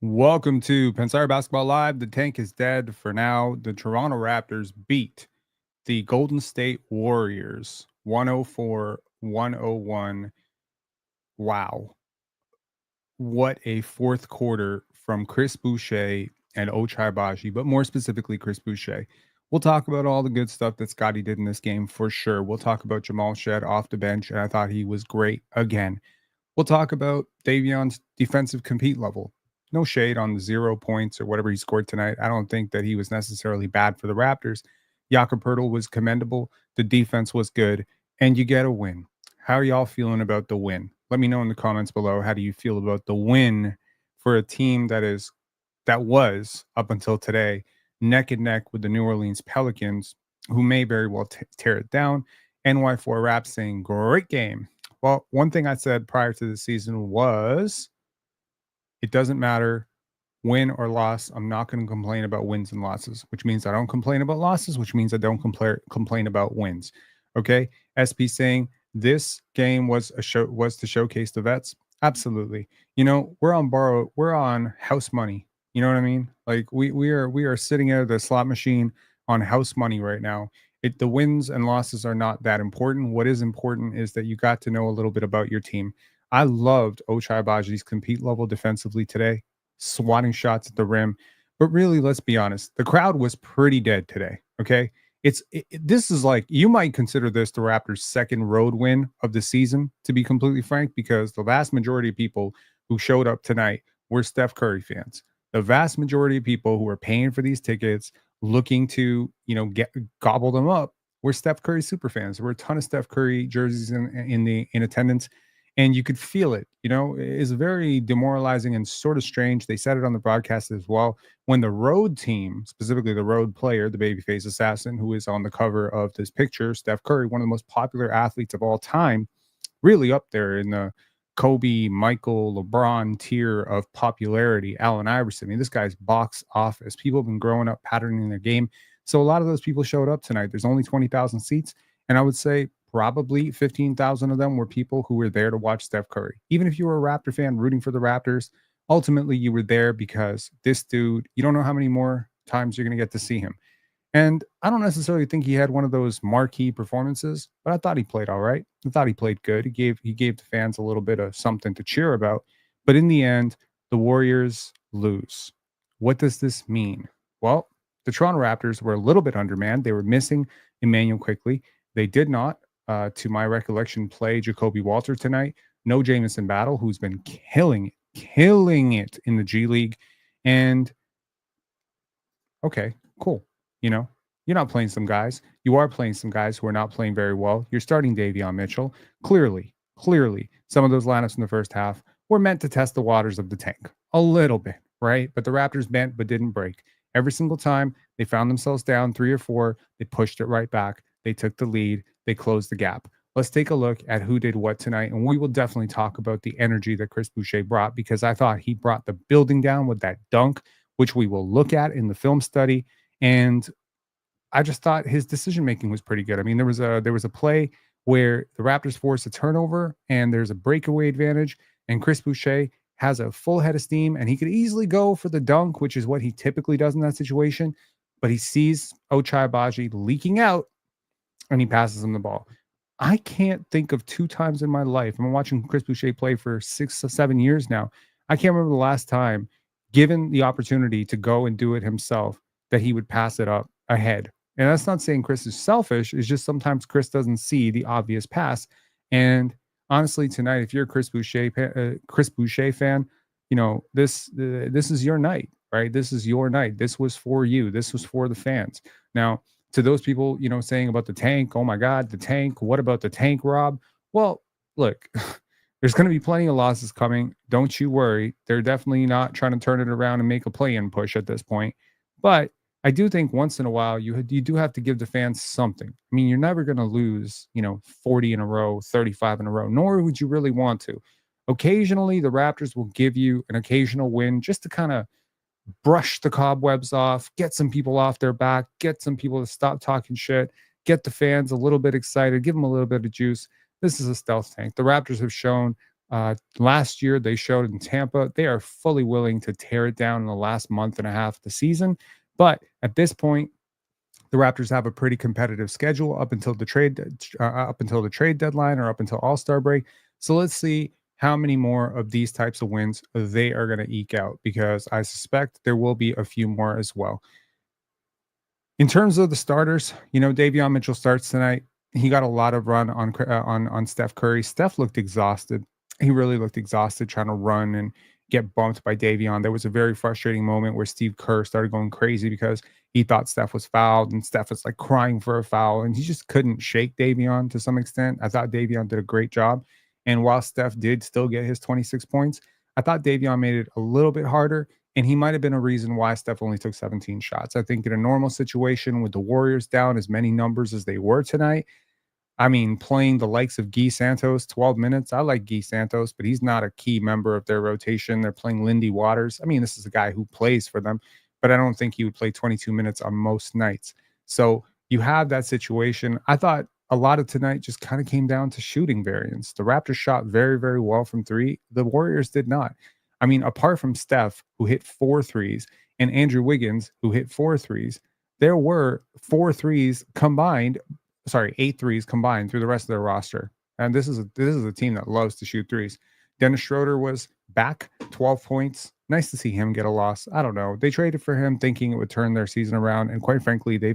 Welcome to PENSARE Basketball Live. The tank is dead for now. The Toronto Raptors beat the Golden State Warriors 104-101. Wow. What a fourth quarter from Chris Boucher and Ochai Agbaji, but more specifically, Chris Boucher. We'll talk about all the good stuff that Scottie did in this game for sure. We'll talk about Jamal Shed off the bench, and I thought he was great again. We'll talk about Davion's defensive compete level. No shade on the 0 points or whatever he scored tonight. I don't think that he was necessarily bad for the Raptors. Jakob Poeltl was commendable. The defense was good, and you get a win. How are y'all feeling about the win? Let me know in the comments below. How do you feel about the win for a team that was up until today neck and neck with the New Orleans Pelicans, who may very well tear it down? NY4 Raps saying great game. Well, one thing I said prior to the season was it doesn't matter win or loss. I'm not going to complain about wins and losses, which means I don't complain about losses, which means I don't complain about wins. Okay. SP saying this game was to showcase the vets. Absolutely. We're on house money. You know what I mean? Like we are sitting at the slot machine on house money right now. The wins and losses are not that important. What is important is that you got to know a little bit about your team. I loved Ochai Agbaji's compete level defensively today, swatting shots at the rim. But really, let's be honest, the crowd was pretty dead today. Okay. This is like, you might consider this the Raptors' second road win of the season, to be completely frank, because the vast majority of people who showed up tonight were Steph Curry fans. The vast majority of people who are paying for these tickets, looking to, gobble them up, were Steph Curry super fans. There were a ton of Steph Curry jerseys in attendance, and you could feel it. It's very demoralizing and sort of strange. They said it on the broadcast as well. When the road team, specifically the road player, the babyface assassin, who is on the cover of this picture, Steph Curry, one of the most popular athletes of all time, really up there in the Kobe, Michael, LeBron tier of popularity. Allen Iverson. I mean, this guy's box office. People have been growing up patterning their game. So a lot of those people showed up tonight. There's only 20,000 seats. And I would say probably 15,000 of them were people who were there to watch Steph Curry. Even if you were a Raptor fan rooting for the Raptors, ultimately you were there because this dude, you don't know how many more times you're going to get to see him. And I don't necessarily think he had one of those marquee performances, but I thought he played all right. I thought he played good. He gave the fans a little bit of something to cheer about. But in the end, the Warriors lose. What does this mean? Well, the Toronto Raptors were a little bit undermanned. They were missing Emmanuel Quickly. They did not, to my recollection, play Jacoby Walter tonight. No Jamison Battle, who's been killing it in the G League. And okay, cool. You're not playing some guys. You are playing some guys who are not playing very well. You're starting Davion Mitchell. Clearly, some of those lineups in the first half were meant to test the waters of the tank a little bit, right? But the Raptors bent but didn't break. Every single time they found themselves down 3 or 4, they pushed it right back. They took the lead. They closed the gap. Let's take a look at who did what tonight. And we will definitely talk about the energy that Chris Boucher brought, because I thought he brought the building down with that dunk, which we will look at in the film study. And I just thought his decision-making was pretty good. I mean, there was a play where the Raptors forced a turnover and there's a breakaway advantage, and Chris Boucher has a full head of steam and he could easily go for the dunk, which is what he typically does in that situation. But he sees Ochai Agbaji leaking out and he passes him the ball. I can't think of 2 times in my life. I'm watching Chris Boucher play for 6 or 7 years now. I can't remember the last time, given the opportunity to go and do it himself, that he would pass it up ahead. And that's not saying Chris is selfish. It's just sometimes Chris doesn't see the obvious pass. And honestly, tonight, if you're a Chris Boucher fan, this is your night, right? This is your night. This was for you. This was for the fans. Now, to those people, saying about the tank, oh my God, the tank. What about the tank, Rob? Well, look, there's going to be plenty of losses coming. Don't you worry. They're definitely not trying to turn it around and make a play-in push at this point. But I do think once in a while you do have to give the fans something. I mean, you're never going to lose, 40 in a row, 35 in a row, nor would you really want to. Occasionally, the Raptors will give you an occasional win just to kind of brush the cobwebs off, get some people off their back, get some people to stop talking shit, get the fans a little bit excited, give them a little bit of juice. This is a stealth tank. The Raptors have shown Last year, they showed in Tampa they are fully willing to tear it down in the last month and a half of the season. But at this point, the Raptors have a pretty competitive schedule up until the trade deadline or up until All Star break. So let's see how many more of these types of wins they are going to eke out, because I suspect there will be a few more as well. In terms of the starters, Davion Mitchell starts tonight. He got a lot of run on Steph Curry. Steph looked exhausted. He really looked exhausted trying to run and get bumped by Davion. There was a very frustrating moment where Steve Kerr started going crazy because he thought Steph was fouled, and Steph was like crying for a foul, and he just couldn't shake Davion to some extent. I thought Davion did a great job. And while Steph did still get his 26 points, I thought Davion made it a little bit harder, and he might have been a reason why Steph only took 17 shots. I think in a normal situation with the Warriors down as many numbers as they were tonight, I mean, playing the likes of Guy Santos 12 minutes. I like Guy Santos, but he's not a key member of their rotation. They're playing Lindy Waters. I mean, this is a guy who plays for them, but I don't think he would play 22 minutes on most nights. So you have that situation. I thought a lot of tonight just kind of came down to shooting variance. The Raptors shot very, very well from three. The Warriors did not. I mean, apart from Steph, who hit 4 threes, and Andrew Wiggins, who hit 4 threes, there were 4 threes combined, sorry, 8 threes combined through the rest of their roster. And this is a team that loves to shoot threes. Dennis Schroeder was back, 12 points. Nice to see him get a loss. I don't know. They traded for him thinking it would turn their season around, and quite frankly, they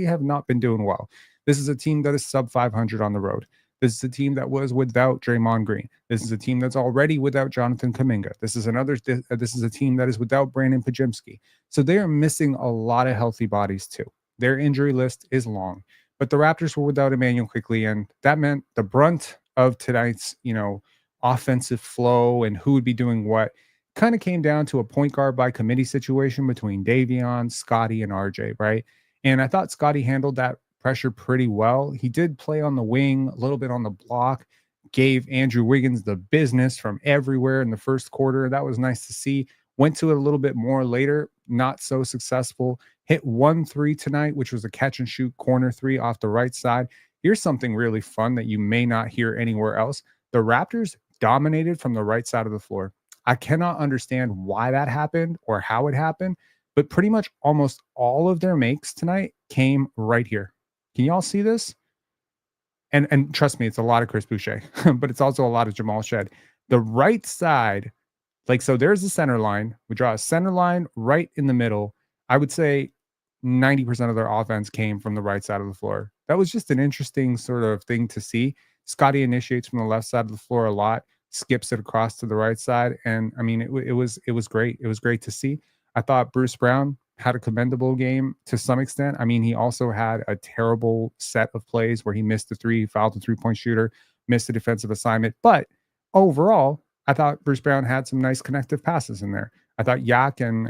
have not been doing well. This is a team that is sub 500 on the road. This is a team that was without Draymond Green. This is a team that's already without Jonathan Kuminga. This is a team that is without Brandon Pajemski. So they are missing a lot of healthy bodies too. Their injury list is long, but the Raptors were without Emmanuel quickly, and that meant the brunt of tonight's, offensive flow and who would be doing what kind of came down to a point guard by committee situation between Davion, Scottie, and RJ, right? And I thought Scottie handled that pressure pretty well. He did play on the wing, a little bit on the block, gave Andrew Wiggins the business from everywhere in the first quarter. That was nice to see. Went to it a little bit more later, not so successful. Hit 1 3 tonight, which was a catch and shoot corner 3 off the right side. Here's something really fun that you may not hear anywhere else. The Raptors dominated from the right side of the floor. I cannot understand why that happened or how it happened, but pretty much almost all of their makes tonight came right here. Can y'all see this? And trust me, it's a lot of Chris Boucher, but it's also a lot of Jamal Shed. The right side, like, so there's the center line. We draw a center line right in the middle. I would say 90% of their offense came from the right side of the floor. That was just an interesting sort of thing to see. Scottie initiates from the left side of the floor a lot, skips it across to the right side, and I mean, it was great. It was great to see. I thought Bruce Brown had a commendable game to some extent. I mean, he also had a terrible set of plays where he missed the three, fouled the 3-point shooter, missed the defensive assignment. But overall, I thought Bruce Brown had some nice connective passes in there. I thought Yak and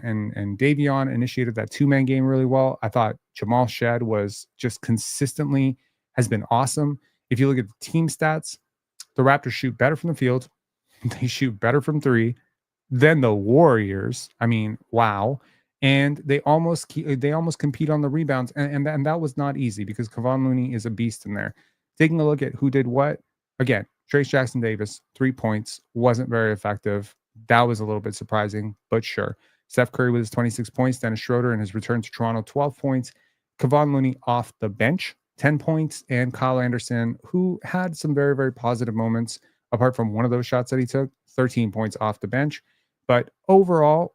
Davion initiated that 2-man game really well. I thought Jamal Shed was just consistently has been awesome. If you look at the team stats, the Raptors shoot better from the field. They shoot better from three than the Warriors. I mean, wow. And they almost compete on the rebounds, and that was not easy because Kevon Looney is a beast in there. Taking a look at who did what, again, Trace Jackson Davis, 3 points, wasn't very effective. That was a little bit surprising, but sure. Steph Curry with his 26 points, Dennis Schroeder in his return to Toronto, 12 points. Kevon Looney off the bench, 10 points, and Kyle Anderson, who had some very, very positive moments, apart from one of those shots that he took, 13 points off the bench. But overall,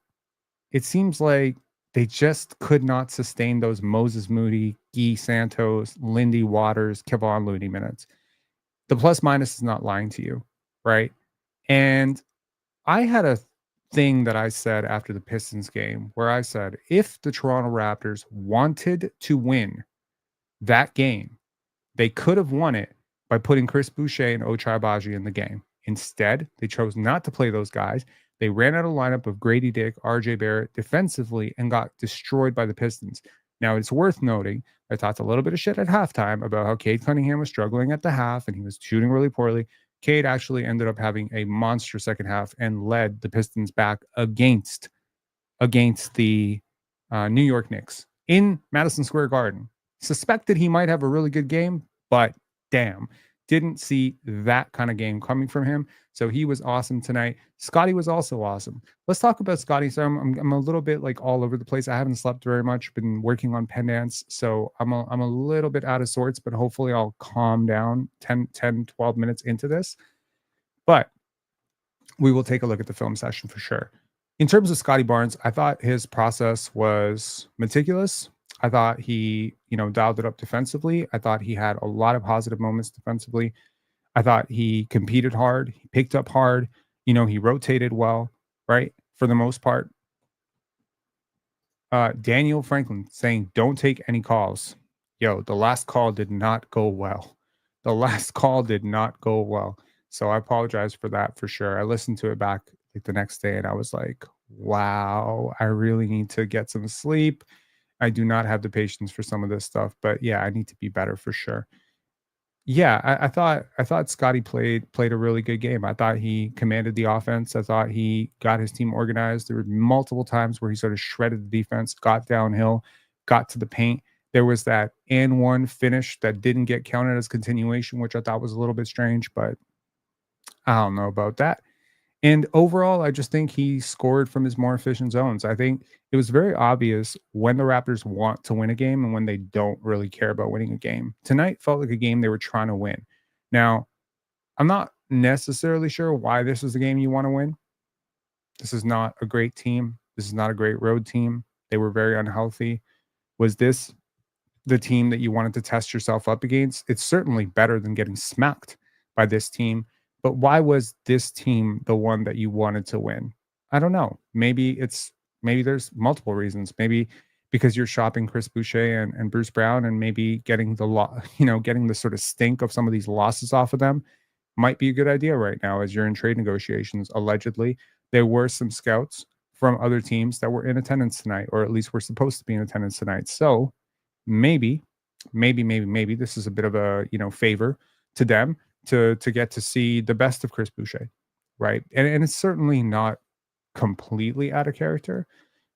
it seems like they just could not sustain those Moses Moody, Guy Santos, Lindy Waters, Kevon Looney minutes. The plus minus is not lying to you, right? And I had a thing that I said after the Pistons game where I said, if the Toronto Raptors wanted to win that game, they could have won it by putting Chris Boucher and Ochai Agbaji in the game. Instead, they chose not to play those guys. They ran out of lineup of Grady Dick, RJ Barrett defensively and got destroyed by the Pistons. Now, it's worth noting, I talked a little bit of shit at halftime about how Cade Cunningham was struggling at the half and he was shooting really poorly. Cade actually ended up having a monster second half and led the Pistons back against the New York Knicks in Madison Square Garden. Suspected he might have a really good game, but damn, didn't see that kind of game coming from him. So he was awesome tonight. Scottie was also awesome. Let's talk about Scottie. So I'm a little bit like all over the place. I haven't slept very much. Been working on pen dance, so I'm a little bit out of sorts. But hopefully I'll calm down 12 minutes into this. But we will take a look at the film session for sure. In terms of Scottie Barnes, I thought his process was meticulous. I thought he, dialed it up defensively. I thought he had a lot of positive moments defensively. I thought he competed hard. He picked up hard. He rotated well, right? For the most part. Daniel Franklin saying, don't take any calls. Yo, the last call did not go well. The last call did not go well. So I apologize for that for sure. I listened to it back like the next day and I was like, wow, I really need to get some sleep. I do not have the patience for some of this stuff, but yeah, I need to be better for sure. Yeah, I thought Scotty played a really good game. I thought he commanded the offense. I thought he got his team organized. There were multiple times where he sort of shredded the defense, got downhill, got to the paint. There was that and one finish that didn't get counted as continuation, which I thought was a little bit strange, but I don't know about that. And overall, I just think he scored from his more efficient zones. I think it was very obvious when the Raptors want to win a game and when they don't really care about winning a game. Tonight felt like a game they were trying to win. Now, I'm not necessarily sure why this is the game you want to win. This is not a great team. This is not a great road team. They were very unhealthy. Was this the team that you wanted to test yourself up against? It's certainly better than getting smacked by this team. But why was this team the one that you wanted to win? I don't know. Maybe there's multiple reasons. Maybe because you're shopping Chris Boucher and Bruce Brown and maybe getting getting the sort of stink of some of these losses off of them might be a good idea right now as you're in trade negotiations. Allegedly, there were some scouts from other teams that were in attendance tonight, or at least were supposed to be in attendance tonight. So maybe, maybe this is a bit of a favor to them to get to see the best of Chris Boucher, right? And it's certainly not completely out of character.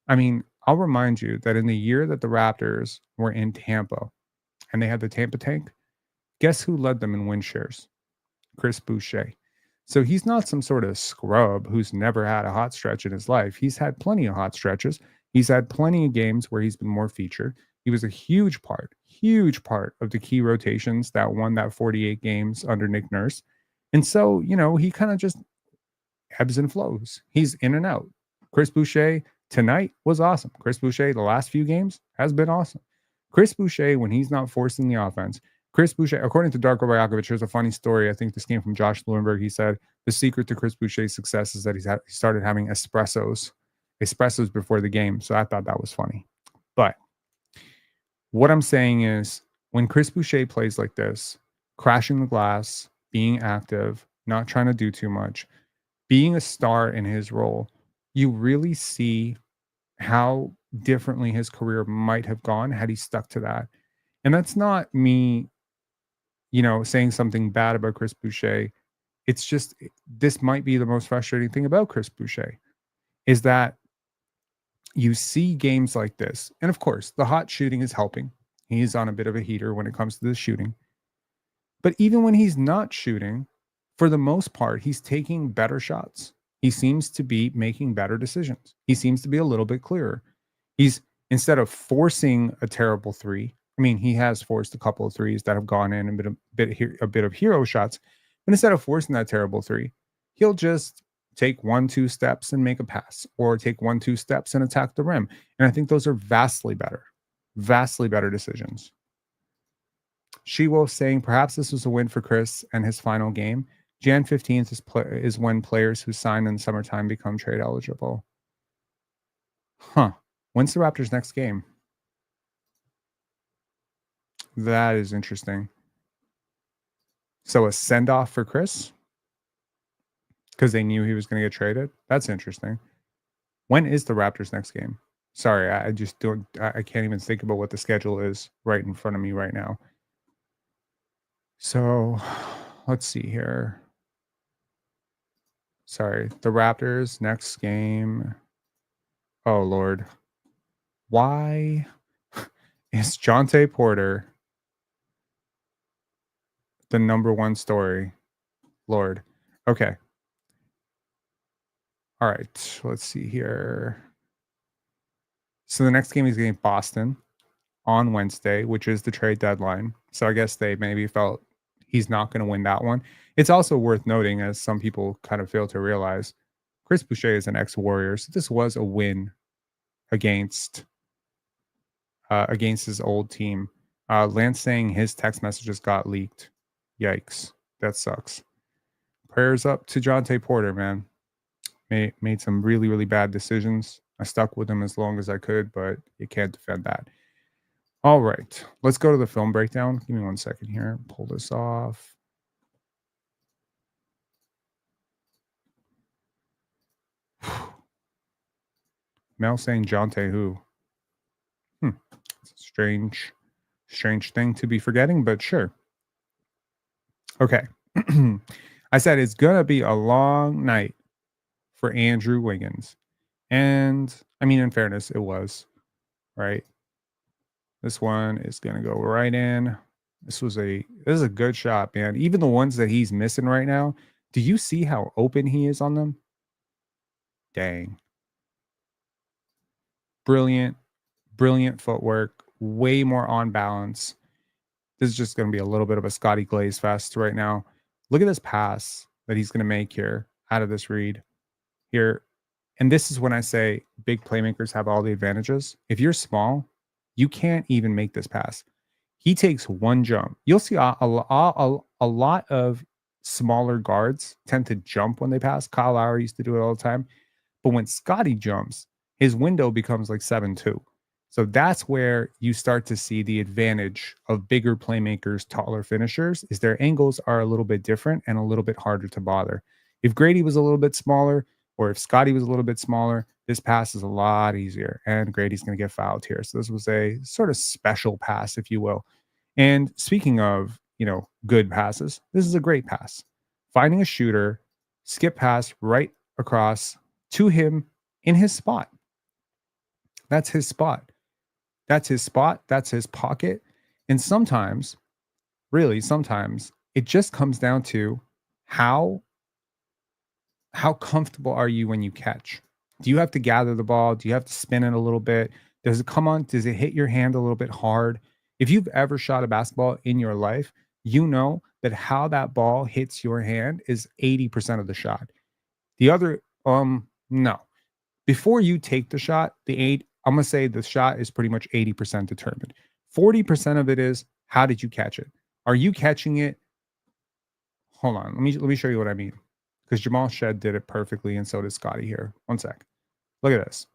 I mean, I'll remind you that in the year that the Raptors were in Tampa and they had the Tampa tank, guess who led them in win shares? Chris Boucher. So he's not some sort of scrub who's never had a hot stretch in his life. He's had plenty of hot stretches. He's had plenty of games where he's been more featured. He was a huge part of the key rotations that won that 48 games under Nick Nurse. And so, he kind of just ebbs and flows. He's in and out. Chris Boucher tonight was awesome. Chris Boucher, the last few games, has been awesome. Chris Boucher, when he's not forcing the offense, Chris Boucher, according to Darko Rajakovic, there's a funny story. I think this came from Josh Lewenberg. He said the secret to Chris Boucher's success is that he started having espressos before the game. So I thought that was funny. But what I'm saying is when Chris Boucher plays like this, crashing the glass, being active, not trying to do too much, being a star in his role, you really see how differently his career might have gone had he stuck to that. And that's not me, saying something bad about Chris Boucher. It's just this might be the most frustrating thing about Chris Boucher is that you see games like this. And of course, the hot shooting is helping. He's on a bit of a heater when it comes to the shooting. But even when he's not shooting, for the most part, he's taking better shots. He seems to be making better decisions. He seems to be a little bit clearer. He's instead of forcing a terrible three. I mean, he has forced a couple of threes that have gone in a bit of hero shots. But instead of forcing that terrible three, he'll just take 1-2 steps and make a pass, or take 1-2 steps and attack the rim. And I think those are vastly better decisions. Shiwo saying perhaps this was a win for Chris and his final game. Jan 15th is when players who sign in summertime become trade eligible. Huh. When's the Raptors' next game? That is interesting. So a send-off for Chris? Because they knew he was going to get traded? That's interesting. When is the Raptors' next game? Sorry, I just don't... I can't even think about what the schedule is right in front of me right now. So, let's see here. Sorry, the Raptors' next game... Oh, Lord. Why is Jonte Porter the number one story. Lord. Okay. All right. Let's see here. So the next game is against Boston on Wednesday, which is the trade deadline. So I guess they maybe felt he's not going to win that one. It's also worth noting, as some people kind of fail to realize, Chris Boucher is an ex-Warrior, so this was a win against against his old team. Lance saying his text messages got leaked. Yikes, that sucks. Prayers up to Jonte Porter, man. Made some really, really bad decisions. I stuck with him as long as I could, but you can't defend that. All right, let's go to the film breakdown. Give me 1 second here. Pull this off. Mel saying Jonte who? It's a strange thing to be forgetting, but sure. Okay. I said it's gonna be a long night for Andrew Wiggins. And I mean, in fairness, it was, right? This one is gonna go right in. This is a good shot, man. Even the ones that he's missing right now, do you see how open he is on them? Dang. Brilliant, brilliant footwork, way more on balance. This is just going to be a little bit of a Scottie Glaze fest right now. Look at this pass that he's going to make here out of this read here. And this is when I say big playmakers have all the advantages. If you're small, you can't even make this pass. He takes one jump. You'll see a lot of smaller guards tend to jump when they pass. Kyle Lowry used to do it all the time. But when Scottie jumps, his window becomes like 7-2. So that's where you start to see the advantage of bigger playmakers, taller finishers, is their angles are a little bit different and a little bit harder to bother. If Grady was a little bit smaller, or if Scottie was a little bit smaller, this pass is a lot easier. And Grady's going to get fouled here. So this was a sort of special pass, if you will. And speaking of, good passes, this is a great pass. Finding a shooter, skip pass right across to him in his spot. That's his spot. That's his spot. That's his pocket. And sometimes, really, sometimes it just comes down to how comfortable are you when you catch? Do you have to gather the ball? Do you have to spin it a little bit? Does it come on? Does it hit your hand a little bit hard? If you've ever shot a basketball in your life, you know that how that ball hits your hand is 80% of the shot. The other, no. Before you take the shot, I'm going to say the shot is pretty much 80% determined. 40% of it is, how did you catch it? Are you catching it? Hold on. Let me show you what I mean. Because Jamal Shed did it perfectly, and so did Scottie here. 1 sec. Look at this.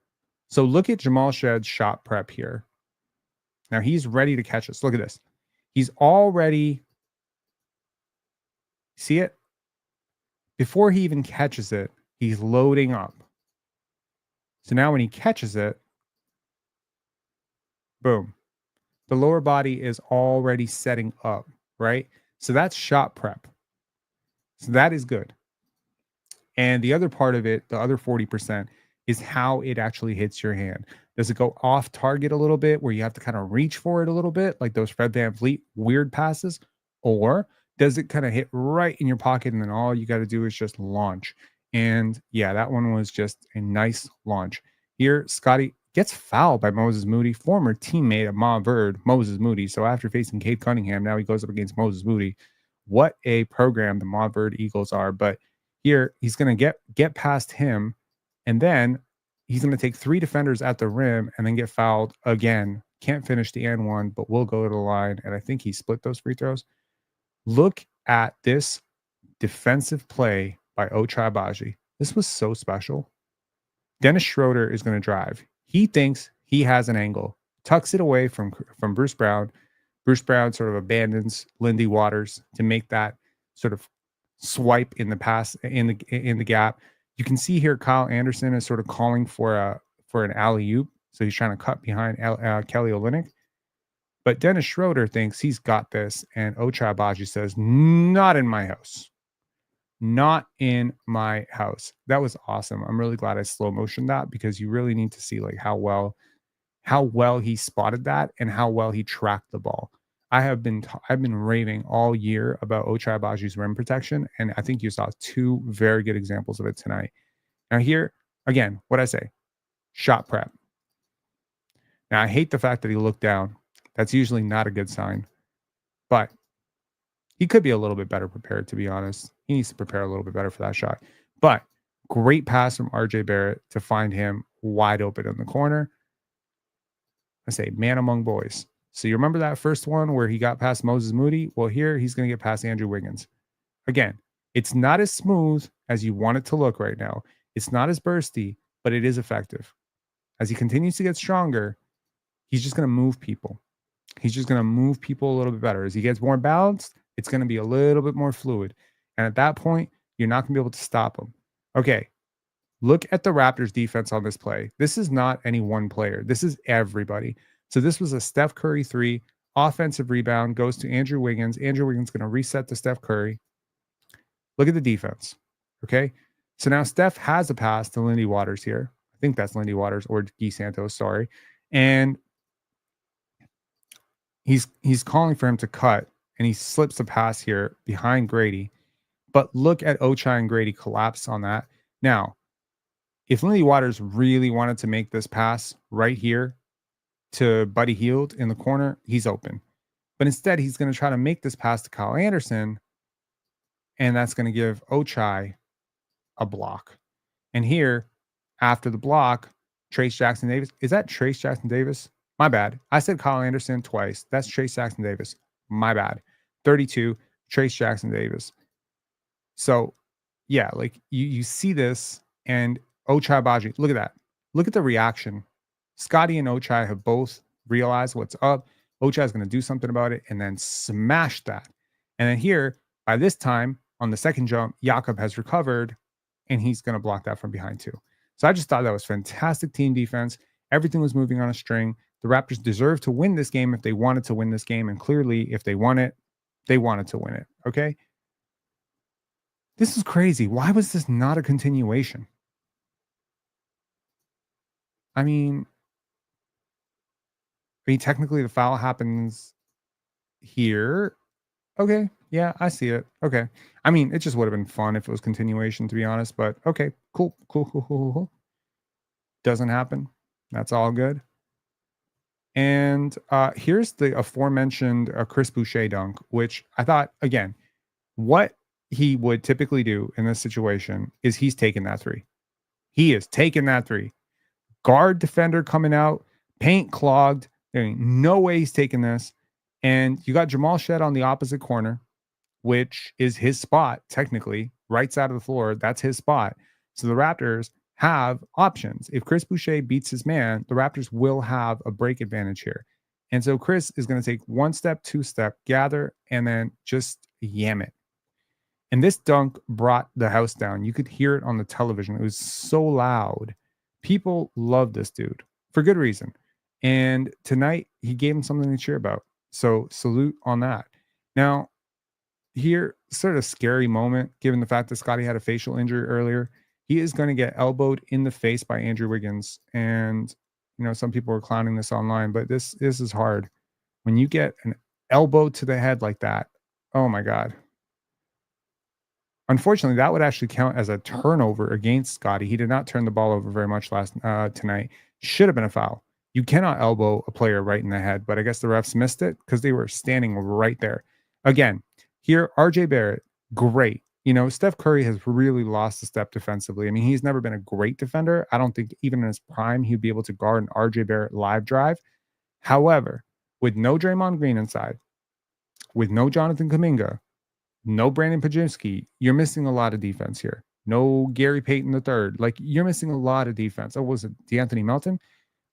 So look at Jamal Shed's shot prep here. Now he's ready to catch this. Look at this. He's already, see it? Before he even catches it, he's loading up. So now when he catches it, boom, the lower body is already setting up, right? So that's shot prep. So that is good. And the other part of it, the other 40%, is how it actually hits your hand. Does it go off target a little bit where you have to kind of reach for it a little bit, like those Fred VanVleet weird passes? Or does it kind of hit right in your pocket and then all you got to do is just launch? And yeah, that one was just a nice launch. Here, Scottie gets fouled by Moses Moody, former teammate of Ma Bird, Moses Moody. So after facing Cade Cunningham, now he goes up against Moses Moody. What a program the Ma Bird Eagles are. But here, he's going to get past him, and then he's going to take 3 defenders at the rim and then get fouled again. Can't finish the and one, but will go to the line. And I think he split those free throws. Look at this defensive play by Ochai Agbaji. This was so special. Dennis Schroeder is going to drive. He thinks he has an angle, tucks it away from Bruce Brown. Bruce Brown sort of abandons Lindy Waters to make that sort of swipe in the pass in the gap. You can see here Kyle Anderson is sort of calling for an alley-oop. So he's trying to cut behind Kelly Olynyk. But Dennis Schroeder thinks he's got this, and Ochai Agbaji says, "Not in my house. Not in my house." That was awesome. I'm really glad I slow motioned that, because you really need to see like how well he spotted that and how well he tracked the ball. I've been raving all year about Ochai Agbaji's rim protection, and I think you saw two very good examples of it tonight. Now here again, what I say, shot prep. Now I hate the fact that he looked down. That's usually not a good sign, but he could be a little bit better prepared, to be honest. He needs to prepare a little bit better for that shot. But great pass from RJ Barrett to find him wide open in the corner. I say man among boys. So you remember that first one where he got past Moses Moody? Well, here he's going to get past Andrew Wiggins. Again, it's not as smooth as you want it to look right now. It's not as bursty, but it is effective. As he continues to get stronger, he's just going to move people. He's just going to move people a little bit better. As he gets more balanced, it's going to be a little bit more fluid. And at that point, you're not going to be able to stop him. Okay, look at the Raptors defense on this play. This is not any one player. This is everybody. So this was a Steph Curry 3, offensive rebound, goes to Andrew Wiggins. Andrew Wiggins going to reset to Steph Curry. Look at the defense. Okay. So now Steph has a pass to Lindy Waters here. I think that's Lindy Waters or Guy Santos, sorry. And he's calling for him to cut, and he slips a pass here behind Grady. But look at Ochai and Grady collapse on that. Now, if Lindy Waters really wanted to make this pass right here to Buddy Hield in the corner, he's open. But instead, he's going to try to make this pass to Kyle Anderson, and that's going to give Ochai a block. And here, after the block, Trace Jackson Davis. Is that Trace Jackson Davis? My bad. I said Kyle Anderson twice. That's Trace Jackson Davis. My bad. 32, Trace Jackson Davis. So, yeah, like you see this, and Ochai Agbaji, look at that. Look at the reaction. Scottie and Ochai have both realized what's up. Ochai is going to do something about it and then smash that. And then here, by this time, on the second jump, Jakob has recovered, and he's going to block that from behind too. So I just thought that was fantastic team defense. Everything was moving on a string. The Raptors deserved to win this game if they wanted to win this game. And clearly, if they won it, they wanted to win it. Okay. This is crazy. Why was this not a continuation? I mean, technically the foul happens here. Okay. Yeah, I see it. Okay. I mean, it just would have been fun if it was continuation, to be honest. But okay, cool. Doesn't happen. That's all good. And here's the aforementioned Chris Boucher dunk, which I thought, again, what he would typically do in this situation is he's taking that three. He is taking that three. Guard defender coming out, paint clogged. There ain't no way he's taking this. And you got Jamal Shed on the opposite corner, which is his spot, technically, right side of the floor. That's his spot. So the Raptors have options. If Chris Boucher beats his man, the Raptors will have a break advantage here. And so Chris is going to take one step, two step, gather, and then just yam it. And this dunk brought the house down. You could hear it on the television. It was so loud. People love this dude for good reason. And tonight, he gave him something to cheer about. So salute on that. Now, here, sort of scary moment, given the fact that Scottie had a facial injury earlier. He is going to get elbowed in the face by Andrew Wiggins. And, you know, some people are clowning this online, but this is hard. When you get an elbow to the head like that, oh my God. Unfortunately, that would actually count as a turnover against Scottie. He did not turn the ball over very much tonight. Should have been a foul. You cannot elbow a player right in the head, but I guess the refs missed it because they were standing right there. Again, here, RJ Barrett, great. You know, Steph Curry has really lost a step defensively. I mean, he's never been a great defender. I don't think even in his prime, he'd be able to guard an RJ Barrett live drive. However, with no Draymond Green inside, with no Jonathan Kuminga, no Brandon Pajinski, you're missing a lot of defense here. No Gary Payton III. Like, you're missing a lot of defense. Oh, was it DeAnthony Melton?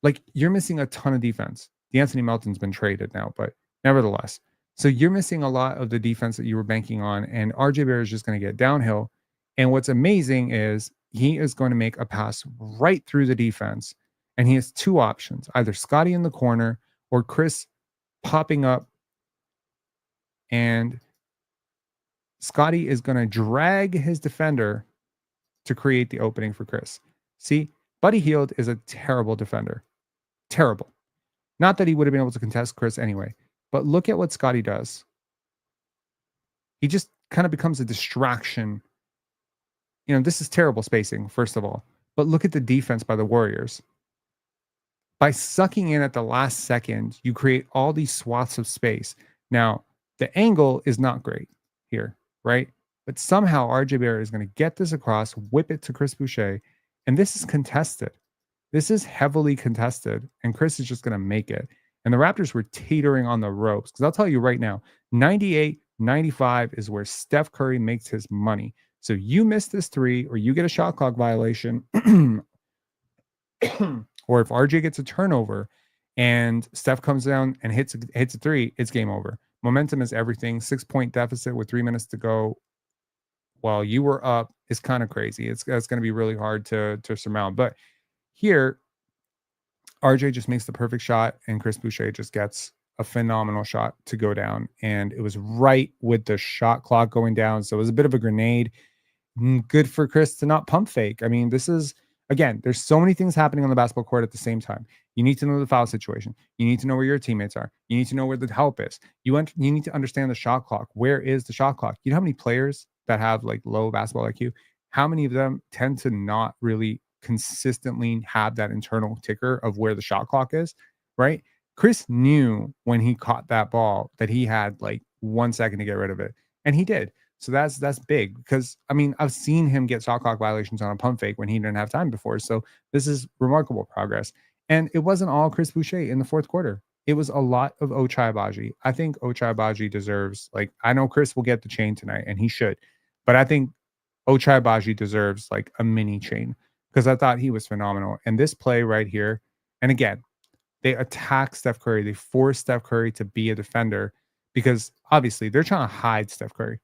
Like, you're missing a ton of defense. DeAnthony Melton's been traded now, but nevertheless. So you're missing a lot of the defense that you were banking on, and RJ Barrett is just going to get downhill. And what's amazing is he is going to make a pass right through the defense, and he has two options, either Scottie in the corner or Chris popping up, and Scottie is going to drag his defender to create the opening for Chris. See, Buddy Hield is a terrible defender. Terrible. Not that he would have been able to contest Chris anyway. But look at what Scottie does. He just kind of becomes a distraction. This is terrible spacing, first of all. But look at the defense by the Warriors. By sucking in at the last second, you create all these swaths of space. Now, the angle is not great here, right? But somehow RJ Barrett is going to get this across, whip it to Chris Boucher, and this is contested. This is heavily contested, and Chris is just going to make it. And the Raptors were teetering on the ropes because I'll tell you right now, 98-95 is where Steph Curry makes his money. So you miss this three or you get a shot clock violation, or if RJ gets a turnover and Steph comes down and hits a three, it's game over. Momentum is everything. 6-point deficit with 3 minutes to go while you were up is kind of crazy. It's going to be really hard to surmount. But here, RJ just makes the perfect shot, and Chris Boucher just gets a phenomenal shot to go down. And it was right with the shot clock going down. So it was a bit of a grenade. Good for Chris to not pump fake. I mean, this is, again, there's so many things happening on the basketball court at the same time. You need to know the foul situation. You need to know where your teammates are. You need to know where the help is. You need to understand the shot clock. Where is the shot clock? You know how many players that have like low basketball IQ? How many of them tend to not really consistently have that internal ticker of where the shot clock is, right? Chris knew when he caught that ball that he had like 1 second to get rid of it, and he did. So that's big because, I mean, I've seen him get shot clock violations on a pump fake when he didn't have time before. So this is remarkable progress. And it wasn't all Chris Boucher in the fourth quarter. It was a lot of Ochai Agbaji. I think Ochai Agbaji deserves, like, I know Chris will get the chain tonight and he should, but I think Ochai Agbaji deserves like a mini chain because I thought he was phenomenal. And this play right here, and again, they attack Steph Curry. They force Steph Curry to be a defender because obviously they're trying to hide Steph Curry,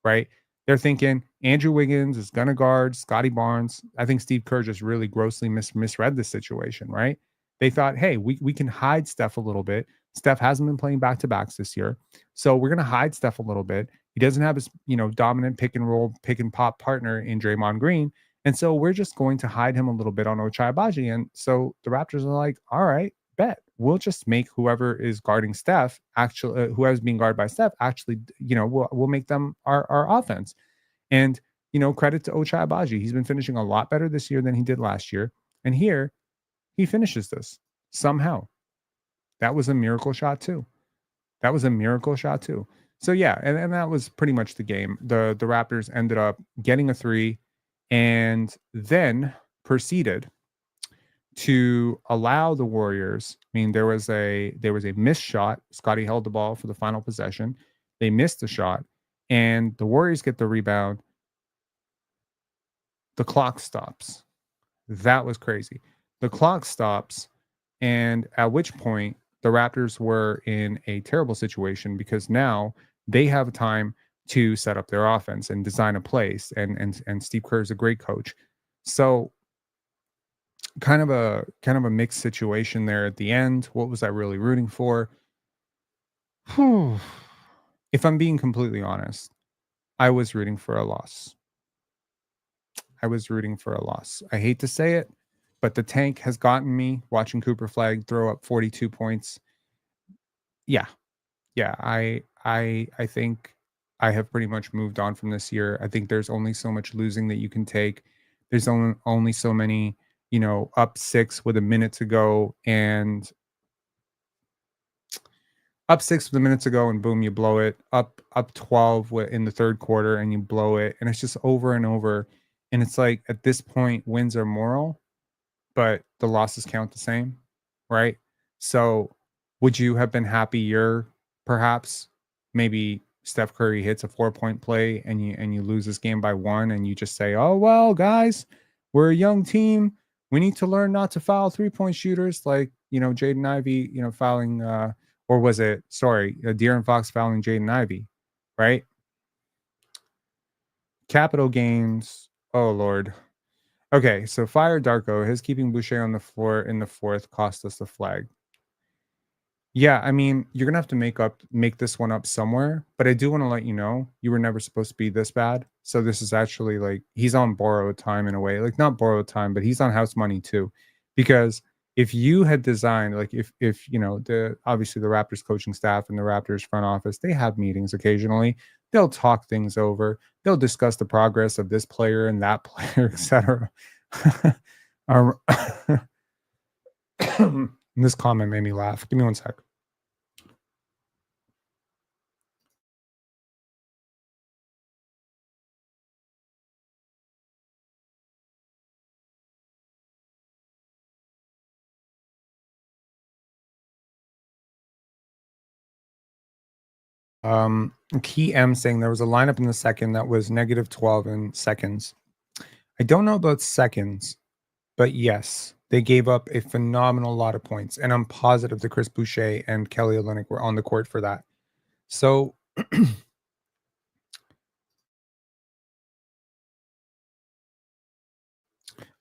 right? They're thinking Andrew Wiggins is going to guard Scottie Barnes. I think Steve Kerr just really grossly misread this situation, right? They thought, hey, we can hide Steph a little bit. Steph hasn't been playing back-to-backs this year. So we're going to hide Steph a little bit. He doesn't have his, dominant pick and roll, pick and pop partner in Draymond Green. And so we're just going to hide him a little bit on Ochai Agbaji. And so the Raptors are like, all right, bet. We'll just make whoever is guarding Steph actually, whoever's being guarded by Steph actually, we'll make them our offense. And, credit to Ochai Agbaji. He's been finishing a lot better this year than he did last year. And here he finishes this somehow. That was a miracle shot too. So yeah, and that was pretty much the game. The Raptors ended up getting a three and then proceeded to allow the Warriors. I mean, there was a missed shot. Scottie held the ball for the final possession. They missed the shot, and the Warriors get the rebound. The clock stops. That was crazy. The clock stops, and at which point the Raptors were in a terrible situation because now they have time to set up their offense and design a place. And Steve Kerr is a great coach. So kind of a mixed situation there at the end. What was I really rooting for? If I'm being completely honest, I was rooting for a loss. I hate to say it, but the tank has gotten me watching Cooper Flag throw up 42 points. Yeah. I think I have pretty much moved on from this year. I think there's only so much losing that you can take. There's only so many, up 6 with a minute to go and boom, you blow it. Up 12 in the third quarter and you blow it. And it's just over and over. And it's like at this point, wins are moral, but the losses count the same, right? So would you have been happier, perhaps, maybe Steph Curry hits a 4-point play and you lose this game by 1 and you just say, oh, well, guys, we're a young team. We need to learn not to foul 3-point shooters like, Jaden Ivey, fouling, or was it, De'Aaron Fox fouling Jaden Ivey, right? Capital gains. Oh, Lord. Okay, so fire Darko. His keeping Boucher on the floor in the fourth cost us the flag. Yeah, I mean, you're gonna have to make this one up somewhere, but I do want to let you know you were never supposed to be this bad. So this is actually like he's on borrowed time in a way, like not borrowed time, but he's on house money too, because If you had designed, like, if you know, the obviously the Raptors coaching staff and the Raptors front office, they have meetings occasionally. They'll talk things over. They'll discuss the progress of this player and that player, etc. Um, this comment made me laugh. Give me one sec. Key M saying there was a lineup in the second that was negative 12 in seconds. I don't know about seconds, but yes, they gave up a phenomenal lot of points. And I'm positive that Chris Boucher and Kelly Olynyk were on the court for that. So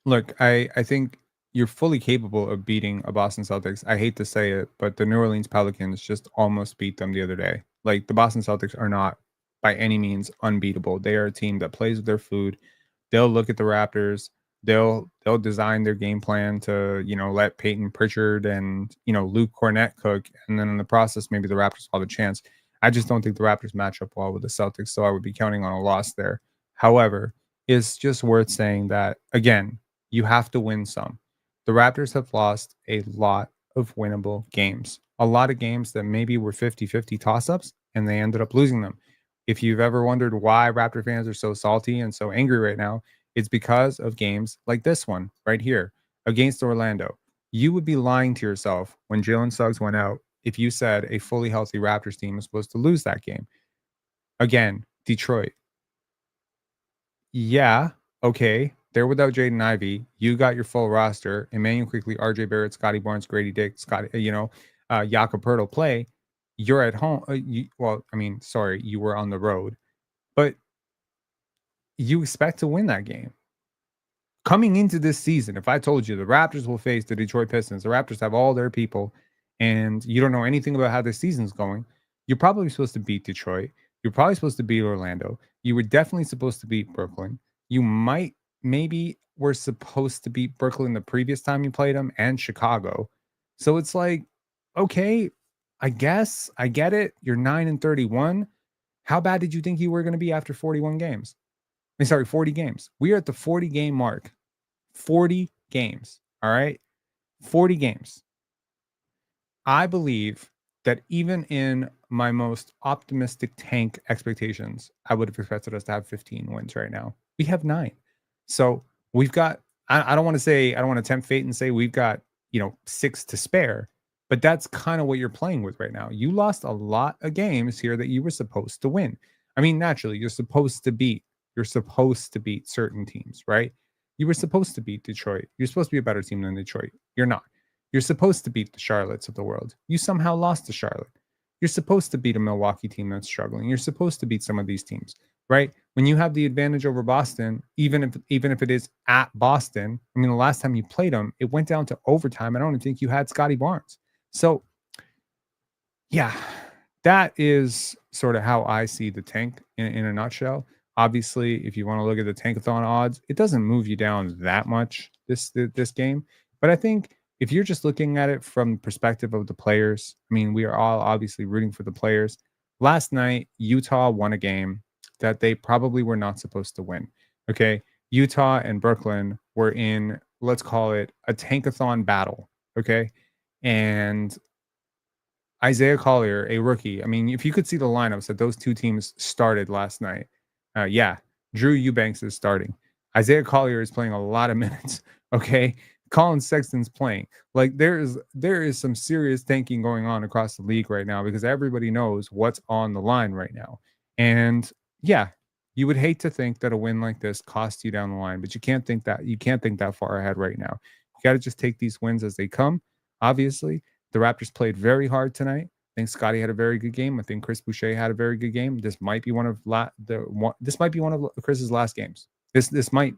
look, I think you're fully capable of beating a Boston Celtics. I hate to say it, but the New Orleans Pelicans just almost beat them the other day. Like, the Boston Celtics are not by any means unbeatable. They are a team that plays with their food. They'll look at the Raptors. They'll design their game plan to, let Peyton Pritchard and, Luke Cornett cook, and then in the process maybe the Raptors will have a chance. I just don't think the Raptors match up well with the Celtics, so I would be counting on a loss there. However, it's just worth saying that, again, you have to win some. The Raptors have lost a lot of winnable games, a lot of games that maybe were 50-50 toss ups, and they ended up losing them. If you've ever wondered why Raptor fans are so salty and so angry right now, it's because of games like this one right here against Orlando. You would be lying to yourself when Jalen Suggs went out if you said a fully healthy Raptors team was supposed to lose that game. Again, Detroit. Yeah, okay. They're without Jaden Ivey. You got your full roster. Emmanuel Quickly, RJ Barrett, Scotty Barnes, Grady Dick, Jakob Poeltl play. You're at home. Sorry, you were on the road, but you expect to win that game. Coming into this season, if I told you the Raptors will face the Detroit Pistons, the Raptors have all their people, and you don't know anything about how this season's going, you're probably supposed to beat Detroit. You're probably supposed to beat Orlando. You were definitely supposed to beat Brooklyn. You maybe were supposed to beat Brooklyn the previous time you played them, and Chicago. So it's like, okay, I guess I get it. You're 9-31. How bad did you think you were going to be after 41 games? 40 games. We are at the 40 game mark. 40 games. All right. 40 games. I believe that even in my most optimistic tank expectations, I would have expected us to have 15 wins right now. We have 9. So we've got, I don't want to tempt fate and say we've got, 6 to spare, but that's kind of what you're playing with right now. You lost a lot of games here that you were supposed to win. I mean, naturally, you're supposed to beat certain teams, right? You were supposed to beat Detroit. You're supposed to be a better team than Detroit. You're not. You're supposed to beat the Charlottes of the world. You somehow lost to Charlotte. You're supposed to beat a Milwaukee team that's struggling. You're supposed to beat some of these teams, right? When you have the advantage over Boston, even if it is at Boston, I mean, the last time you played them, it went down to overtime. I don't even think you had Scottie Barnes. So, yeah, that is sort of how I see the tank in a nutshell. Obviously, if you want to look at the tankathon odds, it doesn't move you down that much this game. But I think if you're just looking at it from the perspective of the players, I mean, we are all obviously rooting for the players. Last night, Utah won a game that they probably were not supposed to win. Okay. Utah and Brooklyn were in, let's call it a tankathon battle. Okay. And Isaiah Collier, a rookie. I mean, if you could see the lineups that those two teams started last night, yeah, Drew Eubanks is starting. Isaiah Collier is playing a lot of minutes. Okay, Colin Sexton's playing. Like, there is some serious tanking going on across the league right now because everybody knows what's on the line right now. And yeah, you would hate to think that a win like this costs you down the line, but you can't think that far ahead right now. You got to just take these wins as they come. Obviously, the Raptors played very hard tonight. I think Scottie had a very good game. I think Chris Boucher had a very good game. This might be one of Chris's last games. This might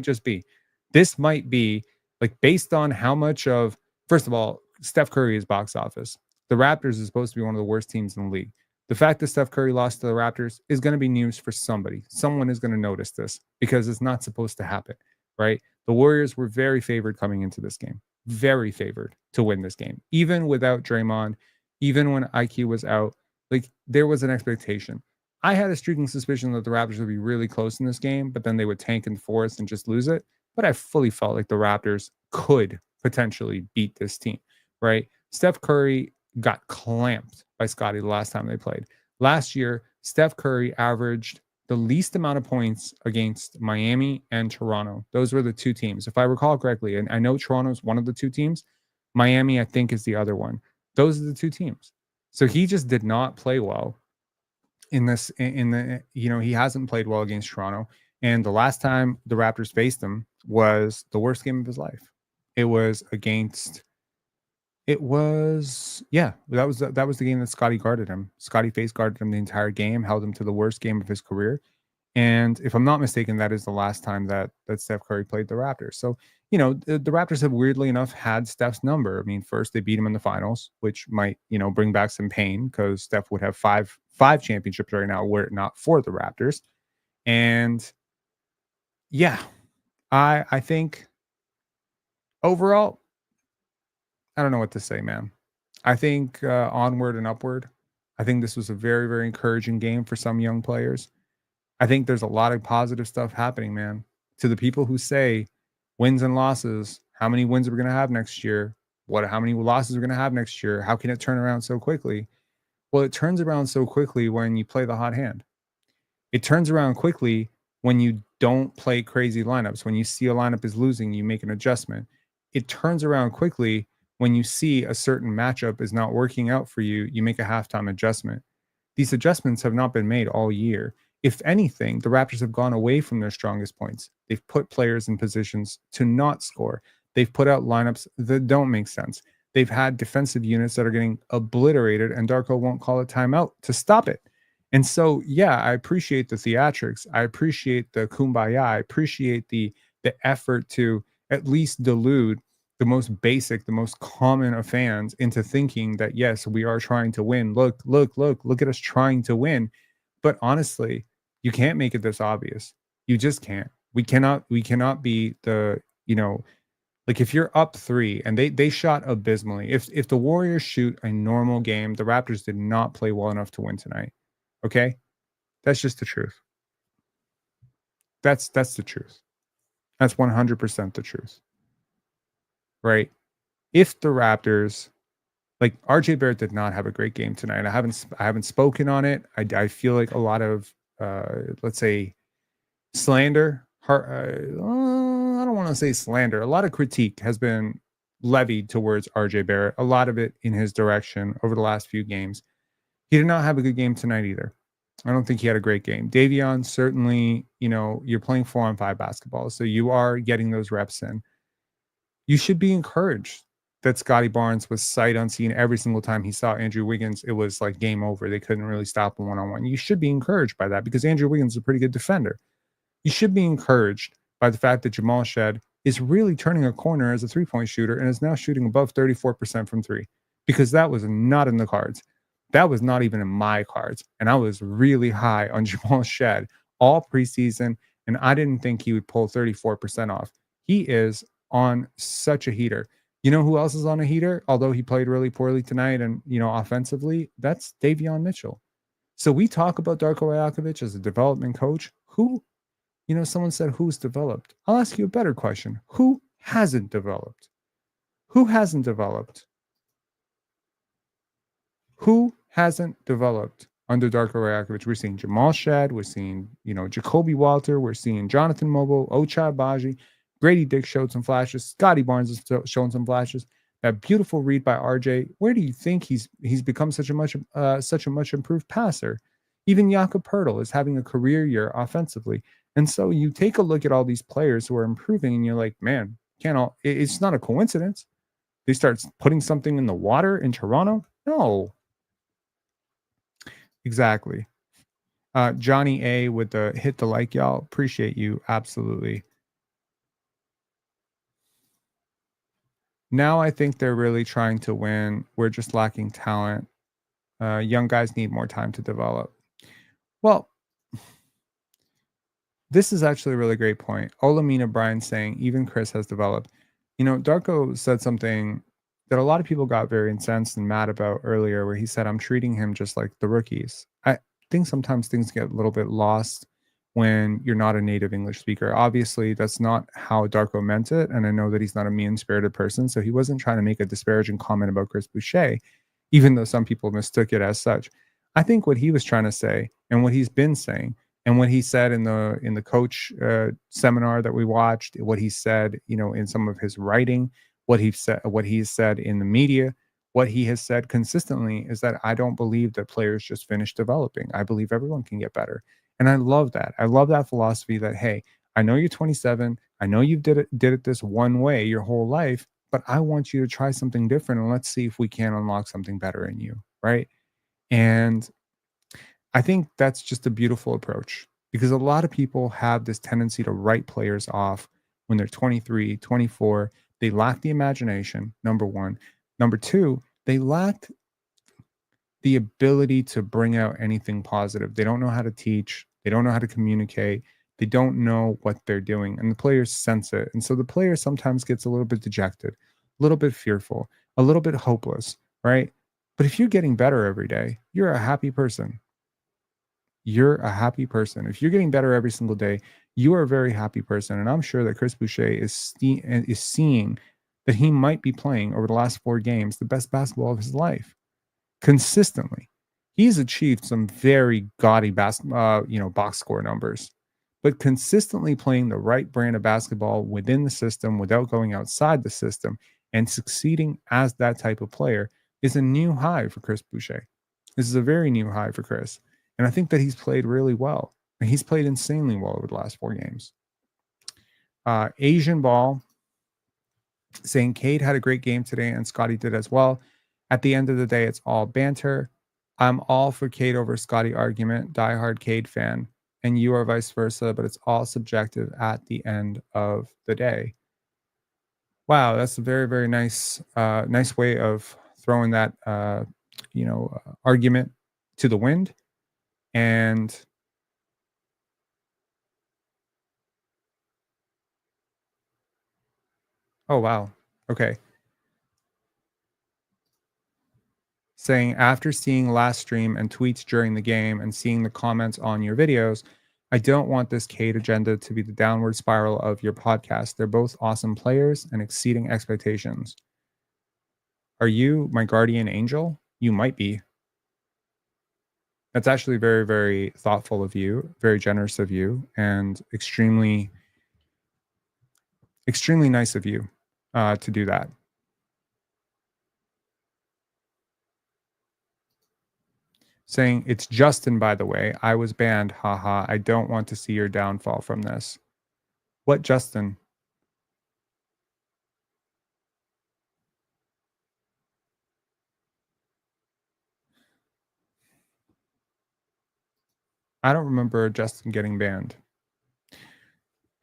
just be. This might be, like, based on how much of, first of all, Steph Curry is box office. The Raptors is supposed to be one of the worst teams in the league. The fact that Steph Curry lost to the Raptors is going to be news for somebody. Someone is going to notice this because it's not supposed to happen, right? The Warriors were very favored coming into this game, very favored to win this game, even without Draymond, even when IQ was out. Like there was an expectation. I had a streaking suspicion that the Raptors would be really close in this game, but then they would tank in the fourth and just lose it. But I fully felt like the Raptors could potentially beat this team, right? Steph Curry got clamped by Scottie the last time they played. Last year, Steph Curry averaged the least amount of points against Miami and Toronto. Those were the two teams, if I recall correctly. And I know Toronto's one of the two teams. Miami, I think, is the other one. Those are the two teams. So he just did not play well in this. In the he hasn't played well against Toronto. And the last time the Raptors faced him was the worst game of his life. It was against. It was that was the game that Scottie guarded him. Scottie face guarded him the entire game, held him to the worst game of his career. And if I'm not mistaken, that is the last time that Steph Curry played the Raptors. So, the Raptors have weirdly enough had Steph's number. I mean, first they beat him in the finals, which might, bring back some pain because Steph would have five championships right now were it not for the Raptors. And yeah, I think overall, I don't know what to say, man. I think onward and upward. I think this was a very, very encouraging game for some young players. I think there's a lot of positive stuff happening, man. To the people who say wins and losses, how many wins are we going to have next year? How many losses are we going to have next year? How can it turn around so quickly? Well, it turns around so quickly when you play the hot hand. It turns around quickly when you don't play crazy lineups. When you see a lineup is losing, you make an adjustment. It turns around quickly when you see a certain matchup is not working out for you, you make a halftime adjustment. These adjustments have not been made all year. If anything, the Raptors have gone away from their strongest points. They've put players in positions to not score. They've put out lineups that don't make sense. They've had defensive units that are getting obliterated, and Darko won't call a timeout to stop it. And so, yeah, I appreciate the theatrics. I appreciate the kumbaya. I appreciate the effort to at least delude the most basic, the most common of fans into thinking that, yes, we are trying to win. Look at us trying to win. But honestly, you can't make it this obvious. You just can't. We cannot be like if you're up 3 and they shot abysmally. If the Warriors shoot a normal game, the Raptors did not play well enough to win tonight. Okay? That's just the truth. That's the truth. That's 100% the truth. Right? If the Raptors, like RJ Barrett did not have a great game tonight. I haven't spoken on it. I feel like a lot of let's say slander. I don't want to say slander. A lot of critique has been levied towards RJ Barrett. A lot of it in his direction over the last few games. He did not have a good game tonight either. I don't think he had a great game. Davion, certainly, you're playing 4-on-5 basketball, so you are getting those reps in. You should be encouraged that Scottie Barnes was sight unseen every single time he saw Andrew Wiggins. It was like game over. They couldn't really stop him one-on-one. You should be encouraged by that because Andrew Wiggins is a pretty good defender. You should be encouraged by the fact that Jamal Shed is really turning a corner as a three-point shooter and is now shooting above 34% from three, because that was not in the cards. That was not even in my cards. And I was really high on Jamal Shed all preseason, and I didn't think he would pull 34% off. He is on such a heater. You know who else is on a heater? Although he played really poorly tonight and, offensively, that's Davion Mitchell. So we talk about Darko Rajakovic as a development coach. Who, someone said, who's developed? I'll ask you a better question. Who hasn't developed? Who hasn't developed? Who hasn't developed under Darko Rajakovic? We're seeing Jamal Shad. We're seeing, Jacoby Walter. We're seeing Jonathan Mogul, Ochai Agbaji. Grady Dick showed some flashes. Scottie Barnes is showing some flashes. That beautiful read by RJ. Where do you think he's become such a much improved passer? Even Jakob Poeltl is having a career year offensively. And so you take a look at all these players who are improving, and you're like, man, it's not a coincidence. They start putting something in the water in Toronto. No. Exactly. Johnny A with the hit the like, y'all. Appreciate you. Absolutely. Now I think they're really trying to win. We're just lacking talent. Young guys need more time to develop. Well, This is actually a really great point. Olamina Bryan saying, even Chris has developed. Darko said something that a lot of people got very incensed and mad about earlier, where he said, I'm treating him just like the rookies. I think sometimes things get a little bit lost when you're not a native English speaker. Obviously, that's not how Darko meant it. And I know that he's not a mean spirited person. So he wasn't trying to make a disparaging comment about Chris Boucher, even though some people mistook it as such. I think what he was trying to say and what he's been saying and what he said in the coach seminar that we watched, what he said, in some of his writing, what he's said in the media, what he has said consistently is that I don't believe that players just finish developing. I believe everyone can get better. And I love that. I love that philosophy that, hey, I know you're 27. I know you did it this one way your whole life, but I want you to try something different and let's see if we can unlock something better in you, right? And I think that's just a beautiful approach because a lot of people have this tendency to write players off when they're 23, 24. They lack the imagination, number one. Number two, they lack the ability to bring out anything positive. They don't know how to teach, they don't know how to communicate, they don't know what they're doing, and the players sense it. And so the player sometimes gets a little bit dejected, a little bit fearful, a little bit hopeless, right? But if you're getting better every day, you're a happy person. You're a happy person. If you're getting better every single day, you are a very happy person. And I'm sure that Chris Boucher is seeing that he might be playing over the last 4 games the best basketball of his life consistently. He's achieved some very gaudy box score numbers, but consistently playing the right brand of basketball within the system without going outside the system and succeeding as that type of player is a new high for Chris Boucher. This is a very new high for Chris. And I think that he's played really well. And he's played insanely well over the last 4 games. Asian Ball saying Cade had a great game today and Scottie did as well. At the end of the day, it's all banter. I'm all for Cade over Scottie argument, diehard Cade fan, and you are vice versa, but it's all subjective at the end of the day. Wow, that's a very, very nice, nice way of throwing that, argument to the wind. And oh wow, okay. Saying after seeing last stream and tweets during the game and seeing the comments on your videos, I don't want this Cade agenda to be the downward spiral of your podcast. They're both awesome players and exceeding expectations. Are you my guardian angel? You might be. That's actually very, very thoughtful of you, very generous of you, and extremely, extremely nice of you to do that. Saying, it's Justin, by the way. I was banned. Haha. I don't want to see your downfall from this. What Justin? I don't remember Justin getting banned.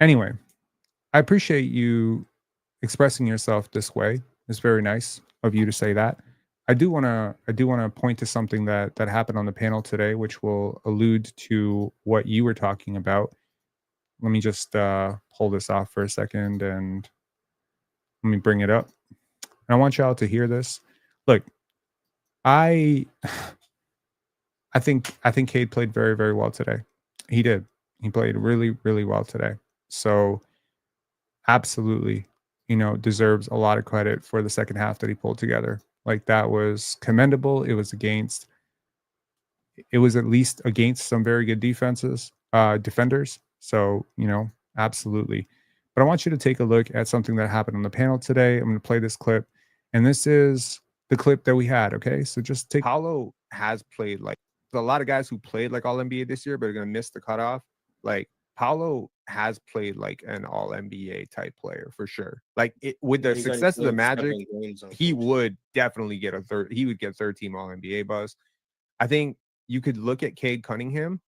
Anyway, I appreciate you expressing yourself this way. It's very nice of you to say that. I do want to point to something that happened on the panel today, which will allude to what you were talking about. Let me just pull this off for a second and let me bring it up. And I want y'all to hear this. Look, I think Cade played very, very well today. He did. He played really, really well today. So absolutely, deserves a lot of credit for the second half that he pulled together. Like that was commendable. It was at least against some very good defenders. So, absolutely. But I want you to take a look at something that happened on the panel today. I'm going to play this clip, and this is the clip that we had. Okay. So just take. Paolo has played like there's a lot of guys who played like all NBA this year, but are going to miss the cutoff. Like Paolo has played like an all NBA type player for sure. Like with the success of the Magic, he would definitely get he would get third team all NBA buzz. I think you could look at Cade Cunningham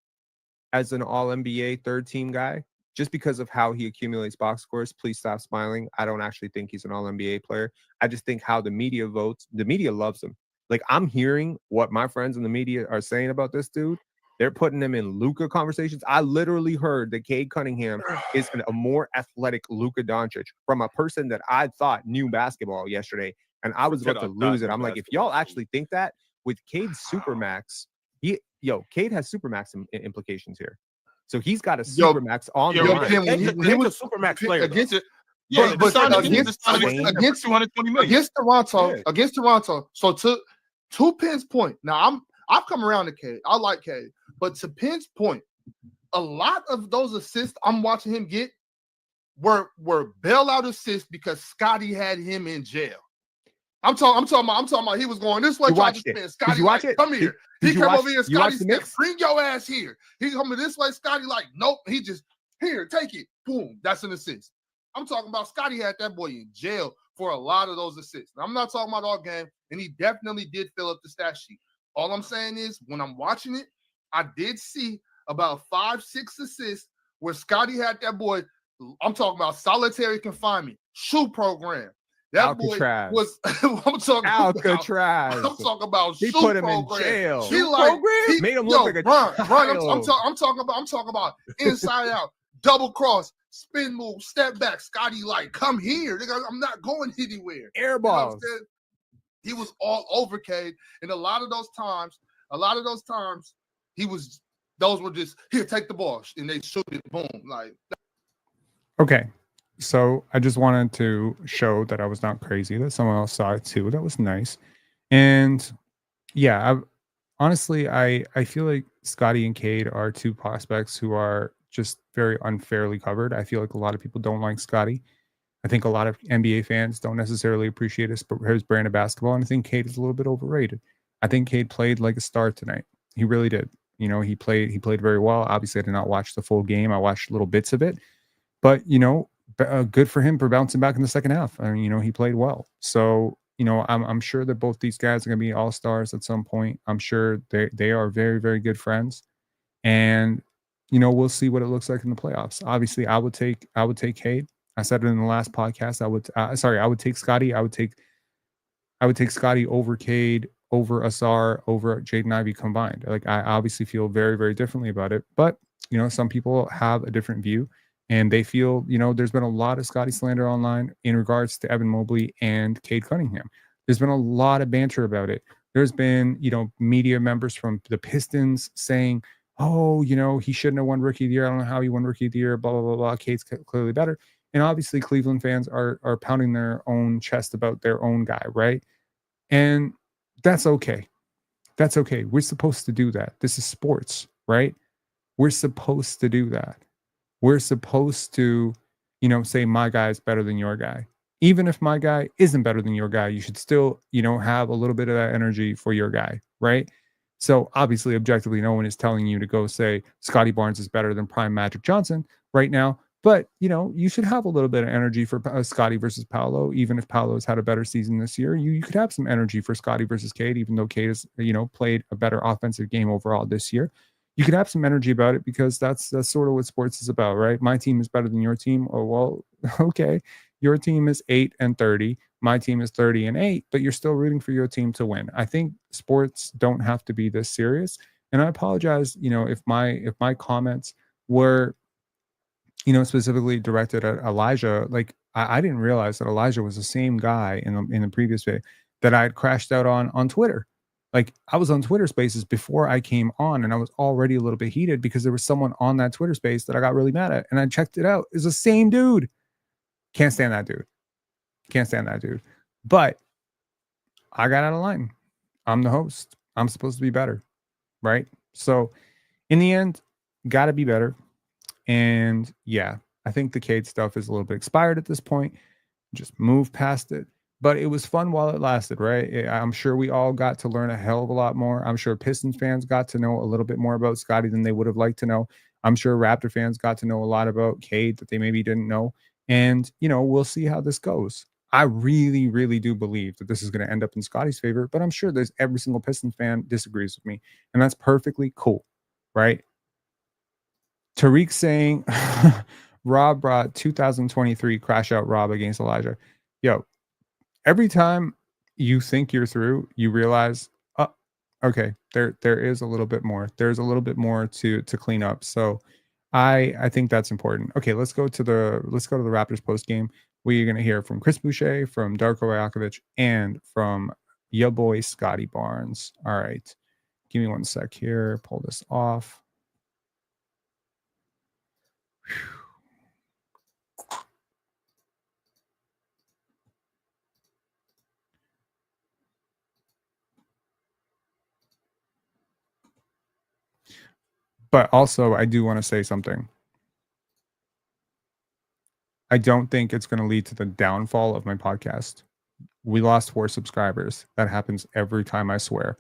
as an all NBA third team guy just because of how he accumulates box scores. Please stop smiling. I don't actually think he's an all NBA player. I just think how the media votes, the media loves him. Like I'm hearing what my friends in the media are saying about this dude, They're putting him in Luka conversations. I literally heard that Cade Cunningham is a more athletic Luka Doncic from a person that I thought knew basketball yesterday, and I was about to lose it. I'm like, if y'all actually think that with Cade's supermax, Cade has supermax implications here. So he's got a supermax on the line. He was a supermax player against it. Yeah, but against 220 million against Toronto. So to Penn's point, now I've come around to Cade. I like Cade, but to Penn's point, a lot of those assists I'm watching him get were bailout assists because Scottie had him in jail. I'm talking about he was going this way. You watched it. Scottie, did you watch like, it? Come here. He come over here. Scottie said, mix? bring your ass here. He coming this way. Scottie like, nope. He just, here, take it. Boom. That's an assist. I'm talking about Scottie had that boy in jail for a lot of those assists. I'm not talking about all game, and he definitely did fill up the stat sheet. All I'm saying is, when I'm watching it, I did see about 5-6 assists where Scottie had that boy. I'm talking about solitary confinement, shoe program. That Alcatraz. boy was. I'm talking Alcatraz. I'm talking about. He shoe put him program. in jail. He like made him look like a child. I'm talking about inside out, double cross, spin move, step back. Scottie like, come here. I'm not going anywhere. Air balls. You know he was all over Cade, and a lot of those times, those were just here, take the ball, and they shoot it, boom, like. Okay, so I just wanted to show that I was not crazy, that someone else saw it too. That was nice. And yeah, honestly, I feel like Scottie and Cade are two prospects who are just very unfairly covered. I feel like a lot of people don't like Scottie. I think a lot of NBA fans don't necessarily appreciate his brand of basketball, and I think Cade is a little bit overrated. I think Cade played like a star tonight. He really did. You know, he played very well. Obviously, I did not watch the full game. I watched little bits of it. But, you know, good for him for bouncing back in the second half. I mean, you know, he played well. So, you know, I'm sure that both these guys are going to be all-stars at some point. I'm sure they are very, very good friends. And, you know, we'll see what it looks like in the playoffs. Obviously, I would take Cade. I said it in the last podcast. I would take Scottie. I would take Scottie over Cade, over Asar, over Jaden Ivey combined. Like, I obviously feel very, very differently about it. But, you know, some people have a different view. And they feel, you know, there's been a lot of Scottie slander online in regards to Evan Mobley and Cade Cunningham. There's been a lot of banter about it. There's been, you know, media members from the Pistons saying, oh, you know, he shouldn't have won Rookie of the Year. I don't know how he won Rookie of the Year, blah, blah, blah, blah. Cade's clearly better. And obviously Cleveland fans are pounding their own chest about their own guy, right? And that's okay. That's okay. We're supposed to do that. This is sports, right? We're supposed to do that. We're supposed to, you know, say my guy is better than your guy. Even if my guy isn't better than your guy, you should still, you know, have a little bit of that energy for your guy, right? So obviously, objectively, no one is telling you to go say Scottie Barnes is better than prime Magic Johnson right now. But, you know, you should have a little bit of energy for Scottie versus Paolo. Even if Paolo's had a better season this year, you could have some energy for Scottie versus Cade, even though Cade has, you know, played a better offensive game overall this year. You could have some energy about it because that's sort of what sports is about, right? My team is better than your team. Oh, well, okay. Your team is 8-30. My team is 30-8, but you're still rooting for your team to win. I think sports don't have to be this serious. And I apologize, you know, if my comments were, you know, specifically directed at Elijah. Like I didn't realize that Elijah was the same guy in the previous day that I had crashed out on Twitter. Like I was on Twitter Spaces before I came on, and I was already a little bit heated because there was someone on that Twitter Space that I got really mad at, and I checked it out. It's the same dude. Can't stand that dude. Can't stand that dude. But I got out of line. I'm the host. I'm supposed to be better, right? So in the end, got to be better. And yeah, I think the Cade stuff is a little bit expired at this point. Just move past it. But it was fun while it lasted, right? I'm sure we all got to learn a hell of a lot more. I'm sure Pistons fans got to know a little bit more about Scottie than they would have liked to know. I'm sure Raptor fans got to know a lot about Cade that they maybe didn't know. And, you know, we'll see how this goes. I really, really do believe that this is going to end up in Scottie's favor, but I'm sure there's every single Pistons fan disagrees with me. And that's perfectly cool, right? Tariq saying Rob brought 2023 crash out Rob against Elijah. Yo, every time you think you're through, you realize, Okay, there is a little bit more. There's a little bit more to clean up. So I think that's important. Okay, let's go to the Raptors post game. We're gonna hear from Chris Boucher, from Darko Rajakovic, and from your boy Scottie Barnes. All right. Give me one sec here. Pull this off. But also, I do want to say something. I don't think it's going to lead to the downfall of my podcast. We lost 4 subscribers. That happens every time, I swear.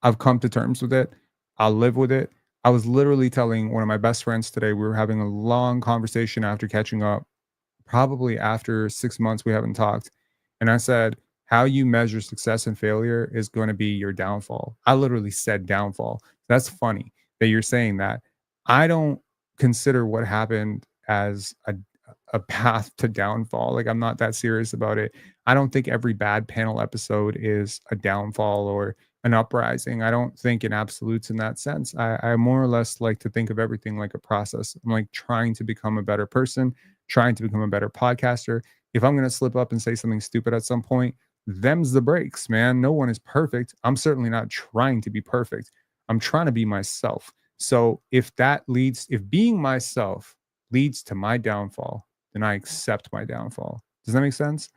I've come to terms with it. I'll live with it. I was literally telling one of my best friends today, we were having a long conversation after catching up, probably after 6 months we haven't talked. And I said, how you measure success and failure is going to be your downfall. I literally said downfall. That's funny that you're saying that. I don't consider what happened as a path to downfall. Like, I'm not that serious about it. I don't think every bad panel episode is a downfall or an uprising. I don't think in absolutes in that sense. I more or less like to think of everything like a process. I'm like trying to become a better person, trying to become a better podcaster. If I'm going to slip up and say something stupid at some point, them's the breaks, man. No one is perfect. I'm certainly not trying to be perfect. I'm trying to be myself. So if being myself leads to my downfall, then I accept my downfall. Does that make sense?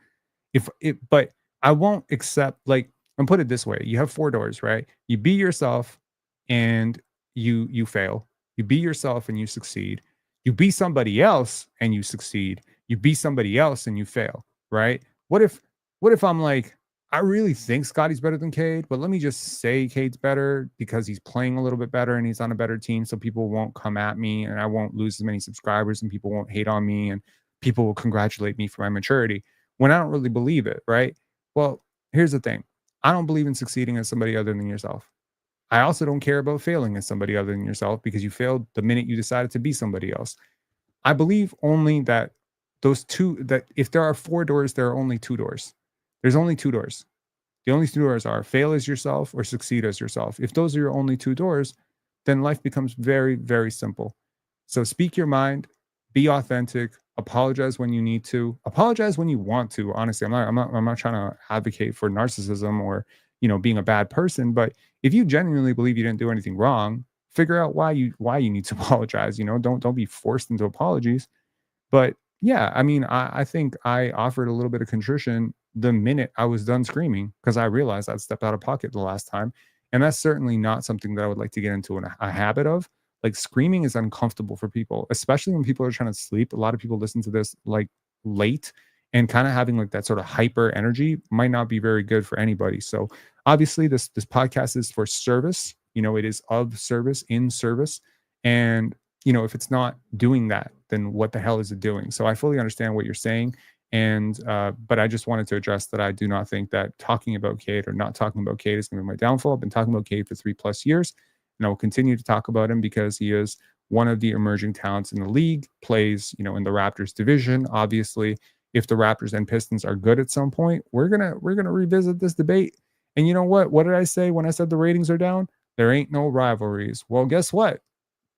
But I won't accept, like, and put it this way: you have 4 doors, right? You be yourself and you fail. You be yourself and you succeed. You be somebody else and you succeed. You be somebody else and you fail, right? What if I'm like, I really think Scottie's better than Cade, but let me just say Cade's better because he's playing a little bit better and he's on a better team, so people won't come at me and I won't lose as many subscribers and people won't hate on me and people will congratulate me for my maturity when I don't really believe it, right? Well, here's the thing. I don't believe in succeeding as somebody other than yourself. I also don't care about failing as somebody other than yourself because you failed the minute you decided to be somebody else. I believe only that that if there are 4 doors, there are only 2 doors. There's only 2 doors. The only 2 doors are fail as yourself or succeed as yourself. If those are your only 2 doors, then life becomes very, very simple. So speak your mind, be authentic, apologize when you need to, apologize when you want to. Honestly, I'm not trying to advocate for narcissism or, being a bad person, but if you genuinely believe you didn't do anything wrong, figure out why you need to apologize. Don't be forced into apologies. But yeah, I mean, I think I offered a little bit of contrition the minute I was done screaming because I realized I'd stepped out of pocket the last time. And that's certainly not something that I would like to get into a habit of. Like, screaming is uncomfortable for people, especially when people are trying to sleep. A lot of people listen to this like late, and kind of having like that sort of hyper energy might not be very good for anybody. So obviously this podcast is for service. It is of service, in service. And if it's not doing that, then what the hell is it doing? So I fully understand what you're saying. And, but I just wanted to address that I do not think that talking about Cade or not talking about Cade is going to be my downfall. I've been talking about Cade for 3+ years, and I will continue to talk about him because he is one of the emerging talents in the league, plays, in the Raptors division. Obviously, if the Raptors and Pistons are good at some point, we're going to revisit this debate. And you know what? What did I say when I said the ratings are down? There ain't no rivalries. Well, guess what?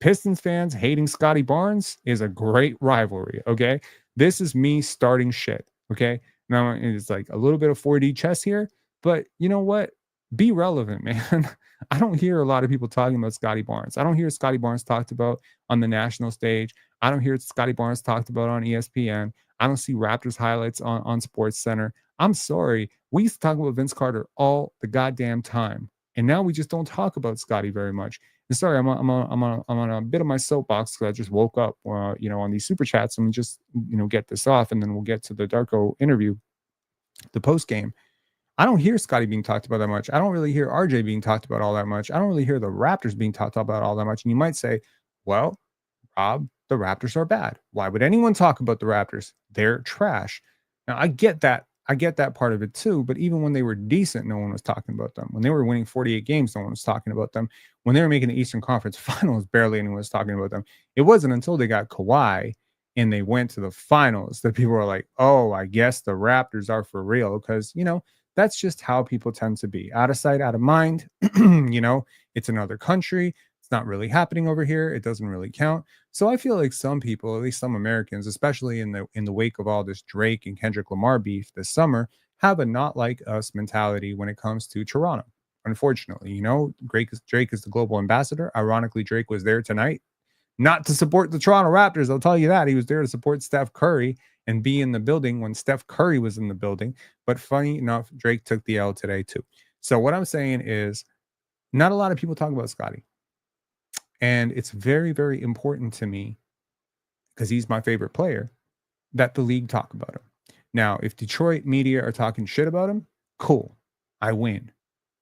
Pistons fans hating Scottie Barnes is a great rivalry, okay? This is me starting shit, okay? Now, it's like a little bit of 4D chess here, but you know what? Be relevant, man. I don't hear a lot of people talking about Scottie Barnes. I don't hear Scottie Barnes talked about on the national stage. I don't hear Scottie Barnes talked about on ESPN. I don't see Raptors highlights on Sports Center. I'm sorry. We used to talk about Vince Carter all the goddamn time. And now we just don't talk about Scottie very much. And sorry, I'm on a bit of my soapbox because I just woke up, on these super chats. And just, get this off, and then we'll get to the Darko interview, the post game. I don't hear Scottie being talked about that much. I don't really hear RJ being talked about all that much. I don't really hear the Raptors being talked about all that much. And you might say, well, Rob, the Raptors are bad. Why would anyone talk about the Raptors? They're trash. Now, I get that. I get that part of it too. But even when they were decent, no one was talking about them. When they were winning 48 games, no one was talking about them. When they were making the Eastern Conference Finals, barely anyone was talking about them. It wasn't until they got Kawhi and they went to the finals that people were like, oh, I guess the Raptors are for real. Because, That's just how people tend to be. Out of sight, out of mind. You know, it's another country. It's not really happening over here. It doesn't really count. So I feel like some people, at least some Americans, especially in the wake of all this Drake and Kendrick Lamar beef this summer, have a not like us mentality when it comes to Toronto. Unfortunately, you know, Drake is the global ambassador. Ironically, Drake was there tonight, not to support the Toronto Raptors. I'll tell you that. He was there to support Steph Curry and be in the building when Steph Curry was in the building. But funny enough, Drake took the L today too. So what I'm saying is not a lot of people talk about Scottie. And it's very, very important to me, because he's my favorite player, that the league talk about him. Now, if Detroit media are talking shit about him, cool. I win.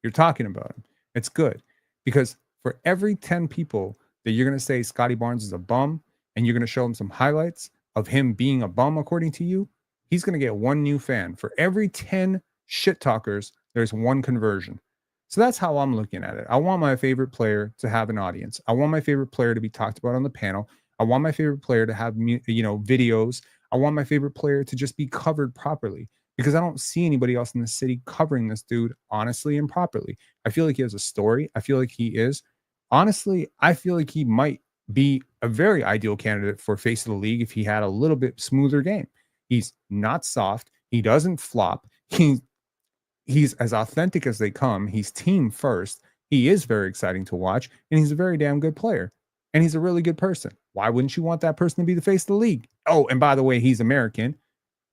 You're talking about him. It's good. Because for every 10 people that you're going to say Scottie Barnes is a bum, and you're going to show him some highlights of him being a bum, according to you, he's going to get one new fan. For every 10 shit talkers, there's one conversion. So that's how I'm looking at it. I want my favorite player to have an audience. I want my favorite player to be talked about on the panel. I want my favorite player to have, you know, videos. I want my favorite player to just be covered properly, because I don't see anybody else in the city covering this dude honestly and properly. I feel like he has a story. I feel like he is. Honestly, I feel like he might be a very ideal candidate for face of the league if he had a little bit smoother game. He's not soft. He doesn't flop. He's as authentic as they come. He's team first. He is very exciting to watch, and he's a very damn good player. And he's a really good person. Why wouldn't you want that person to be the face of the league? Oh, and by the way, he's American.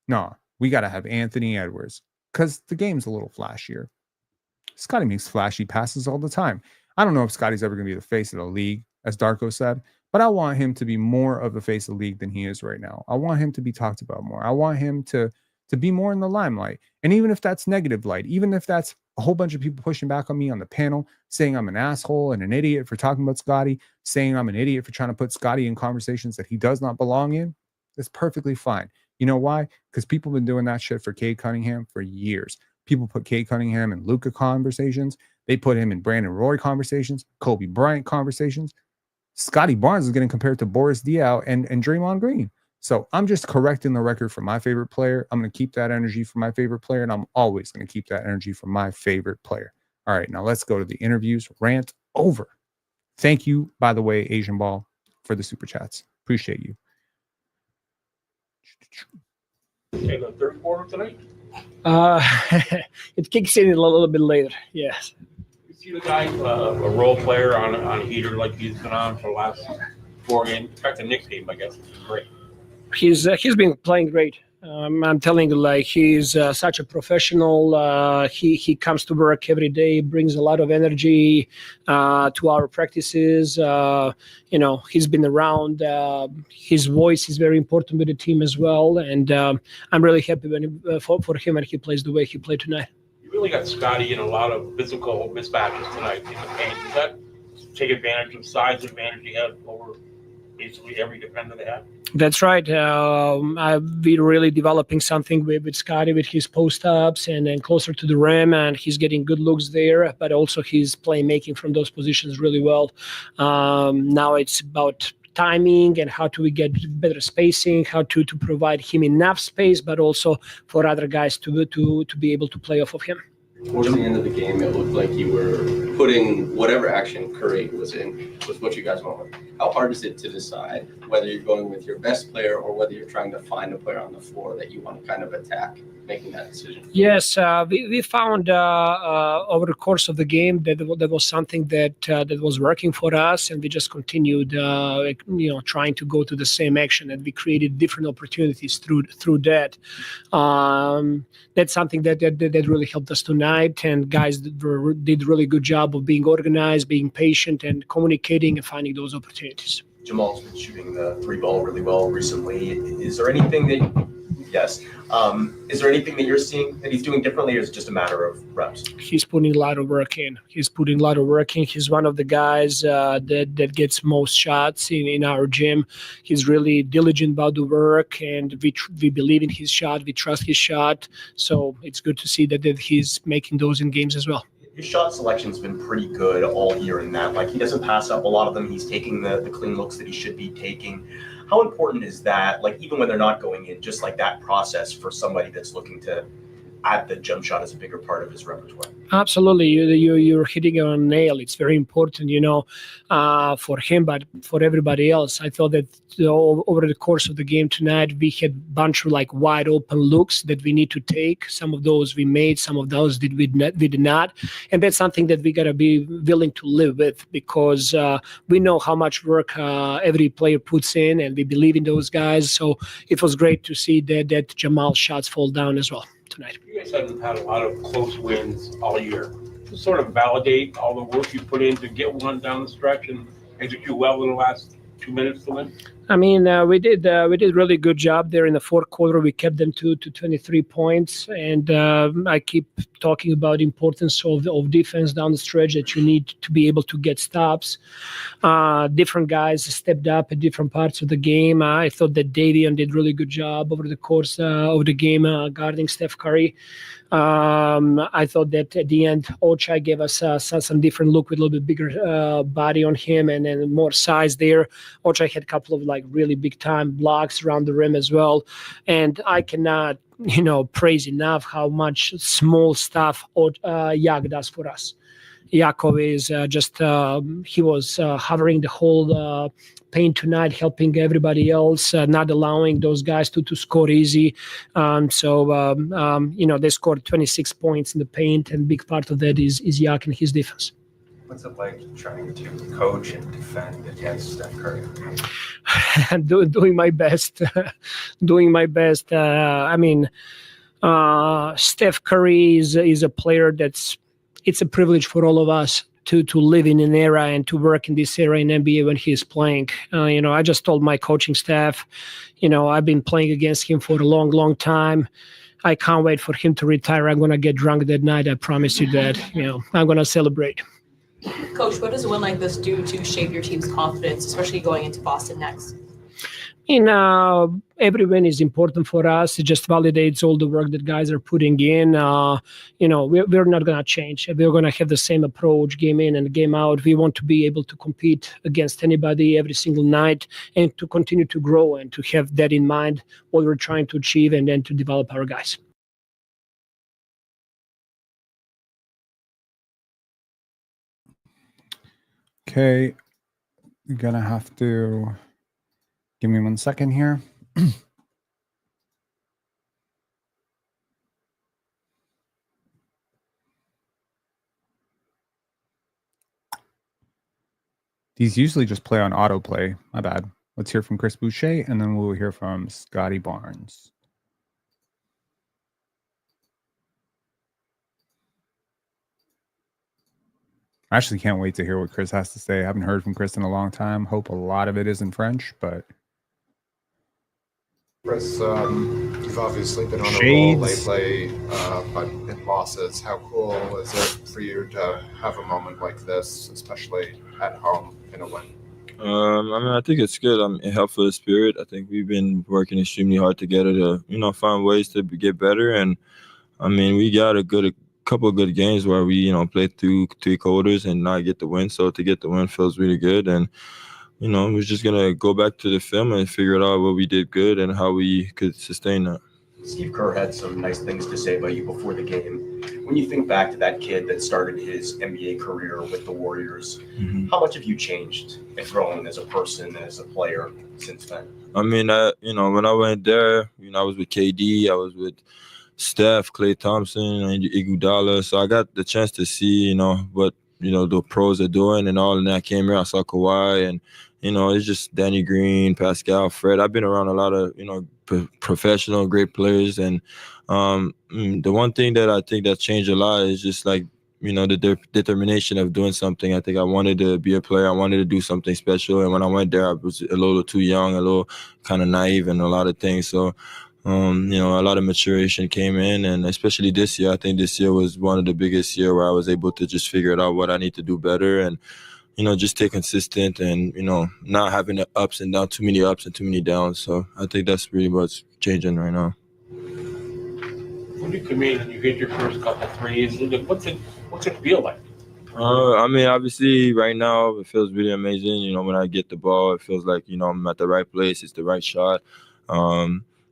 No, we got to have Anthony Edwards, because the game's a little flashier. Scottie makes flashy passes all the time. I don't know if Scottie's ever going to be the face of the league, as Darko said, but I want him to be more of the face of the league than he is right now. I want him to be talked about more. I want him to be more in the limelight. And even if that's negative light, even if that's a whole bunch of people pushing back on me on the panel, saying I'm an asshole and an idiot for talking about Scottie, saying I'm an idiot for trying to put Scottie in conversations that he does not belong in, it's perfectly fine. You know why? Because people have been doing that shit for Cade Cunningham for years. People put Cade Cunningham in Luka conversations. They put him in Brandon Roy conversations, Kobe Bryant conversations. Scottie Barnes is getting compared to Boris Diaw and Draymond Green. So I'm just correcting the record for my favorite player. I'm going to keep that energy for my favorite player, and I'm always going to keep that energy for my favorite player. All right, now let's go to the interviews. Rant over. Thank you, by the way, Asian Ball, for the super chats. Appreciate you. Okay, the third quarter tonight? It kicks in a little bit later, yes. You see the guy, a role player on a heater like he's been on for the last 4 games. In fact, the Knicks game, I guess, is great. He's been playing great. I'm telling you, like, he's such a professional. He comes to work every day, brings a lot of energy to our practices. You know, he's been around. His voice is very important with the team as well, and I'm really happy for him when he plays the way he played tonight. You really got Scottie in a lot of physical mismatches tonight in the paint. Does that take advantage of size advantage he had over basically every defender they had? That's right. I've been really developing something with Scottie, with his post-ups and closer to the rim, and he's getting good looks there, but also he's playmaking from those positions really well. Now it's about timing and how do we get better spacing, how to provide him enough space, but also for other guys to be able to play off of him. Towards the end of the game, it looked like you were putting whatever action Curry was in was what you guys want. How hard is it to decide whether you're going with your best player or whether you're trying to find a player on the floor that you want to kind of attack, making that decision? Yes, we found over the course of the game that there was something that was working for us, and we just continued, trying to go to the same action, and we created different opportunities through that. That's something that really helped us tonight, and guys did really good job of being organized, being patient, and communicating and finding those opportunities. Jamal's been shooting the 3-ball really well recently. Is there anything that is there anything that you're seeing that he's doing differently, or is it just a matter of reps? He's putting a lot of work in. He's one of the guys that gets most shots in our gym. He's really diligent about the work, and we believe in his shot. We trust his shot. So it's good to see that he's making those in games as well. His shot selection's been pretty good all year in that. Like, he doesn't pass up a lot of them. He's taking the clean looks that he should be taking. How important is that, like, even when they're not going in, just like that process for somebody that's looking to add the jump shot as a bigger part of his repertoire? Absolutely, you're hitting it on a nail. It's very important, for him, but for everybody else. I thought that over the course of the game tonight, we had a bunch of like wide open looks that we need to take. Some of those we made, some of those we did not, and that's something that we gotta be willing to live with, because we know how much work every player puts in, and we believe in those guys. So it was great to see that Jamal shots fall down as well tonight. You guys haven't had a lot of close wins all year. To sort of validate all the work you put in to get one down the stretch and execute well in the last 2 minutes to win? I mean, we did really good job there in the fourth quarter. We kept them to 23 points, and I keep talking about the importance of defense down the stretch, that you need to be able to get stops. Different guys stepped up at different parts of the game. I thought that Davion did really good job over the course of the game guarding Steph Curry. I thought that at the end, Ochai gave us some different look with a little bit bigger body on him and then more size there. Ochai had a couple of like really big time blocks around the rim as well. And I cannot, praise enough how much small stuff Yak does for us. Yakov is he was hovering the whole paint tonight, helping everybody else, not allowing those guys to score easy. They scored 26 points in the paint, and big part of that is Yak and his defense. What's it like trying to coach and defend against Steph Curry? Doing my best. Steph Curry is a player it's a privilege for all of us to live in an era and to work in this era in NBA when he's playing. I just told my coaching staff, I've been playing against him for a long, long time. I can't wait for him to retire. I'm going to get drunk that night. I promise you that. I'm going to celebrate. Coach, what does a win like this do to shape your team's confidence, especially going into Boston next? Every win is important for us. It just validates all the work that guys are putting in. We're not going to change. We're going to have the same approach game in and game out. We want to be able to compete against anybody every single night and to continue to grow and to have that in mind, what we're trying to achieve, and then to develop our guys. Okay, you're going to have to give me 1 second here. These usually just play on autoplay. My bad. Let's hear from Chris Boucher, and then we'll hear from Scottie Barnes. I actually can't wait to hear what Chris has to say. I haven't heard from Chris in a long time. Hope a lot of it is in French, but... Chris, you've obviously been on a roll lately, but in losses. How cool is it for you to have a moment like this, especially at home in a win? I think it's good. It helps for the spirit. I think we've been working extremely hard together to, find ways to get better. And we got a couple of good games where we, played through 3 quarters and not get the win. So to get the win feels really good. And we're just going to go back to the film and figure out what we did good and how we could sustain that. Steve Kerr had some nice things to say about you before the game. When you think back to that kid that started his NBA career with the Warriors, how much have you changed and grown as a person and as a player since then? When I went there, I was with KD, I was with Steph, Klay Thompson, and Iguodala. So I got the chance to see, what, the pros are doing and all. And I came here, I saw Kawhi, and, it's just Danny Green, Pascal, Fred. I've been around a lot of, professional, great players. And the one thing that I think that changed a lot is just like, the determination of doing something. I think I wanted to be a player. I wanted to do something special. And when I went there, I was a little too young, a little kind of naive in a lot of things. So, a lot of maturation came in, and especially this year. I think this year was one of the biggest year where I was able to just figure out what I need to do better and, just stay consistent and, not having the ups and downs, too many ups and too many downs. So I think that's really what's changing right now. When you come in and you hit your first couple threes, what's it feel like? Obviously right now it feels really amazing. When I get the ball, it feels like, I'm at the right place. It's the right shot.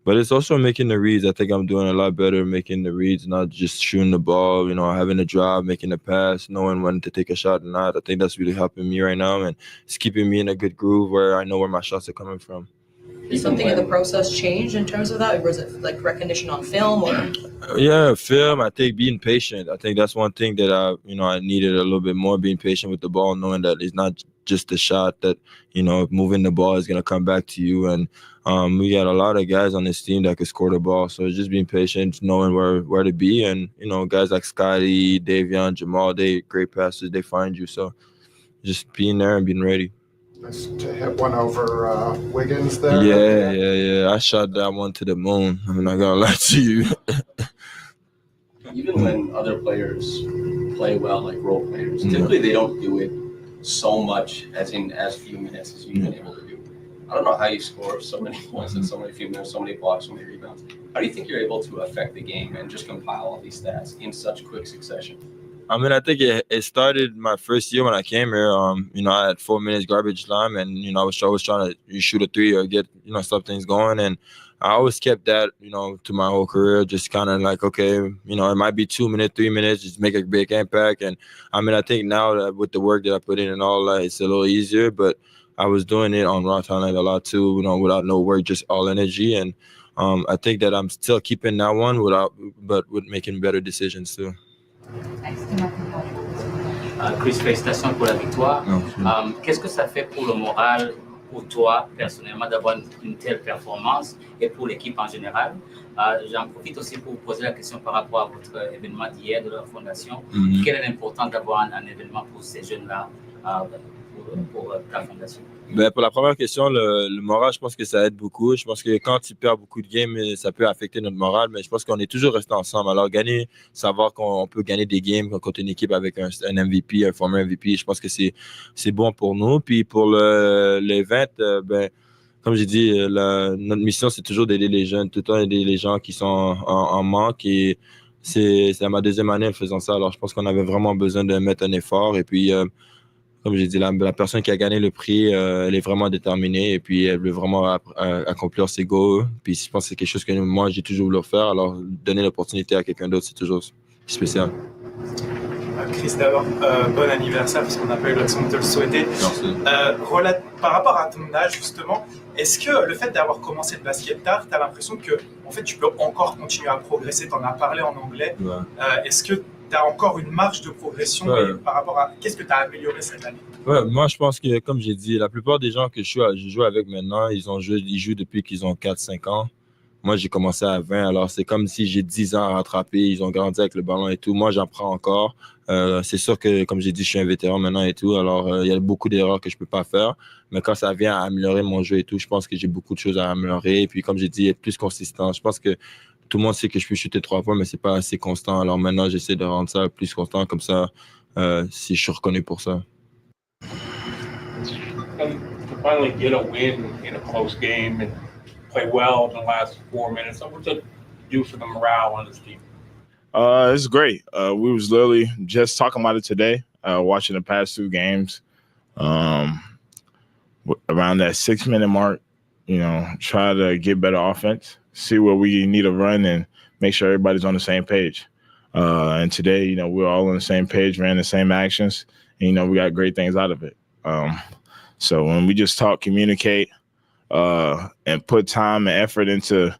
But it's also making the reads. I think I'm doing a lot better making the reads, not just shooting the ball, having a drive, making a pass, knowing when to take a shot or not. I think that's really helping me right now, and it's keeping me in a good groove where I know where my shots are coming from. Did something in the process change in terms of that? Or was it like recognition on film? Or? Yeah, film. I think being patient. I think that's one thing that I needed a little bit more, being patient with the ball, knowing that it's not just the shot that, moving the ball is going to come back to you. And we got a lot of guys on this team that could score the ball. So just being patient, knowing where to be. And, guys like Scottie, Davion, Jamal, they great passers. They find you. So just being there and being ready. Nice to hit one over Wiggins there. Yeah. I shot that one to the moon. I'm not going to lie to you. Even when other players play well, like role players, typically they don't do it so much as few minutes as you've been able to do. I don't know how you score so many points in so many few minutes, so many blocks, so many rebounds. How do you think you're able to affect the game and just compile all these stats in such quick succession? I mean, I think it started my first year when I came here. I had 4 minutes garbage time, and I was always trying to shoot a three or get stop things going, and I always kept that to my whole career. Just kind of like, okay, it might be 2 minutes, 3 minutes, just make a big impact. And I mean, I think now that with the work that I put in and all that, it's a little easier. But I was doing it on raw talent a lot too, without no work, just all energy. And I think that I'm still keeping that one but with making better decisions too. Chris, félicitations pour la victoire. Qu'est-ce que ça fait pour le moral, pour toi personnellement, d'avoir une telle performance et pour l'équipe en général? J'en profite aussi pour vous poser la question par rapport à votre événement d'hier de la Fondation. Quel est l'importance d'avoir un événement pour ces jeunes-là, pour ta Fondation? Pour la première question, le moral, je pense que ça aide beaucoup. Je pense que quand tu perds beaucoup de games, ça peut affecter notre moral, mais je pense qu'on est toujours resté ensemble. Alors, savoir qu'on peut gagner des games contre une équipe avec un MVP, un former MVP, je pense que c'est bon pour nous. Puis pour l'event, comme j'ai dit, notre mission, c'est toujours d'aider les jeunes, tout le temps aider les gens qui sont en manque. Et c'est ma deuxième année en faisant ça. Alors, je pense qu'on avait vraiment besoin de mettre un effort. Et puis, comme j'ai dit, la personne qui a gagné le prix, elle est vraiment déterminée et puis elle veut vraiment accomplir ses goals. Puis je pense que c'est quelque chose que moi, j'ai toujours voulu faire. Alors, donner l'opportunité à quelqu'un d'autre, c'est toujours spécial. Chris, d'abord, bon anniversaire, parce qu'on n'a pas eu l'occasion de te le souhaiter. Merci. Par rapport à ton âge, justement, est-ce que le fait d'avoir commencé le basket tard, tu as l'impression que en fait, tu peux encore continuer à progresser? Tu en as parlé en anglais. Ouais. Est-ce que tu as encore une marge de progression par rapport à qu'est-ce que tu as amélioré cette année? Ouais, moi, je pense que, comme j'ai dit, la plupart des gens que je joue avec maintenant, ils jouent depuis qu'ils ont 4-5 ans. Moi, j'ai commencé à 20, alors c'est comme si j'ai 10 ans à rattraper. Ils ont grandi avec le ballon et tout. Moi, j'apprends encore. C'est sûr que, comme j'ai dit, je suis un vétéran maintenant et tout. Alors, il y a beaucoup d'erreurs que je peux pas faire. Mais quand ça vient à améliorer mon jeu et tout, je pense que j'ai beaucoup de choses à améliorer. Et puis, comme j'ai dit, être plus consistant. Je pense que tout le monde sait que je peux shooter 3 points, mais c'est pas assez constant. Alors maintenant, j'essaie de rendre ça plus constant. Comme ça, si je suis reconnu pour ça. To finally get a win in a close game and play well in the last 4 minutes, what does it do for the morale on this team? It's great. We was literally just talking about it today, watching the past 2 games. Around that 6-minute mark, try to get better offense, see where we need to run, and make sure everybody's on the same page. And today, we're all on the same page, ran the same actions, and we got great things out of it. So when we just talk, communicate, and put time and effort into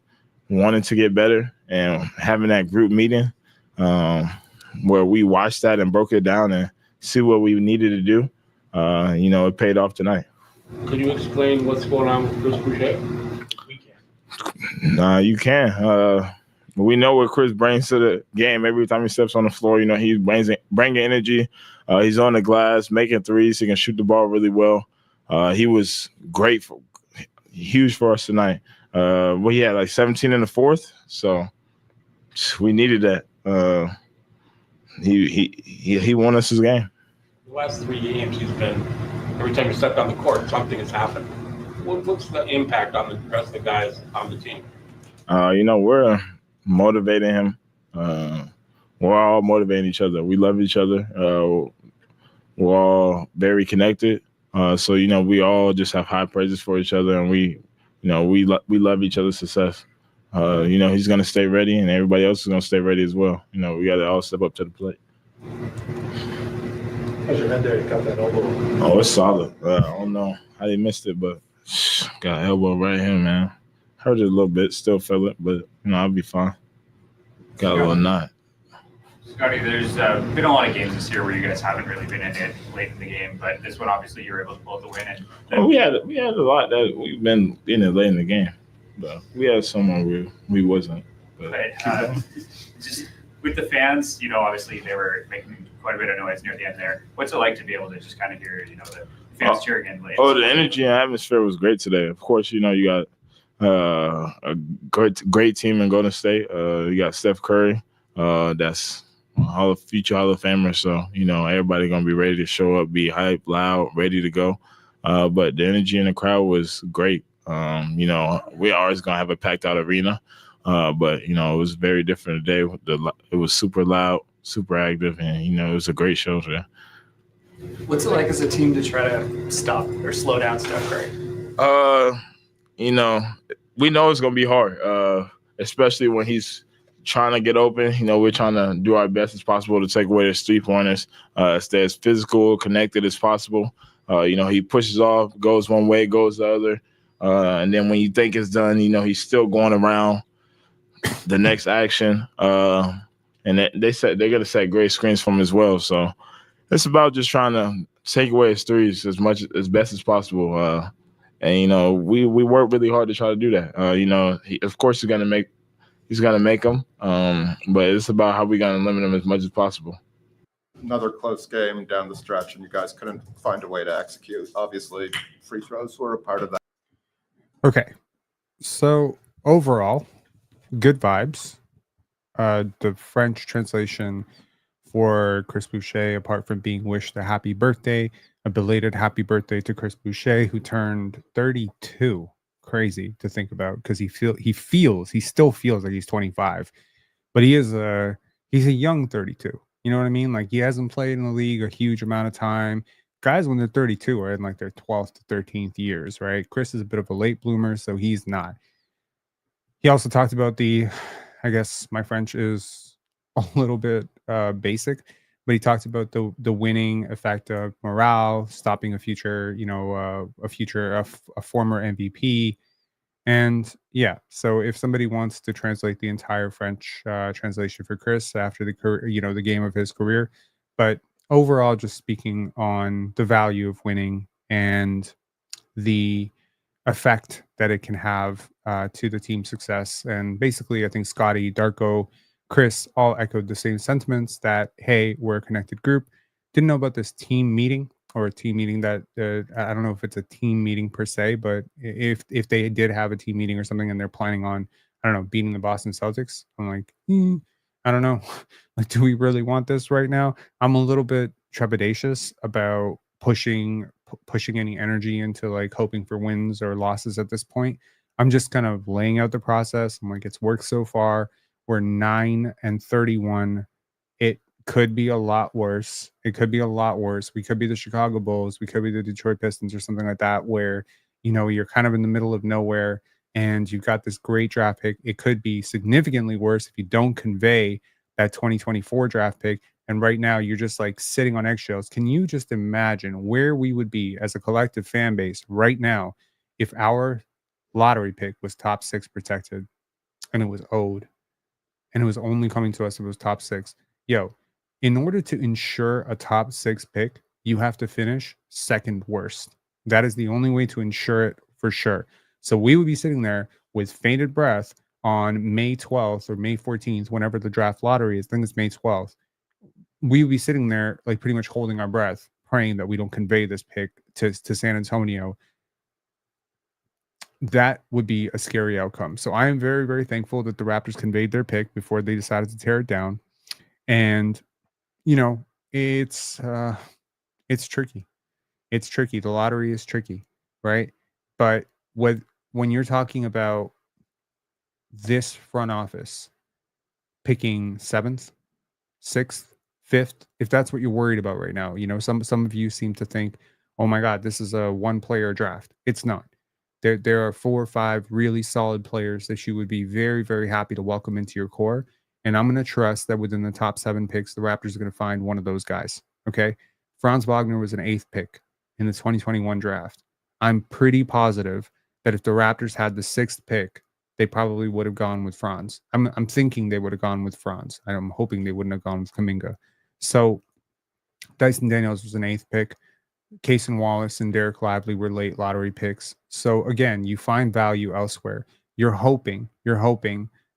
wanting to get better and having that group meeting where we watched that and broke it down and see what we needed to do, it paid off tonight. Could you explain what's going on with Chris Boucher? Nah, you can. We know what Chris brings to the game. Every time he steps on the floor, he's bringing energy. He's on the glass, making threes. He can shoot the ball really well. He was huge for us tonight. He had like 17 in the fourth, so we needed that. He won us his game. The last 3 games, he's been, every time you stepped on the court, something has happened. What's the impact on the rest of the guys on the team? We're motivating him. We're all motivating each other. We love each other. We're all very connected. So we all just have high praises for each other, and we love each other's success. He's going to stay ready, and everybody else is going to stay ready as well. We got to all step up to the plate. How's your head there? You got that elbow? Oh, it's solid. I don't know how they missed it, but got elbow right here, man. Hurt it a little bit, still feel it, but I'll be fine. Got a little knot. Scottie, there's been a lot of games this year where you guys haven't really been in it late in the game, but this one obviously you were able to pull the win. We had a lot that we've been in it late in the game, but we had someone we wasn't. But just with the fans, obviously they were making quite a bit of noise near the end there. What's it like to be able to just kind of hear, the fans cheering in late? Oh, the energy and atmosphere was great today. Of course, you got a great team in Golden State. You got Steph Curry. That's future Hall of Famer. So, everybody going to be ready to show up, be hyped, loud, ready to go. But the energy in the crowd was great. We always going to have a packed out arena. But, it was very different today. It was super loud, super active, and, it was a great show today. What's it like as a team to try to stop or slow down Steph Curry? We know it's going to be hard, especially when he's trying to get open. We're trying to do our best as possible to take away his 3-pointers, stay as physical, connected as possible. He pushes off, goes one way, goes the other. And then when you think it's done, he's still going around the next action. And they said they're going to set great screens from him as well. So it's about just trying to take away his threes as best as possible. And we work really hard to try to do that. Of course he's gonna make them, but it's about how we gonna limit them as much as possible. Another close game down the stretch, and you guys couldn't find a way to execute. Obviously, free throws were a part of that. Okay, so overall, good vibes. The French translation for Chris Boucher, apart from being wished a happy birthday, a belated happy birthday to Chris Boucher, who turned 32. Crazy to think about, because he still feels like he's 25, but he's a young 32. You know what I mean? Like, he hasn't played in the league a huge amount of time. Guys, when they're 32, are in like their 12th to 13th years, right? Chris is a bit of a late bloomer, so he's not. He also talked about I guess my French is a little bit basic, but he talked about the winning effect of morale, stopping a future, a former MVP. And yeah, so if somebody wants to translate the entire French translation for Chris after the game of his career, but overall, just speaking on the value of winning and the effect that it can have to the team's success. And basically, I think Scottie, Darko, Chris all echoed the same sentiments that, hey, we're a connected group. Didn't know about this team meeting, or a team meeting that I don't know if it's a team meeting per se, but if they did have a team meeting or something and they're planning on, I don't know, beating the Boston Celtics, I'm like, I don't know. Like, do we really want this right now? I'm a little bit trepidatious about pushing any energy into like hoping for wins or losses at this point. I'm just kind of laying out the process. I'm like, it's worked so far. We're 9-31. It could be a lot worse. We could be the Chicago Bulls. We could be the Detroit Pistons or something like that, where, you're kind of in the middle of nowhere and you've got this great draft pick. It could be significantly worse if you don't convey that 2024 draft pick. And right now you're just like sitting on eggshells. Can you just imagine where we would be as a collective fan base right now if our lottery pick was top 6 protected and it was owed and it was only coming to us if it was top 6? Yo, in order to ensure a top 6 pick, you have to finish second worst. That is the only way to ensure it for sure. So we would be sitting there with fainted breath on May 12th or May 14th, whenever the draft lottery is. I think it's May 12th. We would be sitting there like pretty much holding our breath, praying that we don't convey this pick to San Antonio. That would be a scary outcome. So I am very, very thankful that the Raptors conveyed their pick before they decided to tear it down. And it's tricky. It's tricky. The lottery is tricky, right? But when you're talking about this front office picking 7th, 6th, 5th, if that's what you're worried about right now, some of you seem to think, oh my God, this is a one-player draft. It's not. There are 4 or 5 really solid players that you would be very, very happy to welcome into your core. And I'm going to trust that within the top 7 picks, the Raptors are going to find one of those guys. Okay. Franz Wagner was an 8th pick in the 2021 draft. I'm pretty positive that if the Raptors had the 6th pick, they probably would have gone with Franz. I'm thinking they would have gone with Franz. I'm hoping they wouldn't have gone with Kuminga. So Dyson Daniels was an 8th pick. Cason Wallace and Derek Lively were late lottery picks. So again, you find value elsewhere. You're hoping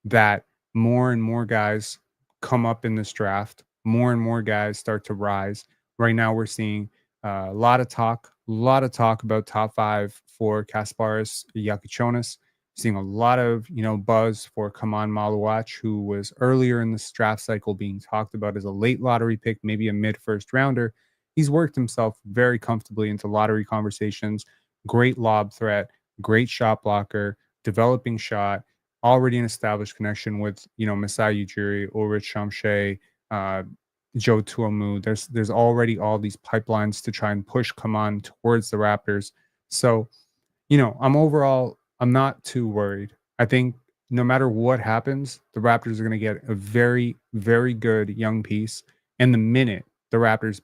that more and more guys come up in this draft. More and more guys start to rise. Right now, we're seeing a lot of talk about top 5 for Kasparis Yakichonis. Seeing a lot of buzz for Kaman Malawach, who was earlier in this draft cycle being talked about as a late lottery pick, maybe a mid-first rounder. He's worked himself very comfortably into lottery conversations. Great lob threat, great shot blocker, developing shot, already an established connection with Masai Ujiri, Ulrich Shamshe, Joe Tuomu. There's already all these pipelines to try and push Kaman towards the Raptors. So, I'm not too worried. I think no matter what happens, the Raptors are going to get a very, very good young piece. And the minute the Raptors,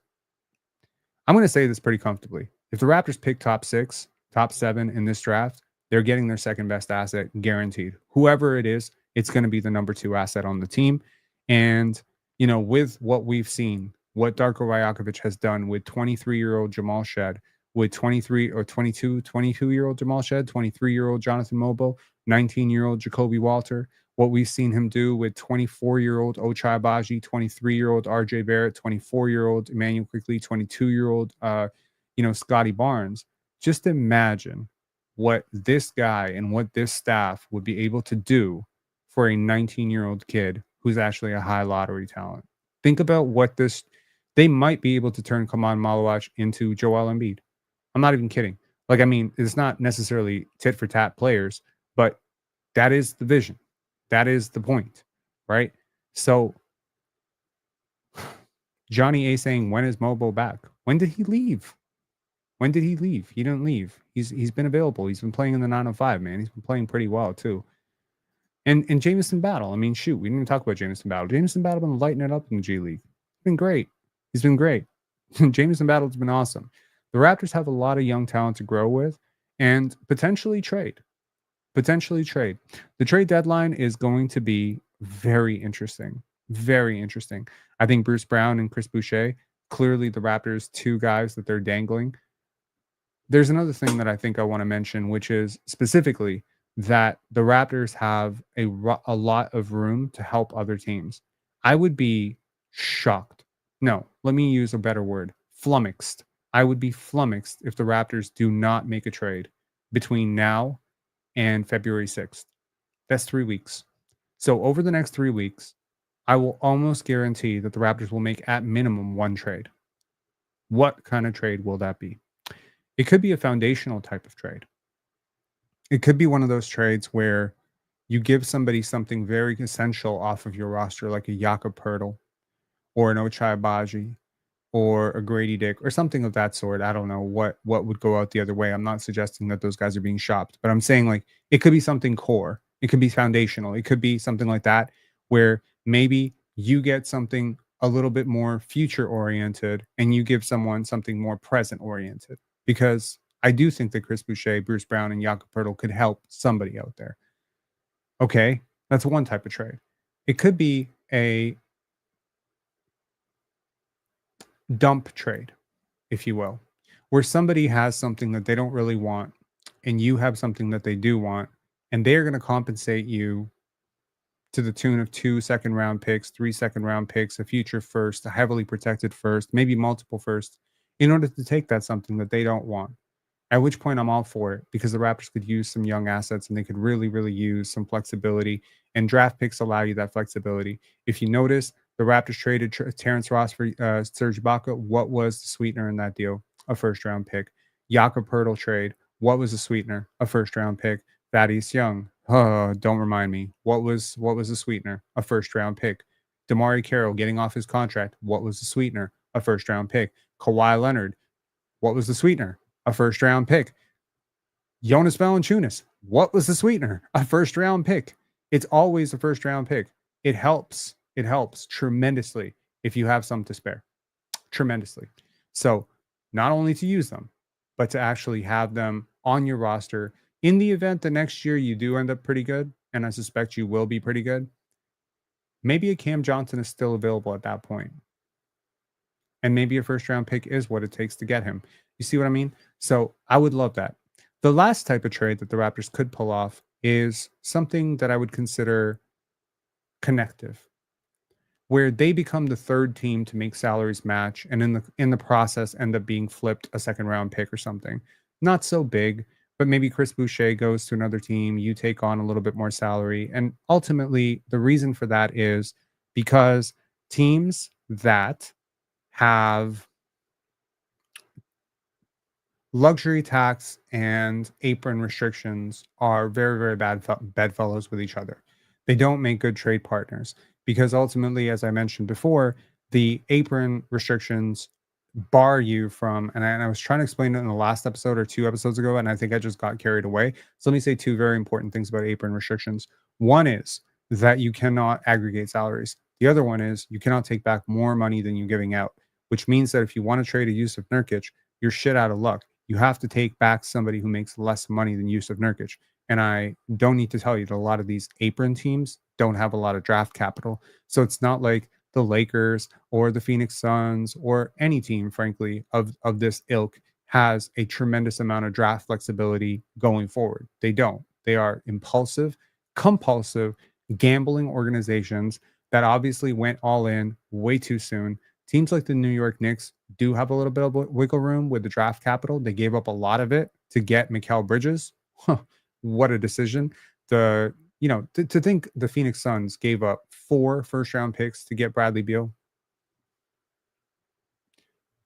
I'm going to say this pretty comfortably. If the Raptors pick top 6, top 7 in this draft, they're getting their second best asset guaranteed. Whoever it is, it's going to be the number 2 asset on the team. And, with what we've seen, what Darko Rajakovic has done with 23-year-old Jamal Shed, with 22-year-old Jamal Shed, 23-year-old Jonathan Mobo, 19-year-old Jacoby Walter, what we've seen him do with 24-year-old Ochai Agbaji, 23-year-old RJ Barrett, 24-year-old Emmanuel Quickley, 22-year-old Scottie Barnes. Just imagine what this guy and what this staff would be able to do for a 19-year-old kid who's actually a high lottery talent. Think about they might be able to turn Kaman Malawach into Joel Embiid. I'm not even kidding. It's not necessarily tit for tat players, but that is the vision. That is the point, right? So Johnny A saying, when is Mobo back? When did he leave? He didn't leave. He's been available. He's been playing in the 905, man. He's been playing pretty well too. And Jamison Battle. We didn't even talk about Jamison Battle. Jamison Battle been lighting it up in the G League. He's been great. Jamison Battle's been awesome. The Raptors have a lot of young talent to grow with and potentially trade. The trade deadline is going to be very interesting. Very interesting. I think Bruce Brown and Chris Boucher, clearly the Raptors' 2 guys that they're dangling. There's another thing that I think I want to mention, which is specifically that the Raptors have a lot of room to help other teams. I would be shocked. No, let me use a better word. Flummoxed. I would be flummoxed if the Raptors do not make a trade between now and February 6th. That's 3 weeks. So over the next 3 weeks, I will almost guarantee that the Raptors will make at minimum 1 trade. What kind of trade will that be? It could be a foundational type of trade. It could be one of those trades where you give somebody something very essential off of your roster, like a Jakob Poeltl or an Ochai Agbaji or a Grady Dick or something of that sort. I don't know what would go out the other way. I'm not suggesting that those guys are being shopped, but I'm saying it could be something core. It could be foundational. It could be something like that where maybe you get something a little bit more future oriented and you give someone something more present oriented, because I do think that Chris Boucher, Bruce Brown, and Jakob Poeltl could help somebody out there. Okay, that's one type of trade. It could be a dump trade, if you will, where somebody has something that they don't really want and you have something that they do want, and they're going to compensate you to the tune of 2 second-round picks, 3 second-round picks, a future first, a heavily protected first, maybe multiple firsts, in order to take that something that they don't want. At which point I'm all for it, because the Raptors could use some young assets and they could really, really use some flexibility, and draft picks allow you that flexibility. If you notice, the Raptors traded Terrence Ross for Serge Ibaka. What was the sweetener in that deal? A first-round pick. Jakob Poeltl trade. What was the sweetener? A first-round pick. Thaddeus Young. Oh, don't remind me. What was the sweetener? A first-round pick. DeMarre Carroll getting off his contract. What was the sweetener? A first-round pick. Kawhi Leonard. What was the sweetener? A first-round pick. Jonas Valanciunas. What was the sweetener? A first-round pick. It's always a first-round pick. It helps. It helps tremendously if you have some to spare. Tremendously. So not only to use them, but to actually have them on your roster in the event that next year you do end up pretty good, and I suspect you will be pretty good. Maybe a Cam Johnson is still available at that point. And maybe a first-round pick is what it takes to get him. You see what I mean? So I would love that. The last type of trade that the Raptors could pull off is something that I would consider connective, where they become the third team to make salaries match, and in the process end up being flipped a second-round pick or something. Not so big, but maybe Chris Boucher goes to another team, you take on a little bit more salary. And ultimately, the reason for that is because teams that have luxury tax and apron restrictions are very, very bad bedfellows with each other. They don't make good trade partners because ultimately, as I mentioned before, the apron restrictions bar you from, and I was trying to explain it in the last episode or 2 episodes ago, and I think I just got carried away. So let me say 2 very important things about apron restrictions. One is that you cannot aggregate salaries. The other one is you cannot take back more money than you're giving out, which means that if you want to trade a Yusuf Nurkic, you're shit out of luck. You have to take back somebody who makes less money than Yusuf Nurkic. And I don't need to tell you that a lot of these apron teams don't have a lot of draft capital. So it's not like the Lakers or the Phoenix Suns or any team, frankly, of this ilk has a tremendous amount of draft flexibility going forward. They don't. They are impulsive, compulsive, gambling organizations that obviously went all in way too soon. Teams like the New York Knicks do have a little bit of wiggle room with the draft capital. They gave up a lot of it to get Mikal Bridges. What a decision. To think the Phoenix Suns gave up 4 first-round picks to get Bradley Beal.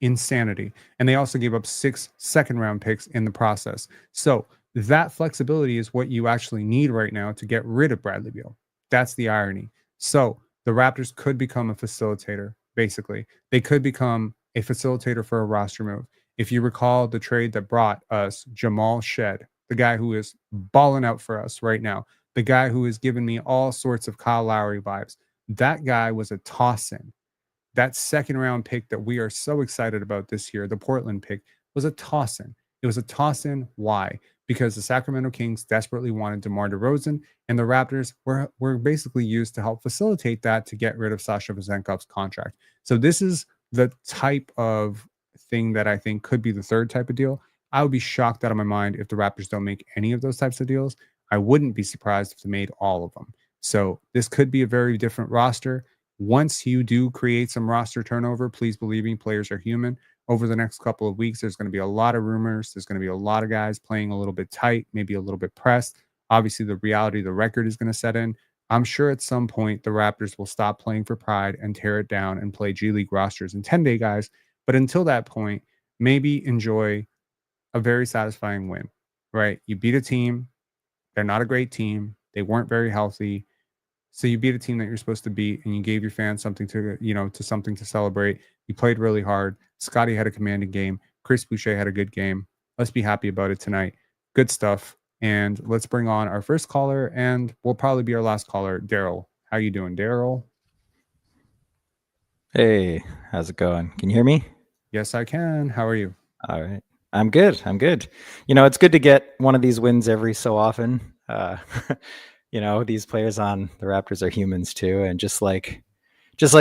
Insanity. And they also gave up 6 second-round picks in the process. So that flexibility is what you actually need right now to get rid of Bradley Beal. That's the irony. So the Raptors could become a facilitator, basically. They could become a facilitator for a roster move. If you recall the trade that brought us Jamal Shed, the guy who is balling out for us right now, the guy who has given me all sorts of Kyle Lowry vibes, that guy was a toss-in. That second-round pick that we are so excited about this year, the Portland pick, was a toss-in. It was a toss-in. Why? Because the Sacramento Kings desperately wanted DeMar DeRozan, and the Raptors were basically used to help facilitate that to get rid of Sasha Vezenkov's contract. So this is the type of thing that I think could be the third type of deal. I would be shocked out of my mind if the Raptors don't make any of those types of deals. I wouldn't be surprised if they made all of them. So this could be a very different roster. Once you do create some roster turnover, please believe me, players are human. Over the next couple of weeks, there's going to be a lot of rumors. There's going to be a lot of guys playing a little bit tight, maybe a little bit pressed. Obviously, the reality of the record is going to set in. I'm sure at some point the Raptors will stop playing for pride and tear it down and play G League rosters and 10-day guys. But until that point, maybe enjoy a very satisfying win, right? You beat a team. They're not a great team. They weren't very healthy. So you beat a team that you're supposed to beat, and you gave your fans something to something to celebrate. You played really hard. Scottie had a commanding game. Chris Boucher had a good game. Let's be happy about it tonight. Good stuff. And let's bring on our first caller, and will probably be our last caller, Daryl. How you doing, Daryl? Hey, how's it going? Can you hear me? Yes, I can. How are you? All right. I'm good. It's good to get one of these wins every so often. These players on the Raptors are humans too. And just like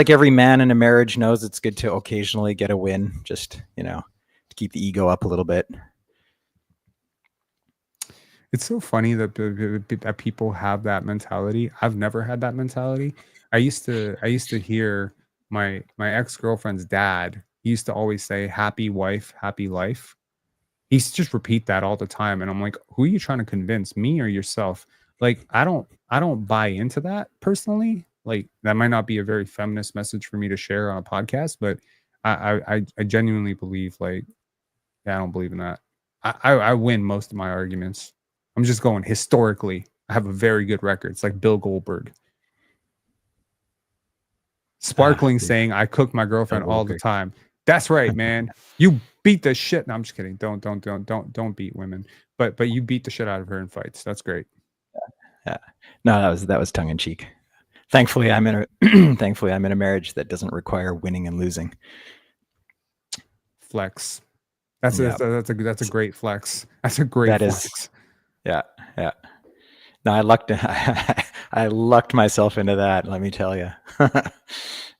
every man in a marriage knows, it's good to occasionally get a win, just, to keep the ego up a little bit. It's so funny that people have that mentality. I've never had that mentality. I used to hear my ex-girlfriend's dad, he used to always say, happy wife, happy life. He used to just repeat that all the time. And I'm like, who are you trying to convince, me or yourself? Like, I don't buy into that personally. Like, that might not be a very feminist message for me to share on a podcast, but I genuinely believe, like, yeah, I don't believe in that. I win most of my arguments. I'm just going historically. I have a very good record. It's like Bill Goldberg. Sparkling saying I cook my girlfriend all the time. That's right, man. You beat the shit. No, I'm just kidding. Don't beat women. but you beat the shit out of her in fights. That's great. Yeah. No, that was tongue in cheek. Thankfully, I'm in a marriage that doesn't require winning and losing. Flex. That's a great flex. That's a great flex. Yeah. No, I lucked myself into that. Let me tell you.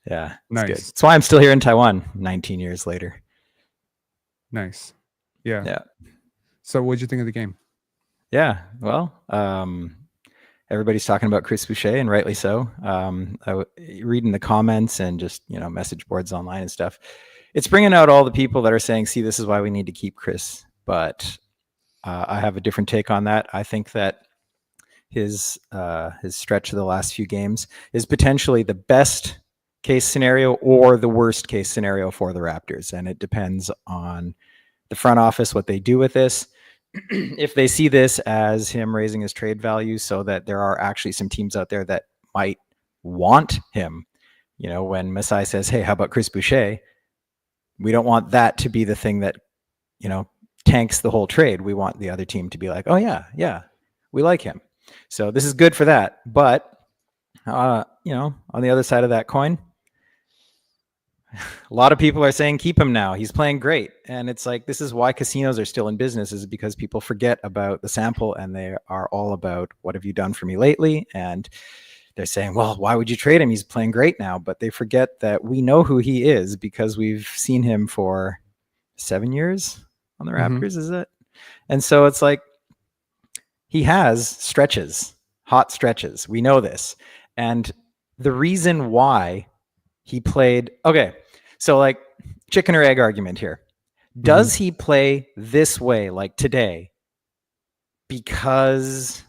Yeah, nice. Good. That's why I'm still here in Taiwan 19 years later. Nice. Yeah. Yeah. So what'd you think of the game? Yeah. Well, everybody's talking about Chris Boucher, and rightly so. Reading the comments and just, message boards online and stuff, it's bringing out all the people that are saying, see, this is why we need to keep Chris. But I have a different take on that. I think that his stretch of the last few games is potentially the best case scenario or the worst case scenario for the Raptors. And it depends on the front office, what they do with this. If they see this as him raising his trade value so that there are actually some teams out there that might want him, when Masai says, hey, how about Chris Boucher? We don't want that to be the thing that, tanks the whole trade. We want the other team to be like, oh yeah, we like him. So this is good for that. But, on the other side of that coin, a lot of people are saying, keep him now. He's playing great. And it's like, this is why casinos are still in business, is because people forget about the sample and they are all about, what have you done for me lately? And they're saying, well, why would you trade him? He's playing great now. But they forget that we know who he is because we've seen him for 7 years on the Raptors, is it? And so it's like, he has stretches, hot stretches. We know this. And the reason why he played, okay, so like chicken or egg argument here. Does he play this way, like today, because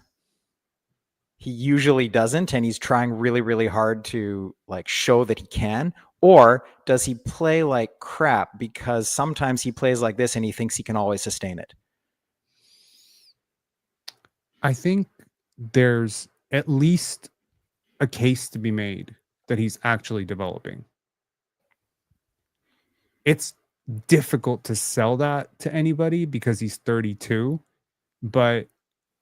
he usually doesn't and he's trying really, really hard to like show that he can? Or does he play like crap because sometimes he plays like this and he thinks he can always sustain it? I think there's at least a case to be made that he's actually developing. It's difficult to sell that to anybody because he's 32, but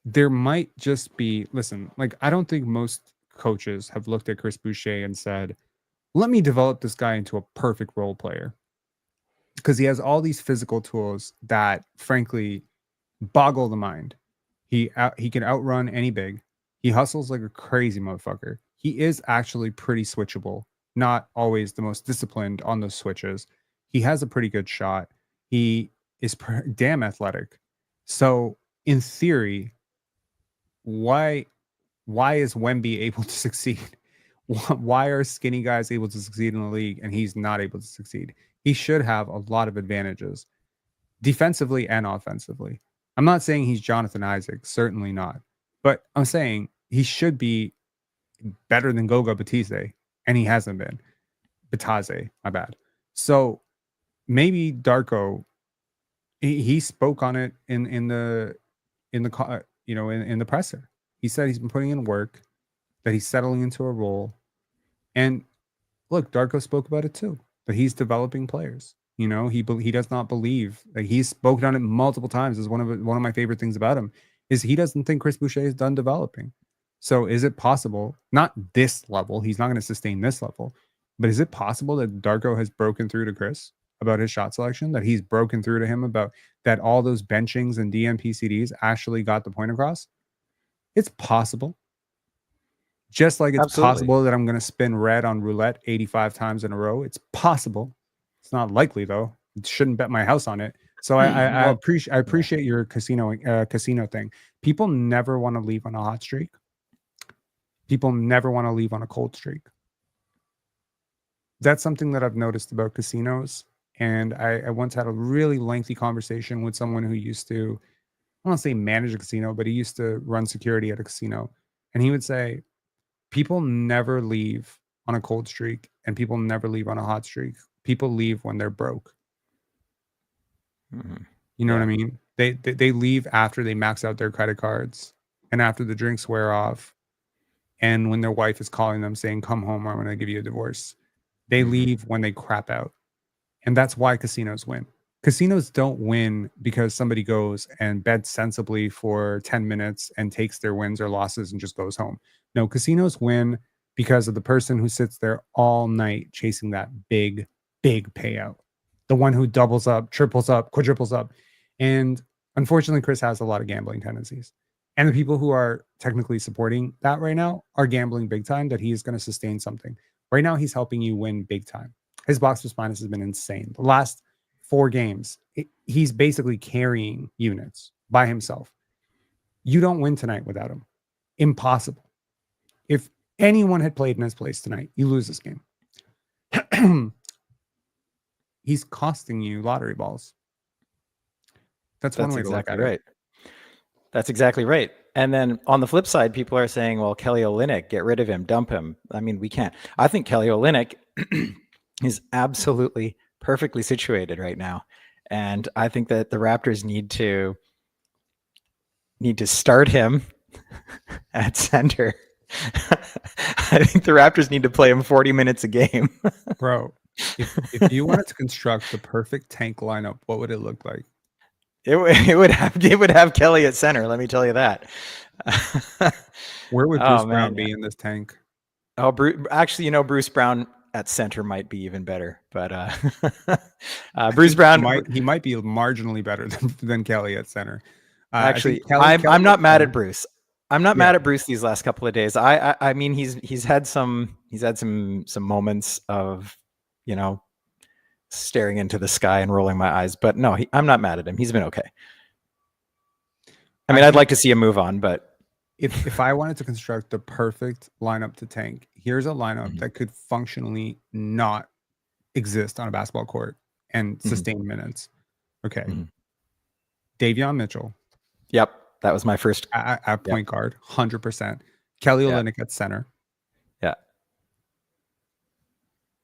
there might just be, listen, like, I don't think most coaches have looked at Chris Boucher and said, let me develop this guy into a perfect role player, because he has all these physical tools that frankly boggle the mind. He can outrun any big. He hustles like a crazy motherfucker. He is actually pretty switchable, not always the most disciplined on those switches. He has a pretty good shot. He is damn athletic. So in theory, why is Wemby able to succeed? Why are skinny guys able to succeed in the league and he's not able to succeed? He should have a lot of advantages defensively and offensively. I'm not saying he's Jonathan Isaac, certainly not. But I'm saying he should be better than Goga Batiste, and he hasn't been. Batase, my bad. So maybe Darko, he spoke on it in the presser. He said he's been putting in work, that he's settling into a role. And look, Darko spoke about it too, that he's developing players. He does not believe, like, he's spoken on it multiple times. Is one of my favorite things about him is he doesn't think Chris Boucher is done developing. So is it possible, not this level, he's not going to sustain this level, but is it possible that Darko has broken through to Chris about his shot selection, that he's broken through to him about that all those benchings and DMPCDs actually got the point across? It's possible. Just like it's possible that I'm going to spin red on roulette 85 times in a row. It's possible. It's not likely, though. I shouldn't bet my house on it. So I appreciate your casino thing. People never want to leave on a hot streak. People never want to leave on a cold streak. That's something that I've noticed about casinos. And I once had a really lengthy conversation with someone who used to, I don't want to say manage a casino, but he used to run security at a casino. And he would say, people never leave on a cold streak and people never leave on a hot streak. People leave when they're broke. You know what I mean? They leave after they max out their credit cards and after the drinks wear off. And when their wife is calling them saying, come home, or I'm going to give you a divorce. They leave when they crap out. And that's why casinos win. Casinos don't win because somebody goes and bets sensibly for 10 minutes and takes their wins or losses and just goes home. No, casinos win because of the person who sits there all night chasing that big payout. The one who doubles up, triples up, quadruples up. And unfortunately, Chris has a lot of gambling tendencies. And the people who are technically supporting that right now are gambling big time that he is going to sustain something. Right now, he's helping you win big time. His box plus minus has been insane. The last 4 games, he's basically carrying units by himself. You don't win tonight without him. Impossible. If anyone had played in his place tonight, you lose this game. He's costing you lottery balls. That's one way to look at it. That's exactly right. And then on the flip side, people are saying, well, Kelly Olynyk, get rid of him, dump him. I mean, we can't. I think Kelly Olynyk is absolutely perfectly situated right now. And I think that the Raptors need to start him at center. I think the Raptors need to play him 40 minutes a game. Bro, if you wanted to construct the perfect tank lineup, what would it look like? It would have Kelly at center. Let me tell you that. Where would Bruce Brown be in this tank? Oh, actually, Bruce Brown at center might be even better, but Bruce Brown he might be marginally better than Kelly at center. Actually, I'm not mad at Bruce. I'm not mad at Bruce these last couple of days. I mean he's had some moments of staring into the sky and rolling my eyes, but no, I'm not mad at him. He's been okay. I mean, I'd like to see him move on, but if I wanted to construct the perfect lineup to tank, here's a lineup that could functionally not exist on a basketball court and sustain minutes. Okay. Davion Mitchell. Yep. That was my first at point guard, 100%. Kelly Olynyk at center. Yeah.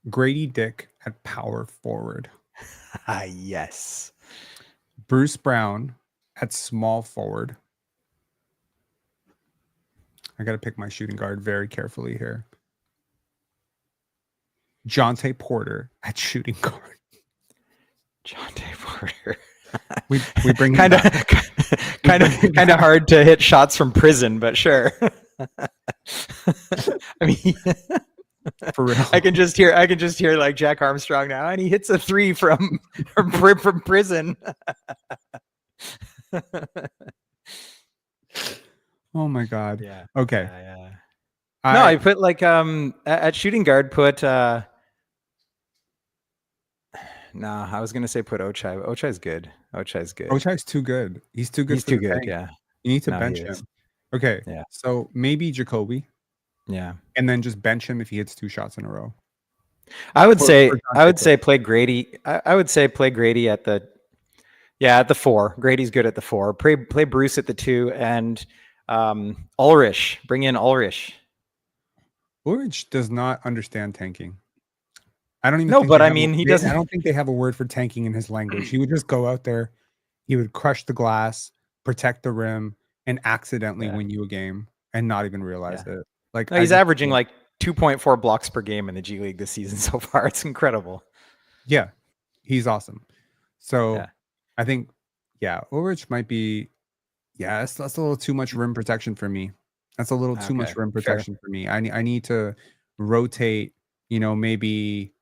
Grady Dick at power forward. Yes. Bruce Brown at small forward. I got to pick my shooting guard very carefully here. Jonte Porter at shooting guard. Jonte Porter. we bring kind of hard to hit shots from prison, but sure. I mean, for real, I can just hear like Jack Armstrong now, and he hits a 3 from prison. Oh my God. Yeah. Okay. Yeah. I put like at shooting guard put no, I was gonna say put Ochai. Ochai's good. Ochai's too good. He's too good. He's too good. Yeah. You need to bench him. Okay. Yeah. So maybe Jacoby. Yeah. And then just bench him if he hits 2 shots in a row. I would say play Grady. I would say play Grady at the 4. Grady's good at the 4. Play Bruce at the 2 and Ulrich. Bring in Ulrich. Ulrich does not understand tanking. I don't even know, think but I mean, he doesn't. I don't think they have a word for tanking in his language. He would just go out there, he would crush the glass, protect the rim, and accidentally win you a game and not even realize it. Like he's averaging like 2.4 blocks per game in the G League this season so far. It's incredible. Yeah, he's awesome. So I think, Ulrich might be, that's a little too much rim protection for me. That's a little too much rim protection for me. I need to rotate, maybe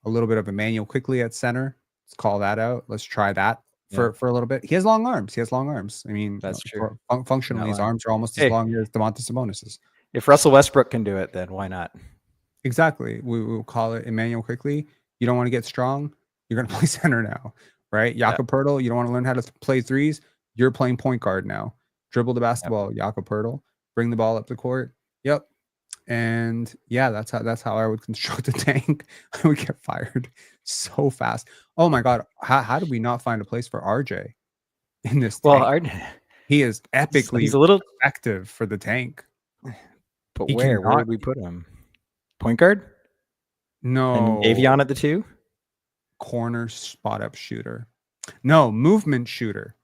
a little bit of Emmanuel quickly at center. Let's call that out. Let's try that for a little bit. He has long arms. I mean, that's true. Functionally, his arms are almost as long as Domantas Sabonis's. If Russell Westbrook can do it, then why not? Exactly. We will call it Emmanuel quickly. You don't want to get strong. You're going to play center now, right? Jakob Poeltl, you don't want to learn how to play threes. You're playing point guard now. Dribble the basketball, Jakob Poeltl. Bring the ball up the court. Yep. And that's how I would construct a tank. I would get fired so fast. Oh my God. How did we not find a place for RJ in this tank? Well, he is epically he's a little effective for the tank. But where would we put him? Point guard? No. And Davion at the 2? Corner spot up shooter. No, movement shooter.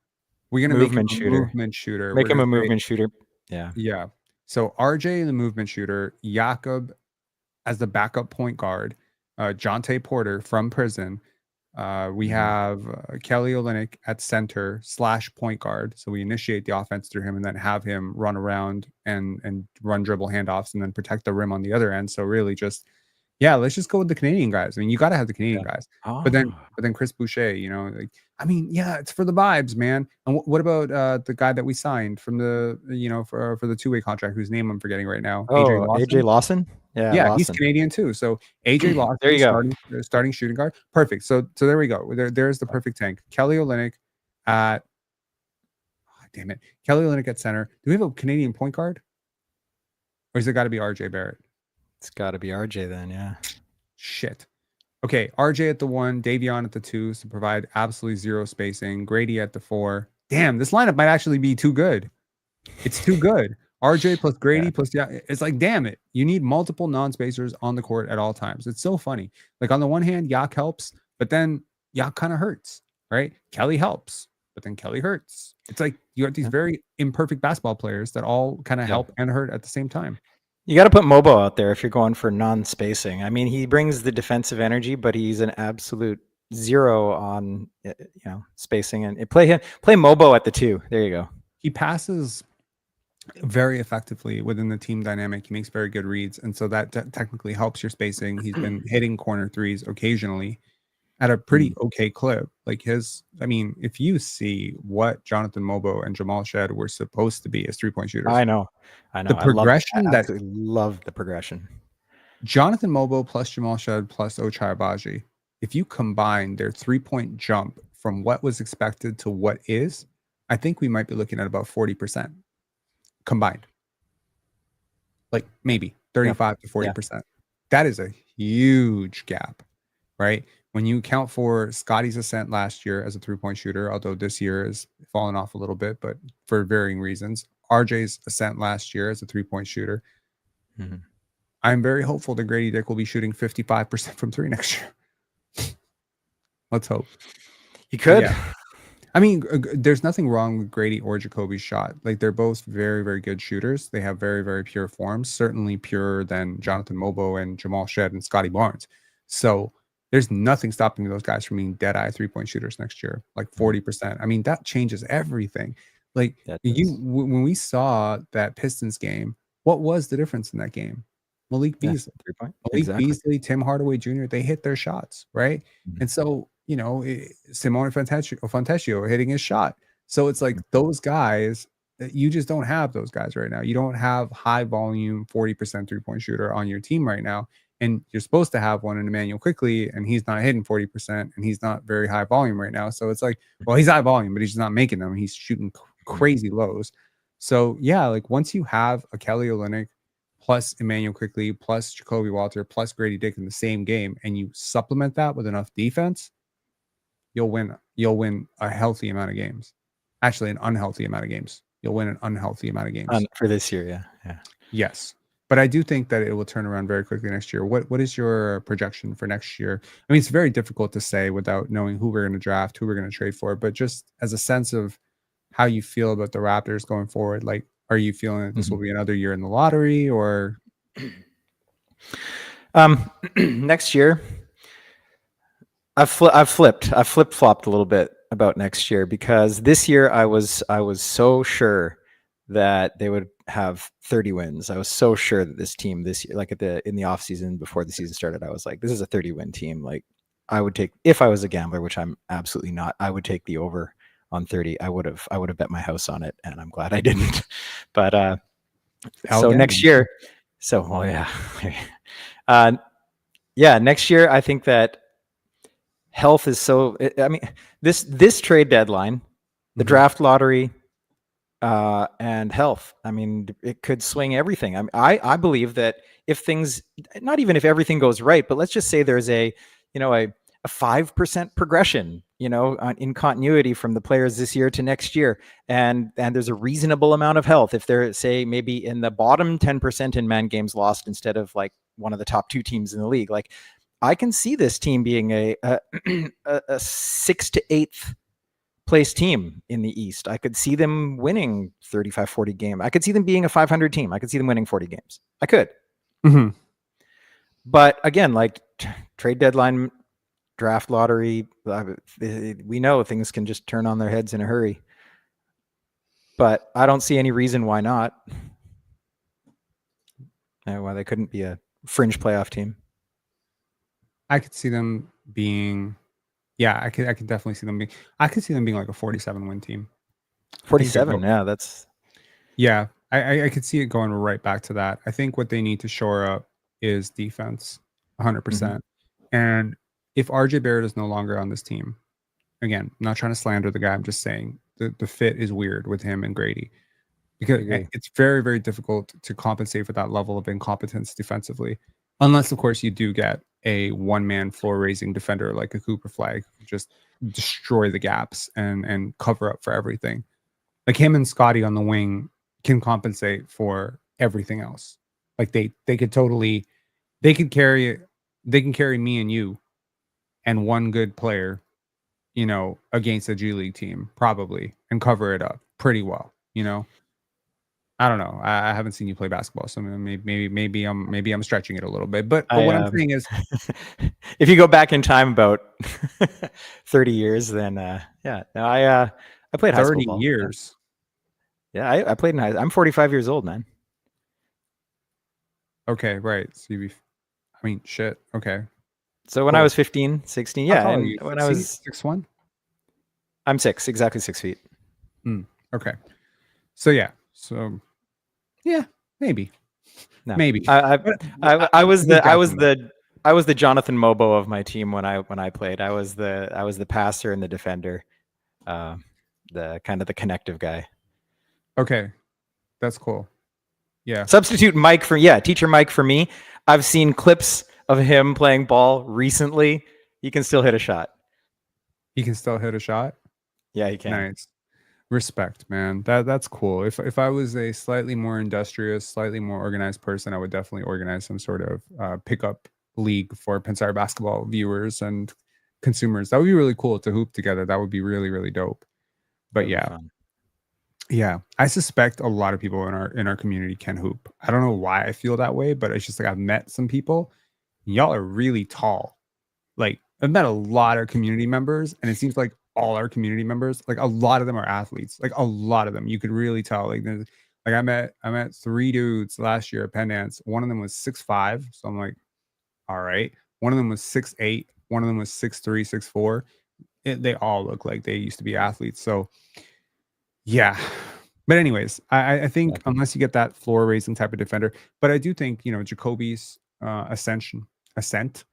We're gonna make him a movement shooter. Make him a movement shooter. Yeah. Yeah. So RJ the movement shooter, Jakob as the backup point guard, Jonte Porter from prison, We have Kelly Olynyk at center / point guard. So we initiate the offense through him and then have him run around and run dribble handoffs and then protect the rim on the other end. So really just, yeah, let's just go with the Canadian guys. I mean, you got to have the Canadian guys. But then Chris Boucher, you know, like, I mean, yeah, it's for the vibes, man. And what about the guy that we signed from the, you know, for the 2-way contract, whose name I'm forgetting right now? AJ Lawson. Yeah, Lawson. he's Canadian too. So AJ Lawson, there you go. starting shooting guard. Perfect. So there we go. There's the perfect tank. Kelly Olynyk at damn it. Kelly Olynyk at center. Do we have a Canadian point guard? Or has it got to be RJ Barrett? It's got to be RJ then, yeah. Shit. Okay, RJ at the 1, Davion at the 2 to provide absolutely zero spacing. Grady at the 4. Damn, this lineup might actually be too good. It's too good. RJ plus Grady plus it's like, damn it. You need multiple non-spacers on the court at all times. It's so funny. Like on the one hand, Yak helps, but then Yak kind of hurts, right? Kelly helps, but then Kelly hurts. It's like you got these very imperfect basketball players that all kind of help and hurt at the same time. You got to put Mobo out there if you're going for non-spacing. I mean, he brings the defensive energy, but he's an absolute zero on spacing. And play Mobo at the 2. There you go. He passes very effectively within the team dynamic. He makes very good reads, and so that technically helps your spacing. He's been hitting corner threes occasionally at a pretty okay clip. Like I mean, if you see what Jonathan Mobo and Jamal Shed were supposed to be as 3-point shooters, I know. The progression I love the progression. Jonathan Mobo plus Jamal Shed plus Ochai Agbaji, if you combine their 3-point jump from what was expected to what is, I think we might be looking at about 40% combined. Like maybe 35 to 40%. That is a huge gap, right? When you account for Scottie's ascent last year as a 3-point shooter, although this year has fallen off a little bit, but for varying reasons, RJ's ascent last year as a 3-point shooter, I'm very hopeful that Grady Dick will be shooting 55% from 3 next year. Let's hope. He could. Yeah. I mean, there's nothing wrong with Grady or Jacoby's shot. Like, they're both very, very good shooters. They have very, very pure forms, certainly purer than Jonathan Mobo and Jamal Shed and Scottie Barnes. So there's nothing stopping those guys from being dead-eye 3-point shooters next year, like 40%. I mean, that changes everything. Like, when we saw that Pistons game, what was the difference in that game? Malik Beasley. Beasley, Tim Hardaway Jr., they hit their shots, right? And so, you know, Simone Fontecchio hitting his shot. So it's like those guys, you just don't have those guys right now. You don't have high volume 40% 3-point shooter on your team right now. And you're supposed to have one in Emmanuel Quickly, and he's not hitting 40%, and he's not very high volume right now. So it's like, well, he's high volume, but he's just not making them. He's shooting crazy lows. So yeah, like once you have a Kelly Olynyk plus Emmanuel Quickly plus Jacoby Walter plus Grady Dick in the same game, and you supplement that with enough defense, you'll win a healthy amount of games. Actually, an unhealthy amount of games. You'll win an unhealthy amount of games. For this year, yeah. Yes. But I do think that it will turn around very quickly next year. What is your projection for next year? I mean, it's very difficult to say without knowing who we're going to draft, who we're going to trade for, but just as a sense of how you feel about the Raptors going forward, like, are you feeling that this will be another year in the lottery, or next year? I've flip-flopped a little bit about next year, because this year I was so sure that they would have 30 wins. I was so sure that this team this year, like in the off season before the season started, I was like, this is a 30-win team. Like, I would take, if I was a gambler, which I'm absolutely not, I would take the over on 30. I would have bet my house on it, and I'm glad I didn't. But so next year, next year I think that health is so. I mean, this trade deadline, the draft lottery, and health. I mean, it could swing everything. I believe that if things, not even if everything goes right, but let's just say there's a 5% progression, in continuity from the players this year to next year, and there's a reasonable amount of health. If they're, say, maybe in the bottom 10% in man games lost instead of like one of the top 2 teams in the league, like I can see this team being a 6th to 8th place team in the East. I could see them winning 35-40 game. I could see them being a 500 team. I could see them winning 40 games. I could. But again, like trade deadline draft lottery. We know things can just turn on their heads in a hurry. But I don't see any reason why not. Why they couldn't be a fringe playoff team. I could see them being, I could definitely see them being. I could see them being like a 47 win team. 47, yeah, that's. Yeah, I could see it going right back to that. I think what they need to shore up is defense, 100%. And if RJ Barrett is no longer on this team, again, I'm not trying to slander the guy. I'm just saying the fit is weird with him and Grady, because it's very, very difficult to compensate for that level of incompetence defensively, unless, of course, you do get a one-man floor-raising defender like a Cooper Flag, just destroy the gaps and cover up for everything. Like him and Scottie on the wing can compensate for everything else. Like they could totally, they can carry me and you and one good player, against a G League team probably, and cover it up pretty well. I don't know. I haven't seen you play basketball, so maybe I'm stretching it a little bit. But what I'm saying is, if you go back in time about 30 years, then I played high school ball. 30 years. Yeah, I played in high. I'm 45 years old, man. Okay, right. So shit. Okay. So when I was 15, 16, yeah, and when I was 6'1", I'm exactly 6 feet. Okay. So maybe. No. Maybe. I was the Jonathan Mobo of my team when I played. I was the passer and the defender, the kind of the connective guy. Okay, that's cool. Yeah. Substitute Mike teacher Mike for me. I've seen clips of him playing ball recently. He can still hit a shot. He can still hit a shot? Yeah, he can. Nice. Respect, man. That's cool. If I was a slightly more industrious, slightly more organized person, I would definitely organize some sort of pickup league for Pensare Basketball viewers and consumers. That would be really cool to hoop together. That would be really, really dope. But yeah, I suspect a lot of people in our community can hoop. I don't know why I feel that way, but it's just like I've met some people. Y'all are really tall. Like I've met a lot of community members, and it seems like all our community members, like a lot of them are athletes. Like a lot of them, you could really tell. Like I met 3 dudes last year at Penn Dance. One of them was 6'5", so I'm like, all right. One of them was 6'8". One of them was 6'3", 6'4". They all look like they used to be athletes. So yeah. But anyways, I think unless you get that floor raising type of defender, but I do think, Jacoby's ascent,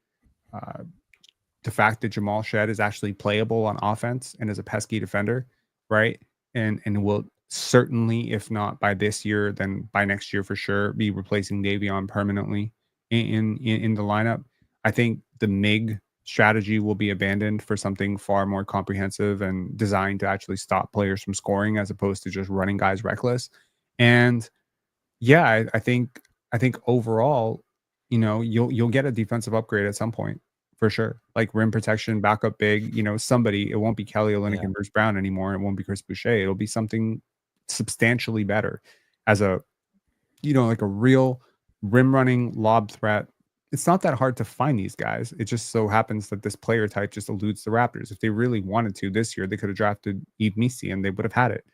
the fact that Jamal Shed is actually playable on offense and is a pesky defender, right? And will certainly, if not by this year, then by next year for sure, be replacing Davion permanently in the lineup. I think the MIG strategy will be abandoned for something far more comprehensive and designed to actually stop players from scoring as opposed to just running guys reckless. And yeah, I think overall, you'll get a defensive upgrade at some point for sure. Like rim protection, backup big, somebody. It won't be Kelly Olynyk and Bruce Brown anymore. It won't be Chris Boucher. It'll be something substantially better as a, like a real rim running lob threat. It's not that hard to find these guys. It just so happens that this player type just eludes the Raptors. If they really wanted to this year, they could have drafted Yves Missi and they would have had it.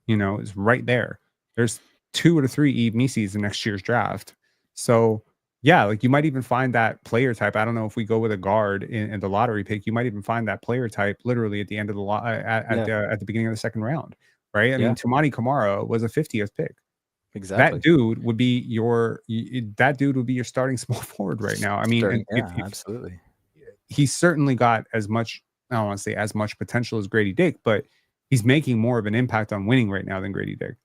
It's right there. There's 2 or 3 Yves Missis in next year's draft. So yeah, like you might even find that player type. I don't know if we go with a guard in the lottery pick, you might even find that player type literally at the end of the at the beginning of the second round, right? I mean, Toumani Camara was a 50th pick. Exactly. That dude would be your starting small forward right now. I mean, absolutely. He's certainly got as much, I don't want to say as much potential as Grady Dick, but he's making more of an impact on winning right now than Grady Dick.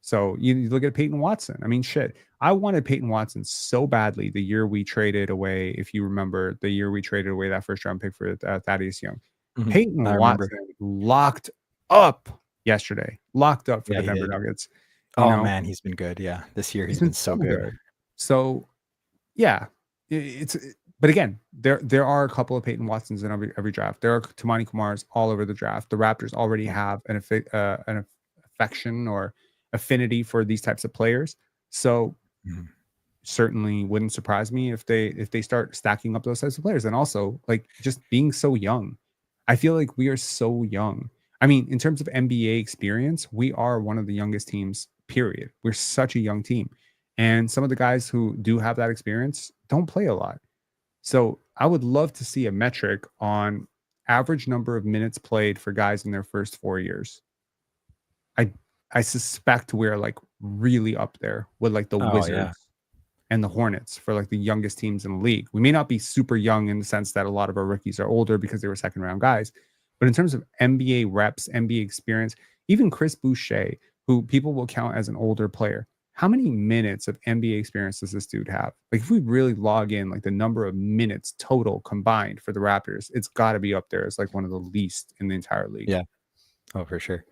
So you look at Peyton Watson. I mean, shit. I wanted Peyton Watson so badly the year we traded away, if you remember, that first round pick for Thaddeus Young. Peyton Watson locked up yesterday. Locked up for the Denver Nuggets. Man, he's been good. Yeah, this year he's been so good. So, yeah, but again, there are a couple of Peyton Watsons in every draft. There are Toumani Kamaras all over the draft. The Raptors already have an affection or affinity for these types of players. So, certainly wouldn't surprise me if they start stacking up those types of players. And also, like, just being so young, I feel like we are so young. I mean, in terms of NBA experience, we are one of the youngest teams, period. We're such a young team. And some of the guys who do have that experience don't play a lot. So I would love to see a metric on average number of minutes played for guys in their first 4 years. I suspect we're like really up there with like the Wizards and the Hornets for like the youngest teams in the league. We may not be super young in the sense that a lot of our rookies are older because they were second round guys, but in terms of NBA reps, NBA experience, even Chris Boucher, who people will count as an older player, how many minutes of NBA experience does this dude have? Like, if we really log in like the number of minutes total combined for the Raptors, it's got to be up there as like one of the least in the entire league. Yeah. Oh, for sure.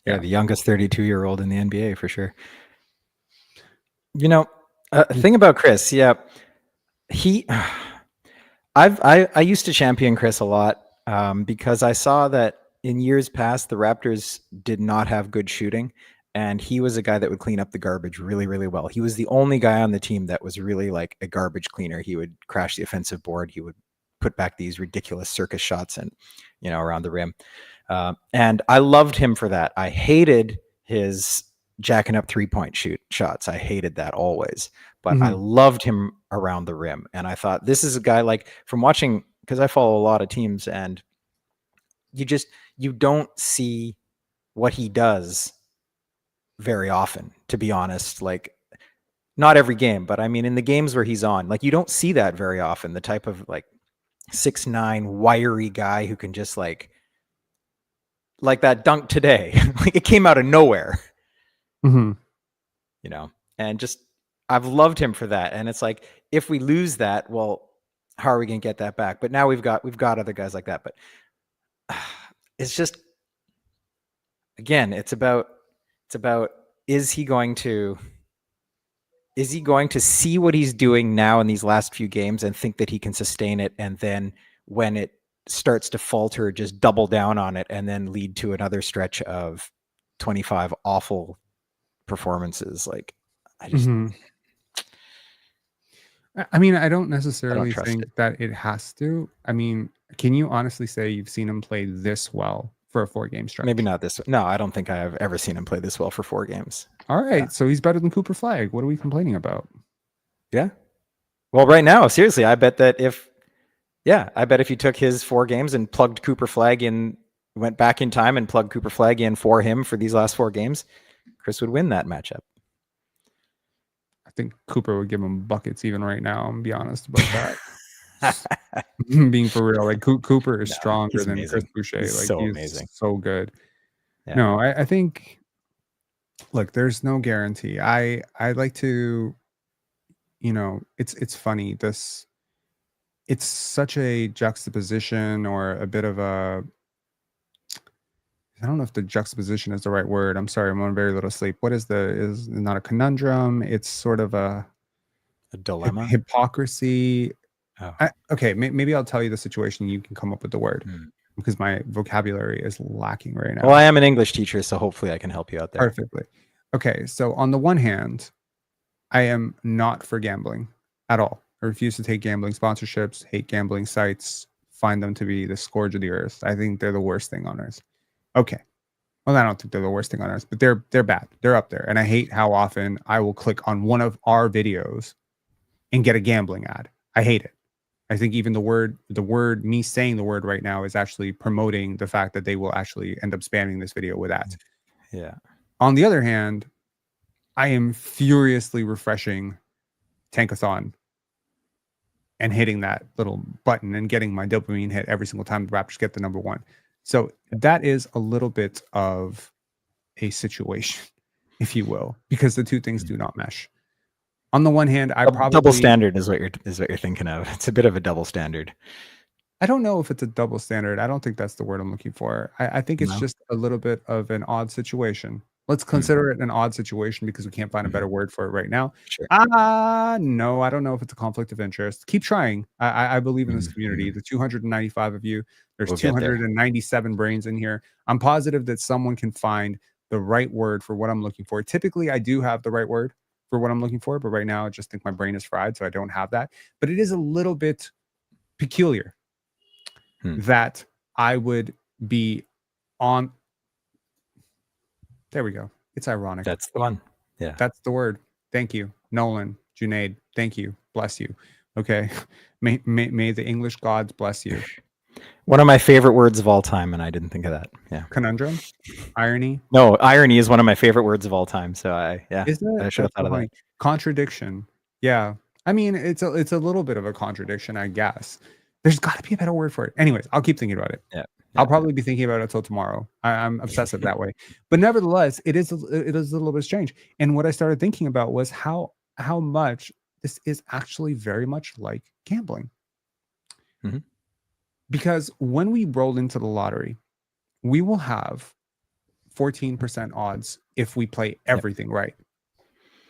Yeah, the youngest 32-year-old in the NBA for sure. You know, thing about Chris, I used to champion Chris a lot because I saw that in years past the Raptors did not have good shooting, and he was a guy that would clean up the garbage really, really well. He was the only guy on the team that was really like a garbage cleaner. He would crash the offensive board. He would put back these ridiculous circus shots and, you know, around the rim. And I loved him for that. I hated his jacking up 3-point shots. I hated that always, but I loved him around the rim. And I thought, this is a guy, like, from watching, because I follow a lot of teams, and you don't see what he does very often, to be honest. Like, not every game, but I mean, in the games where he's on, like, you don't see that very often. The type of like 6'9" wiry guy who can just like that dunk today. Like, it came out of nowhere, you know, and just, I've loved him for that. And it's like, if we lose that, well, how are we going to get that back? But now we've got other guys like that. But it's just, again, it's about, is he going to see what he's doing now in these last few games and think that he can sustain it? And then when it starts to falter, just double down on it and then lead to another stretch of 25 awful performances. Like, I just, I mean, I don't necessarily think that it has to. I mean, can you honestly say you've seen him play this well for a 4-game stretch? Maybe not this. No, I don't think I have ever seen him play this well for 4 games. All right. So he's better than Cooper Flag. What are we complaining about? Yeah. Well, right now, seriously, I bet if you took his 4 games and plugged Cooper Flag in, went back in time and plugged Cooper Flag in for him for these last 4 games, Chris would win that matchup. I think Cooper would give him buckets even right now. I'm gonna be honest about that. Being for real, like Cooper is stronger than Chris Boucher. He's like, so he's amazing, so good. Yeah. No, I think, look, there's no guarantee. I like to, you know, it's funny. It's such a juxtaposition, or a bit of a, I don't know if the juxtaposition is the right word. I'm sorry, I'm on very little sleep. What is not a conundrum? It's sort of a dilemma, hypocrisy. Okay, maybe I'll tell you the situation. You can come up with the word, because my vocabulary is lacking right now. Well, I am an English teacher, so hopefully I can help you out there. Perfectly. Okay, so on the one hand, I am not for gambling at all. I refuse to take gambling sponsorships, hate gambling sites, find them to be the scourge of the earth. I think they're the worst thing on earth. Okay. Well, I don't think they're the worst thing on earth, but they're bad. They're up there. And I hate how often I will click on one of our videos and get a gambling ad. I hate it. I think even me saying the word right now is actually promoting the fact that they will actually end up spamming this video with ads. Yeah. On the other hand, I am furiously refreshing Tankathon and hitting that little button and getting my dopamine hit every single time the Raptors get the number 1. So that is a little bit of a situation, if you will, because the two things do not mesh. On the one hand, double standard is what you're thinking of. It's a bit of a double standard. I don't know if it's a double standard. I don't think that's the word I'm looking for. I think it's just a little bit of an odd situation. Let's consider it an odd situation because we can't find a better word for it right now. Sure. No, I don't know if it's a conflict of interest. Keep trying. I believe in this community. The 295 of you, there's 297 brains in here. I'm positive that someone can find the right word for what I'm looking for. Typically, I do have the right word, for what I'm looking for. But right now, I just think my brain is fried, so I don't have that. But it is a little bit peculiar that I would be on. There we go. It's ironic. That's the one. Yeah. That's the word. Thank you, Nolan, Junaid. Thank you. Bless you. Okay. May the English gods bless you. One of my favorite words of all time, and I didn't think of that. Yeah. Conundrum? Irony? No, irony is one of my favorite words of all time. So I should have thought of that. Contradiction. Yeah. I mean, it's a little bit of a contradiction, I guess. There's got to be a better word for it. Anyways, I'll keep thinking about it. Yeah. I'll probably be thinking about it until tomorrow. I'm obsessive that way. But nevertheless, it is a little bit strange. And what I started thinking about was how much this is actually very much like gambling. Mm-hmm. Because when we roll into the lottery, we will have 14% odds if we play everything right.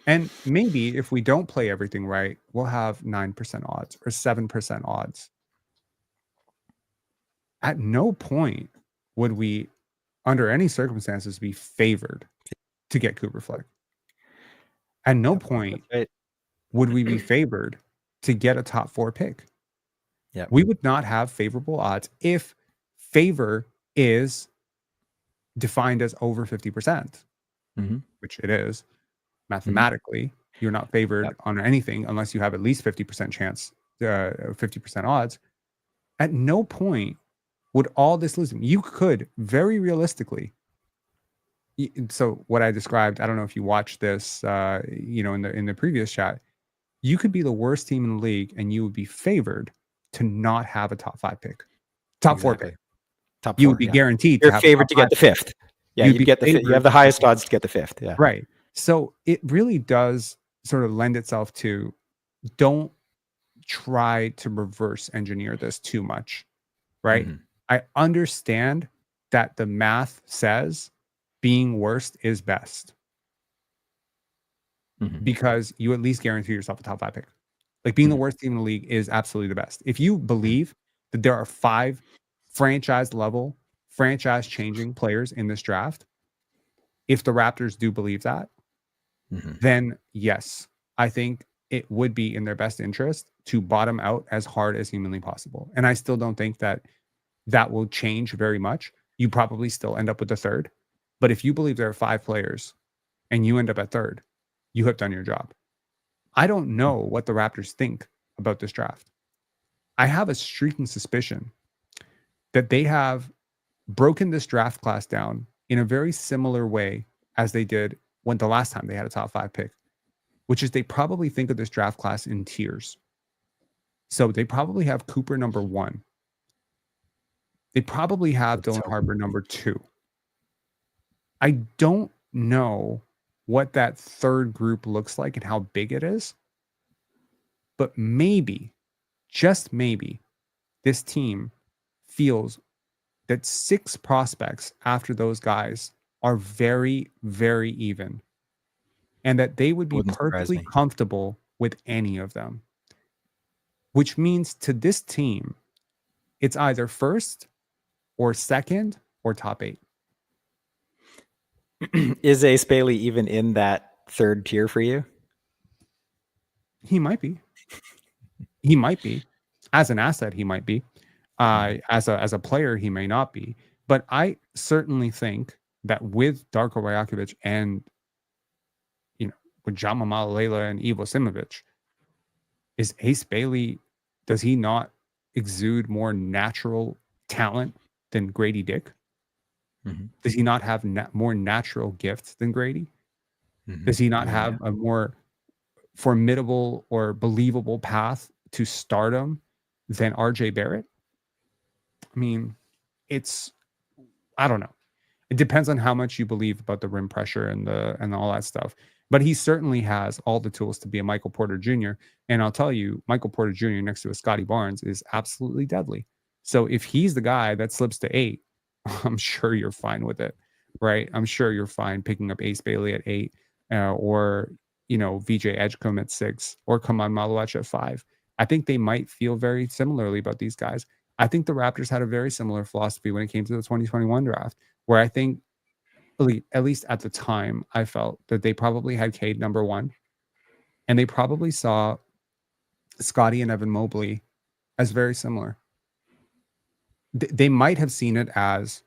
And maybe if we don't play everything right, we'll have 9% odds or 7% odds. At no point would we, under any circumstances, be favored to get Cooper Fleck. At no point would we be favored to get a top 4 pick. Yeah, we would not have favorable odds if favor is defined as over 50%, which it is. Mathematically, you're not favored on anything unless you have at least 50% chance, 50% odds. At no point would all this lose them. You could very realistically. So what I described, I don't know if you watched this, in the previous chat, you could be the worst team in the league and you would be favored to not have a top 5 pick, top 4 pick. Top 4, you would be guaranteed. You're to have favored to get the 5th. Yeah, you get the you have the highest odds to get the 5th. Yeah, right. So it really does sort of lend itself to don't try to reverse engineer this too much, right? I understand that the math says being worst is best because you at least guarantee yourself a top 5 pick. Like being the worst team in the league is absolutely the best. If you believe that there are 5 franchise level, franchise changing players in this draft, if the Raptors do believe that, then yes, I think it would be in their best interest to bottom out as hard as humanly possible. And I still don't think that will change very much. You probably still end up with the 3rd. But if you believe there are 5 players and you end up at 3rd, you have done your job. I don't know what the Raptors think about this draft. I have a streaking suspicion that they have broken this draft class down in a very similar way as they did when the last time they had a top 5 pick, which is they probably think of this draft class in tiers. So they probably have Cooper number 1. They probably have Dylan Harper number 2. I don't know what that 3rd group looks like and how big it is, but maybe, just maybe, this team feels that 6 prospects after those guys are very, very even, and that they would be perfectly comfortable with any of them, which means to this team, it's either 1st or 2nd or top 8. Is Ace Bailey even in that 3rd tier for you? He might be. He might be. As an asset, he might be. As a player, he may not be. But I certainly think that with Darko Rajakovic and with Jama Malalela and Ivo Simovic, is Ace Bailey, does he not exude more natural talent than Grady Dick? Does he not have more natural gifts than Grady? Does he not have a more formidable or believable path to stardom than RJ Barrett? I mean, I don't know. It depends on how much you believe about the rim pressure and all that stuff. But he certainly has all the tools to be a Michael Porter Jr. And I'll tell you, Michael Porter Jr. next to a Scottie Barnes is absolutely deadly. So if he's the guy that slips to 8, I'm sure you're fine with it, right? I'm sure you're fine picking up Ace Bailey at 8 or, VJ Edgecombe at 6 or Kaman Maluach at 5. I think they might feel very similarly about these guys. I think the Raptors had a very similar philosophy when it came to the 2021 draft, where I think, at least at the time, I felt that they probably had Cade number 1 And they probably saw Scottie and Evan Mobley as very similar. They might have seen it as,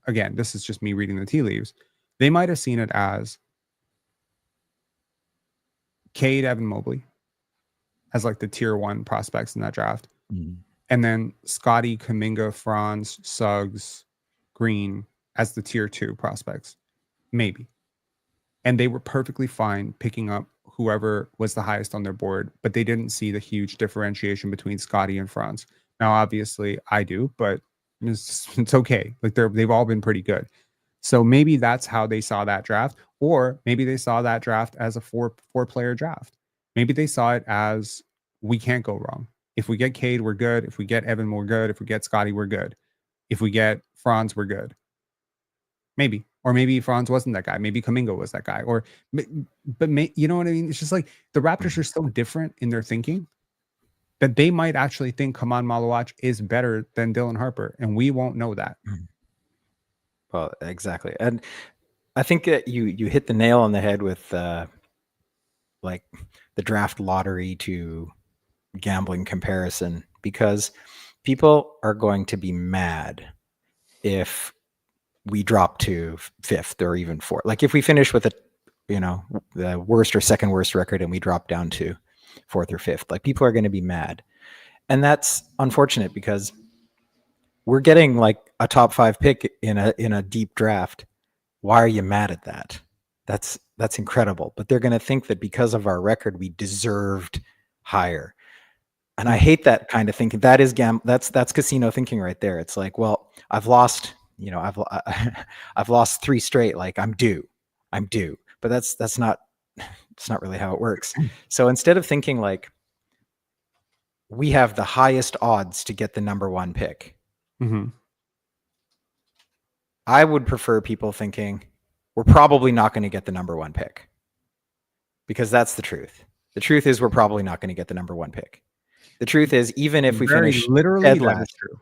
again, this is just me reading the tea leaves. They might have seen it as Cade, Evan Mobley as like the tier 1 prospects in that draft. Mm-hmm. And then Scottie, Kuminga, Franz, Suggs, Green as the tier 2 prospects. Maybe. And they were perfectly fine picking up whoever was the highest on their board, but they didn't see the huge differentiation between Scottie and Franz. Now, obviously, I do, but it's okay. Like they've all been pretty good. So maybe that's how they saw that draft, or maybe they saw that draft as a four-player draft. Maybe they saw it as, we can't go wrong. If we get Cade, we're good. If we get Evan, we're good. If we get Scottie, we're good. If we get Franz, we're good. Maybe. Or maybe Franz wasn't that guy. Maybe Kuminga was that guy. You know what I mean? It's just like the Raptors are so different in their thinking that they might actually think Kaman Malawach is better than Dylan Harper, and we won't know that. Well, exactly. And I think that you hit the nail on the head with like the draft lottery to gambling comparison, because people are going to be mad if we drop to 5th or even 4th. Like if we finish with the worst or second worst record and we drop down to 4th or 5th, like people are going to be mad. And that's unfortunate because we're getting like a top 5 pick in a deep draft. Why are you mad at that? That's incredible. But they're going to think that because of our record, we deserved higher. And I hate that kind of thinking. That is that's casino thinking right there. It's like, well, I've lost 3 straight. Like I'm due. But that's not really how it works. So instead of thinking like we have the highest odds to get the number 1 pick, mm-hmm. I would prefer people thinking we're probably not going to get the number 1 pick, because that's the truth. The truth is we're probably not going to get the number 1 pick. The truth is, even if we finish literally, dead that last, is true.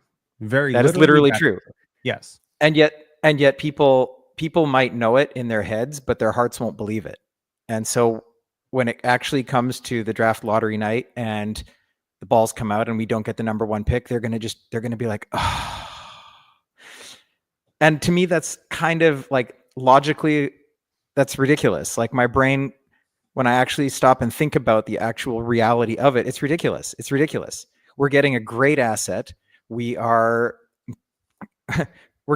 That is literally true. Yes. And yet people might know it in their heads, but their hearts won't believe it. And so when it actually comes to the draft lottery night and the balls come out and we don't get the number 1 pick, they're going to be like, oh. And to me, that's kind of like logically, that's ridiculous. Like my brain, when I actually stop and think about the actual reality of it, it's ridiculous. It's ridiculous. We're getting a great asset. We're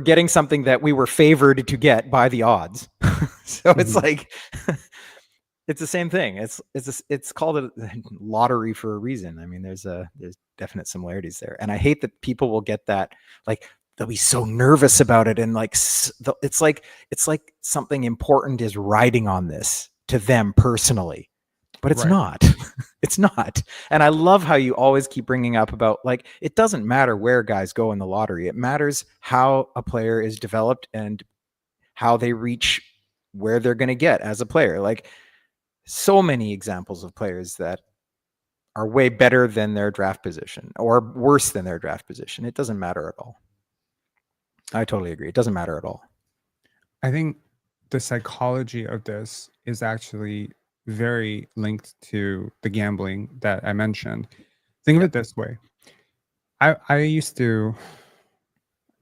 getting something that we were favored to get by the odds. So it's like, it's the same thing. It's called a lottery for a reason. I mean, there's definite similarities there. And I hate that people will get that, like, they'll be so nervous about it. And like, it's like something important is riding on this to them personally, but it's not. It's not. And I love how you always keep bringing up about, like, it doesn't matter where guys go in the lottery. It matters how a player is developed and how they reach where they're going to get as a player. Like, so many examples of players that are way better than their draft position or worse than their draft position. It doesn't matter at all. I totally agree. It doesn't matter at all. I think the psychology of this is actually very linked to the gambling that I mentioned. Think of it this way. I used to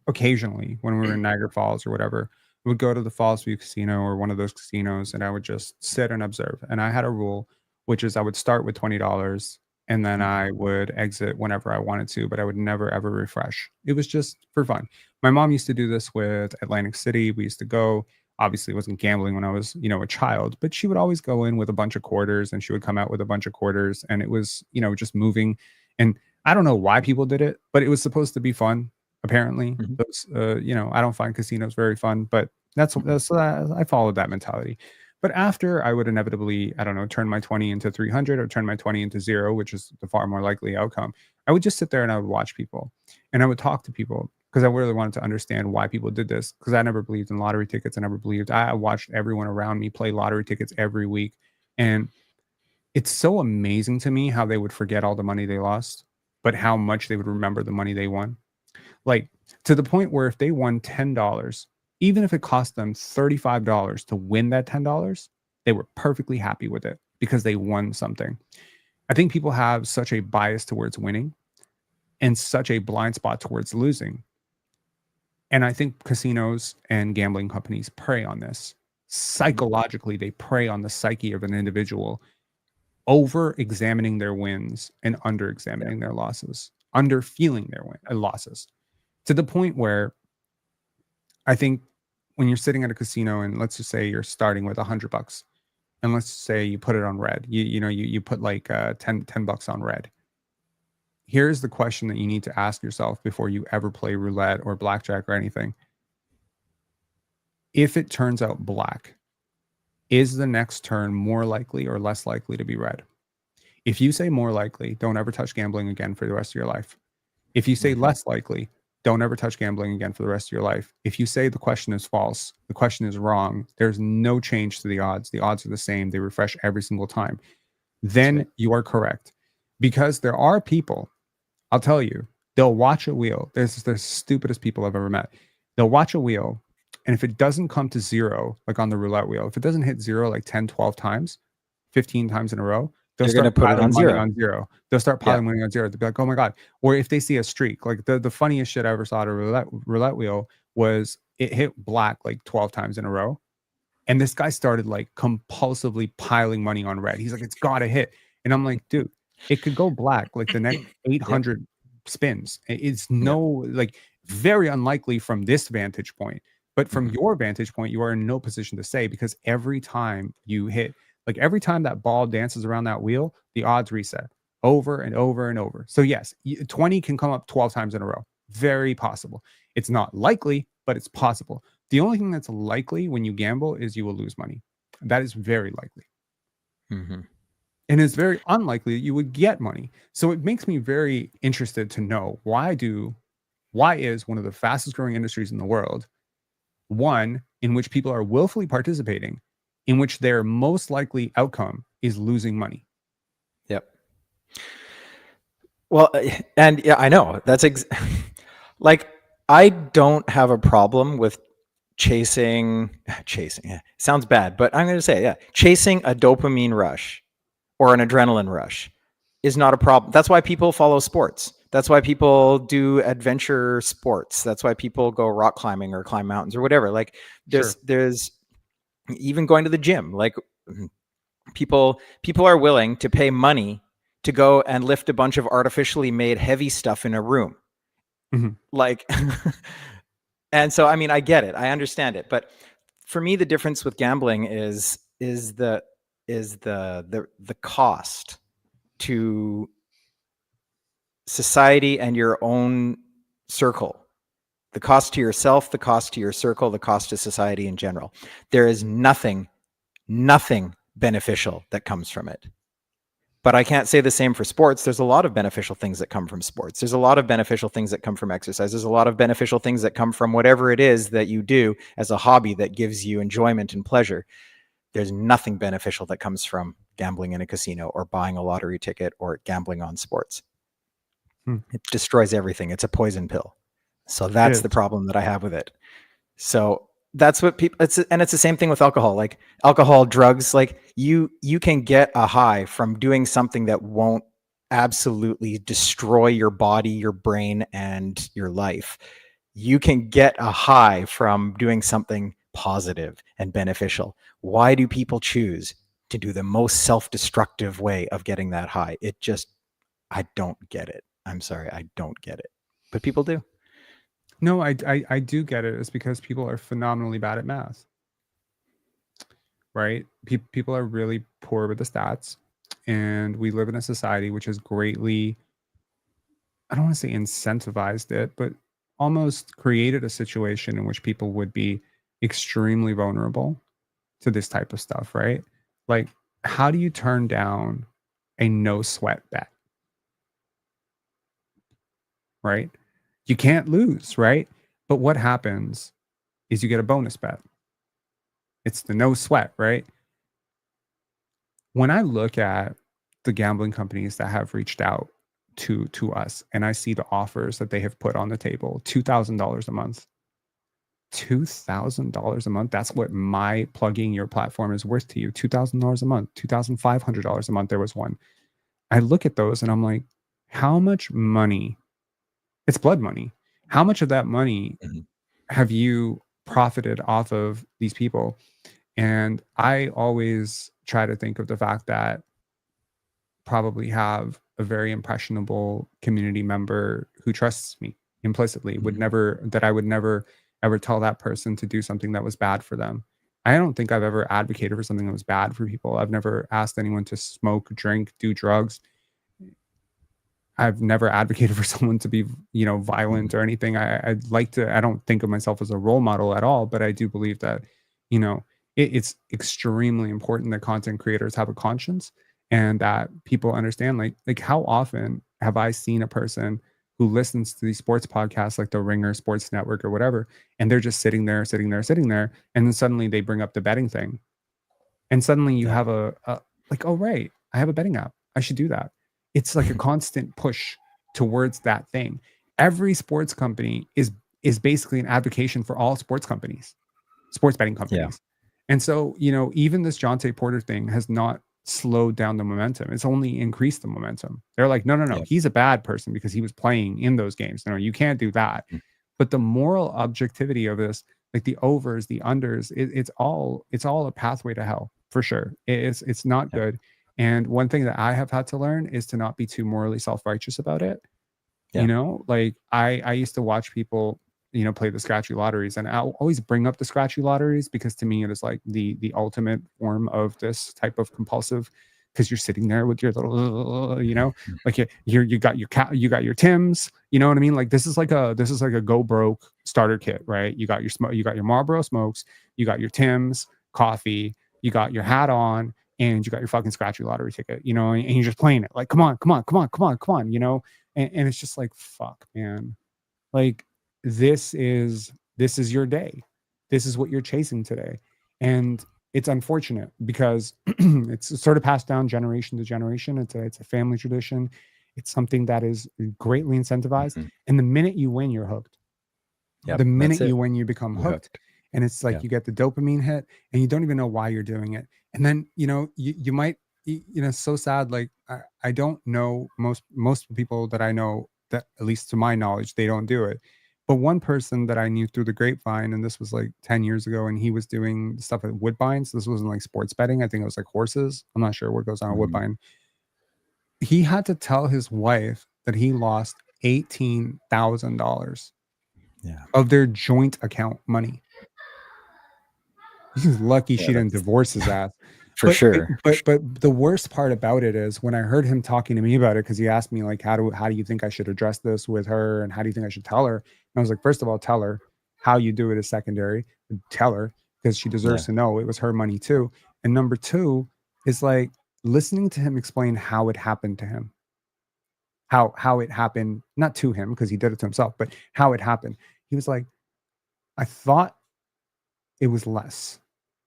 occasionally, when we were in Niagara Falls or whatever, would go to the Falls View Casino or one of those casinos, and I would just sit and observe. And I had a rule, which is I would start with $20 and then I would exit whenever I wanted to, but I would never, ever refresh. It was just for fun. My mom used to do this with Atlantic City. We used to go. Obviously, it wasn't gambling when I was, a child, but she would always go in with a bunch of quarters and she would come out with a bunch of quarters. And it was, just moving. And I don't know why people did it, but it was supposed to be fun. Apparently, those, I don't find casinos very fun, but that's I followed that mentality. But after I would inevitably, turn my 20 into 300 or turn my 20 into 0, which is the far more likely outcome, I would just sit there and I would watch people and I would talk to people because I really wanted to understand why people did this, because I never believed in lottery tickets. I watched everyone around me play lottery tickets every week. And it's so amazing to me how they would forget all the money they lost, but how much they would remember the money they won. Like, to the point where if they won $10, even if it cost them $35 to win that $10, they were perfectly happy with it because they won something. I think people have such a bias towards winning and such a blind spot towards losing. And I think casinos and gambling companies prey on this. Psychologically, they prey on the psyche of an individual, over examining their wins and under examining their losses, under feeling their losses, to the point where I think when you're sitting at a casino and let's just say you're starting with $100 and let's say you put it on red, you put like 10 bucks on red. Here's the question that you need to ask yourself before you ever play roulette or blackjack or anything. If it turns out black, is the next turn more likely or less likely to be red? If you say more likely, don't ever touch gambling again for the rest of your life. If you say less likely, don't ever touch gambling again for the rest of your life. If you say the question is false, the question is wrong, there's no change to the odds. The odds are the same. They refresh every single time. Then you are correct. Because there are people, I'll tell you, they'll watch a wheel. There's the stupidest people I've ever met. They'll watch a wheel, and if it doesn't come to zero, like on the roulette wheel, if it doesn't hit zero like 10, 12 times, 15 times in a row, they'll They're going to start put it piling on money zero. on zero. They'll start piling money on zero. They'll be like, oh my God. Or if they see a streak, like the funniest shit I ever saw at a roulette wheel was it hit black like 12 times in a row. And this guy started like compulsively piling money on red. He's like, it's got to hit. And I'm like, dude, it could go black like the next 800 spins. It's like very unlikely from this vantage point. But from your vantage point, you are in no position to say, because every time you hit, like every time that ball dances around that wheel, the odds reset over and over and over. So yes, 20 can come up 12 times in a row. Very possible. It's not likely, but it's possible. The only thing that's likely when you gamble is you will lose money. That is very likely. And it's very unlikely that you would get money. So it makes me very interested to know why is one of the fastest growing industries in the world one in which people are willfully participating, in which their most likely outcome is losing money. Yep. Well, and yeah, I know that's like, I don't have a problem with chasing, sounds bad, but I'm going to say, chasing a dopamine rush or an adrenaline rush is not a problem. That's why people follow sports. That's why people do adventure sports. That's why people go rock climbing or climb mountains or whatever. Like there's even going to the gym. Like people are willing to pay money to go and lift a bunch of artificially made heavy stuff in a room. Like, and so, I mean, I get it. I understand it. But for me, the difference with gambling is the cost to society and your own circle, the cost to yourself, the cost to your circle, the cost to society in general. There is nothing beneficial that comes from it. But I can't say the same for sports. There's a lot of beneficial things that come from sports. There's a lot of beneficial things that come from exercise. There's a lot of beneficial things that come from whatever it is that you do as a hobby that gives you enjoyment and pleasure. There's nothing beneficial that comes from gambling in a casino or buying a lottery ticket or gambling on sports. It destroys everything. It's a poison pill. So that's the problem that I have with it. So that's what people, it's the same thing with alcohol, like alcohol, drugs, like you can get a high from doing something that won't absolutely destroy your body, your brain, and your life. You can get a high from doing something positive and beneficial. Why do people choose to do the most self-destructive way of getting that high? I don't get it. I'm sorry, I don't get it. But people do. No, I do get it. It's because people are phenomenally bad at math, right? People are really poor with the stats, and we live in a society which has greatly, I don't want to say incentivized it, but almost created a situation in which people would be extremely vulnerable to this type of stuff, right? Like, how do you turn down a no sweat bet? Right? You can't lose, right? But what happens is you get a bonus bet. It's the no sweat, right? When I look at the gambling companies that have reached out to us and I see the offers that they have put on the table, $2,000 a month, $2,000 a month. That's what my plugging your platform is worth to you. $2,000 a month, $2,500 a month. There was one. I look at those and I'm like, how much money? It's blood money. How much of that money have you profited off of these people? And I always try to think of the fact that probably have a very impressionable community member who trusts me implicitly, I would never ever tell that person to do something that was bad for them. I don't think I've ever advocated for something that was bad for people. I've never asked anyone to smoke, drink, do drugs. I've never advocated for someone to be, violent or anything. I don't think of myself as a role model at all, but I do believe that, it's extremely important that content creators have a conscience and that people understand, like how often have I seen a person who listens to these sports podcasts like the Ringer Sports Network or whatever, and they're just sitting there, and then suddenly they bring up the betting thing. And suddenly you have a like, oh, right, I have a betting app. I should do that. It's like a constant push towards that thing. Every sports company is basically an advocation for all sports betting companies. Yeah. And so, even this Jonte Porter thing has not slowed down the momentum. It's only increased the momentum. They're like, no, he's a bad person because he was playing in those games. No, you can't do that. But the moral objectivity of this, like the overs, the unders, it's all a pathway to hell for sure. It's not good. And one thing that I have had to learn is to not be too morally self-righteous about it. Like I used to watch people, play the scratchy lotteries, and I'll always bring up the scratchy lotteries because to me it is like the ultimate form of this type of compulsive, because you're sitting there with your little, like you got your Tims, you know what I mean? Like this is like a go broke starter kit, right? You got your Marlboro smokes, you got your Tims, coffee, you got your hat on, and you got your fucking scratchy lottery ticket, and you're just playing it like, come on, and it's just like, fuck, man, like this is your day. This is what you're chasing today. And it's unfortunate because it's sort of passed down generation to generation. It's a family tradition. It's something that is greatly incentivized. And the minute you win, you're hooked. The minute you win, you become hooked. And it's like you get the dopamine hit and you don't even know why you're doing it. And then, you might, so sad. Like I don't know most people that I know, that at least to my knowledge, they don't do it. But one person that I knew through the grapevine, and this was like 10 years ago, and he was doing stuff at Woodbines. This wasn't like sports betting. I think it was like horses. I'm not sure what goes on at Woodbine. He had to tell his wife that he lost $18,000 of their joint account money. He's lucky she didn't divorce his ass. Sure. But the worst part about it is when I heard him talking to me about it, because he asked me like, how do you think I should address this with her, and how do you think I should tell her? And I was like, first of all, tell her. How you do it is secondary. Tell her, because she deserves to know it was her money too. And number two is like listening to him explain how it happened to him, how it happened, not to him because he did it to himself, but how it happened. He was like, I thought it was less.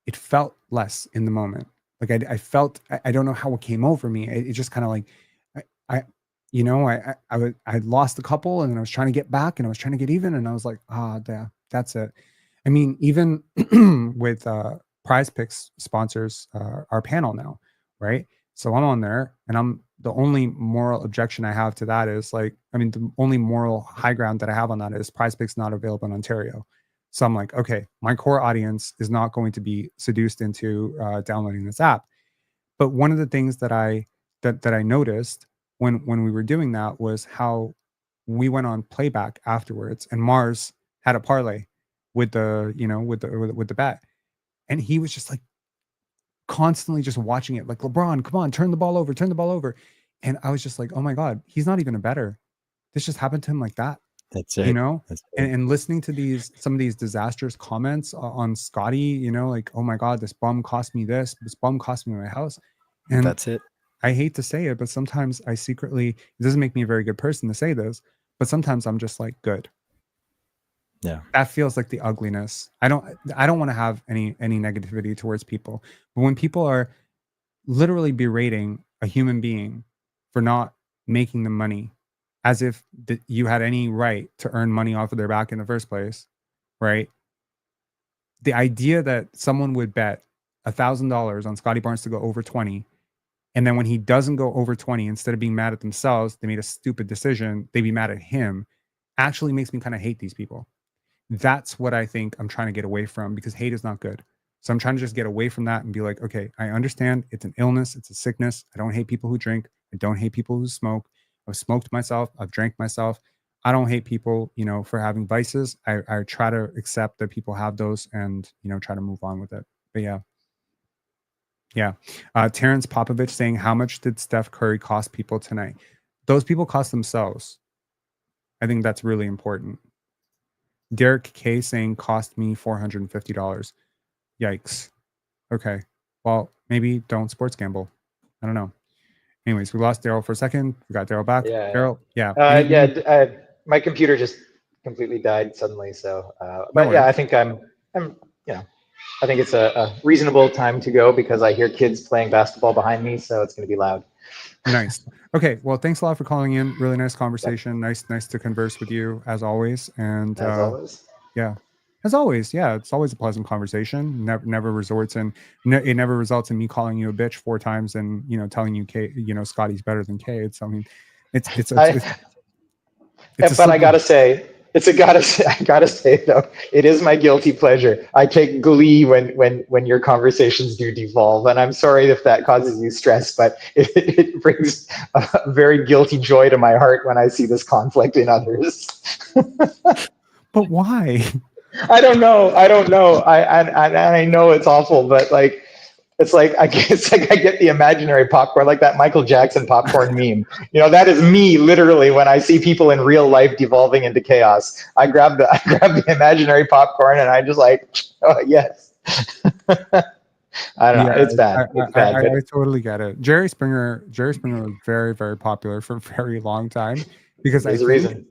It felt less in the moment. Like I felt, I don't know how it came over me. It just kind of like, I lost a couple and I was trying to get back and I was trying to get even. And I was like, that's it. I mean, even with Prize Picks sponsors our panel now, right? So I'm on there, and the only moral objection I have to that is like, the only moral high ground that I have on that is Prize Picks not available in Ontario. So I'm like, okay, my core audience is not going to be seduced into downloading this app. But one of the things that I noticed when we were doing that was how we went on playback afterwards, and Mars had a parlay with the with the bet, and he was just like constantly just watching it, like, LeBron, come on, turn the ball over, and I was just like, oh my god, he's not even a bettor. This just happened to him like that. That's it. And listening to some of these disastrous comments on Scottie, like, oh my God, this bum cost me this bum cost me my house. And that's it. I hate to say it, but sometimes I secretly, it doesn't make me a very good person to say this, but sometimes I'm just like, good. Yeah. That feels like the ugliness. I don't want to have any negativity towards people, but when people are literally berating a human being for not making the money, as if you had any right to earn money off of their back in the first place, right? the idea that someone would bet $1,000 on Scottie Barnes to go over 20, and then when he doesn't go over 20, instead of being mad at themselves, they made a stupid decision, they be mad at him, actually makes me kind of hate these people. That's what I think I'm trying to get away from, because hate is not good. So I'm trying to just get away from that and be like, okay, I understand it's an illness, it's a sickness. I don't hate people who drink. I don't hate people who smoke. I've smoked myself. I've drank myself. I don't hate people, for having vices. I try to accept that people have those and, try to move on with it. But yeah. Yeah. Terrence Popovich saying, how much did Steph Curry cost people tonight? Those people cost themselves. I think that's really important. Derek K saying, cost me $450. Yikes. Okay. Well, maybe don't sports gamble. I don't know. Anyways, we lost Daryl for a second. We got Daryl back. Yeah. Daryl, yeah. My computer just completely died suddenly. So, No but yeah, worries. I think I think it's a reasonable time to go because I hear kids playing basketball behind me, so it's going to be loud. Nice. Okay. Well, thanks a lot for calling in. Really nice conversation. Nice to converse with you as always. And As always. Yeah. As always, yeah, it's always a pleasant conversation. Never results in me calling you a bitch 4 times and telling you Scotty's better than Cade. So I mean, but I gotta say, I gotta say though, it is my guilty pleasure. I take glee when your conversations do devolve, and I'm sorry if that causes you stress, but it brings a very guilty joy to my heart when I see this conflict in others. But why? I don't know. I know it's awful, but it's like I get the imaginary popcorn, like that Michael Jackson popcorn meme. That is me literally when I see people in real life devolving into chaos. I grab the imaginary popcorn and I just oh yes. I don't know. It's bad. I totally get it. Jerry Springer was very, very popular for a very long time because There's a reason.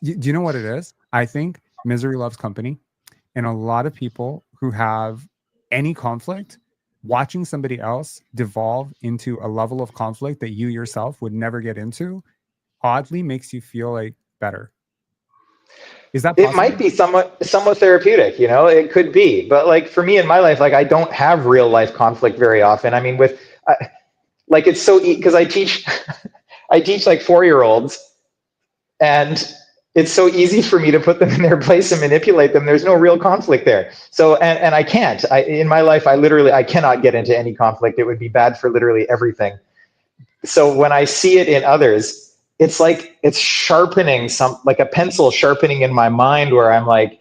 Do you know what it is? I think misery loves company, and a lot of people who have any conflict, watching somebody else devolve into a level of conflict that you yourself would never get into, oddly makes you feel like better. Is that possible? It might be somewhat therapeutic, it could be, but for me in my life, I don't have real life conflict very often. I mean, it's so because I teach 4-year-olds, and it's so easy for me to put them in their place and manipulate them. There's no real conflict there. So, and I can't. In my life, I cannot get into any conflict. It would be bad for literally everything. So when I see it in others, it's like it's sharpening like a pencil sharpening in my mind, where I'm like,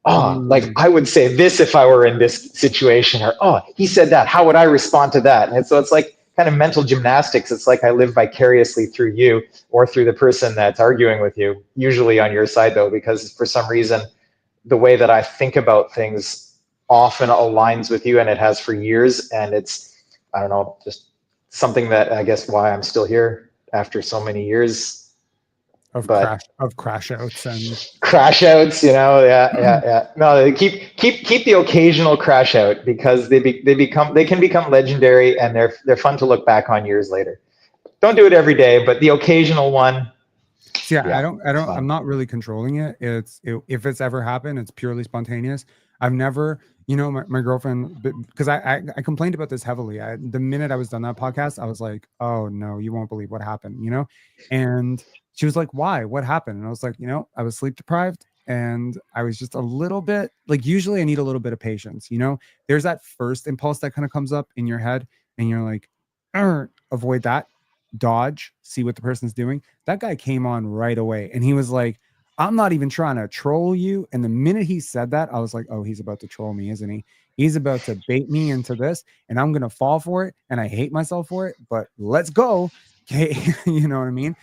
I would say this if I were in this situation, or he said that. How would I respond to that? And so it's like kind of mental gymnastics. It's like I live vicariously through you or through the person that's arguing with you, usually on your side though, because for some reason, the way that I think about things often aligns with you, and it has for years. And it's, I don't know, just something that I guess why I'm still here after so many years of crash outs and crash outs, yeah. No, they keep the occasional crash out because they can become legendary, and they're fun to look back on years later. Don't do it every day, but the occasional one. Yeah, I'm not really controlling it. If it's ever happened, it's purely spontaneous. I've never, my girlfriend, because I complained about this heavily. The minute I was done that podcast, I was like, oh no, you won't believe what happened, and she was like, why? What happened? And I was like, I was sleep deprived, and I was just a little bit usually I need a little bit of patience. There's that first impulse that kind of comes up in your head, and you're like, avoid that, dodge, see what the person's doing. That guy came on right away, and he was like, I'm not even trying to troll you. And the minute he said that, I was like, oh, he's about to troll me, isn't he? He's about to bait me into this, and I'm going to fall for it. And I hate myself for it, but let's go. Okay. You know what I mean?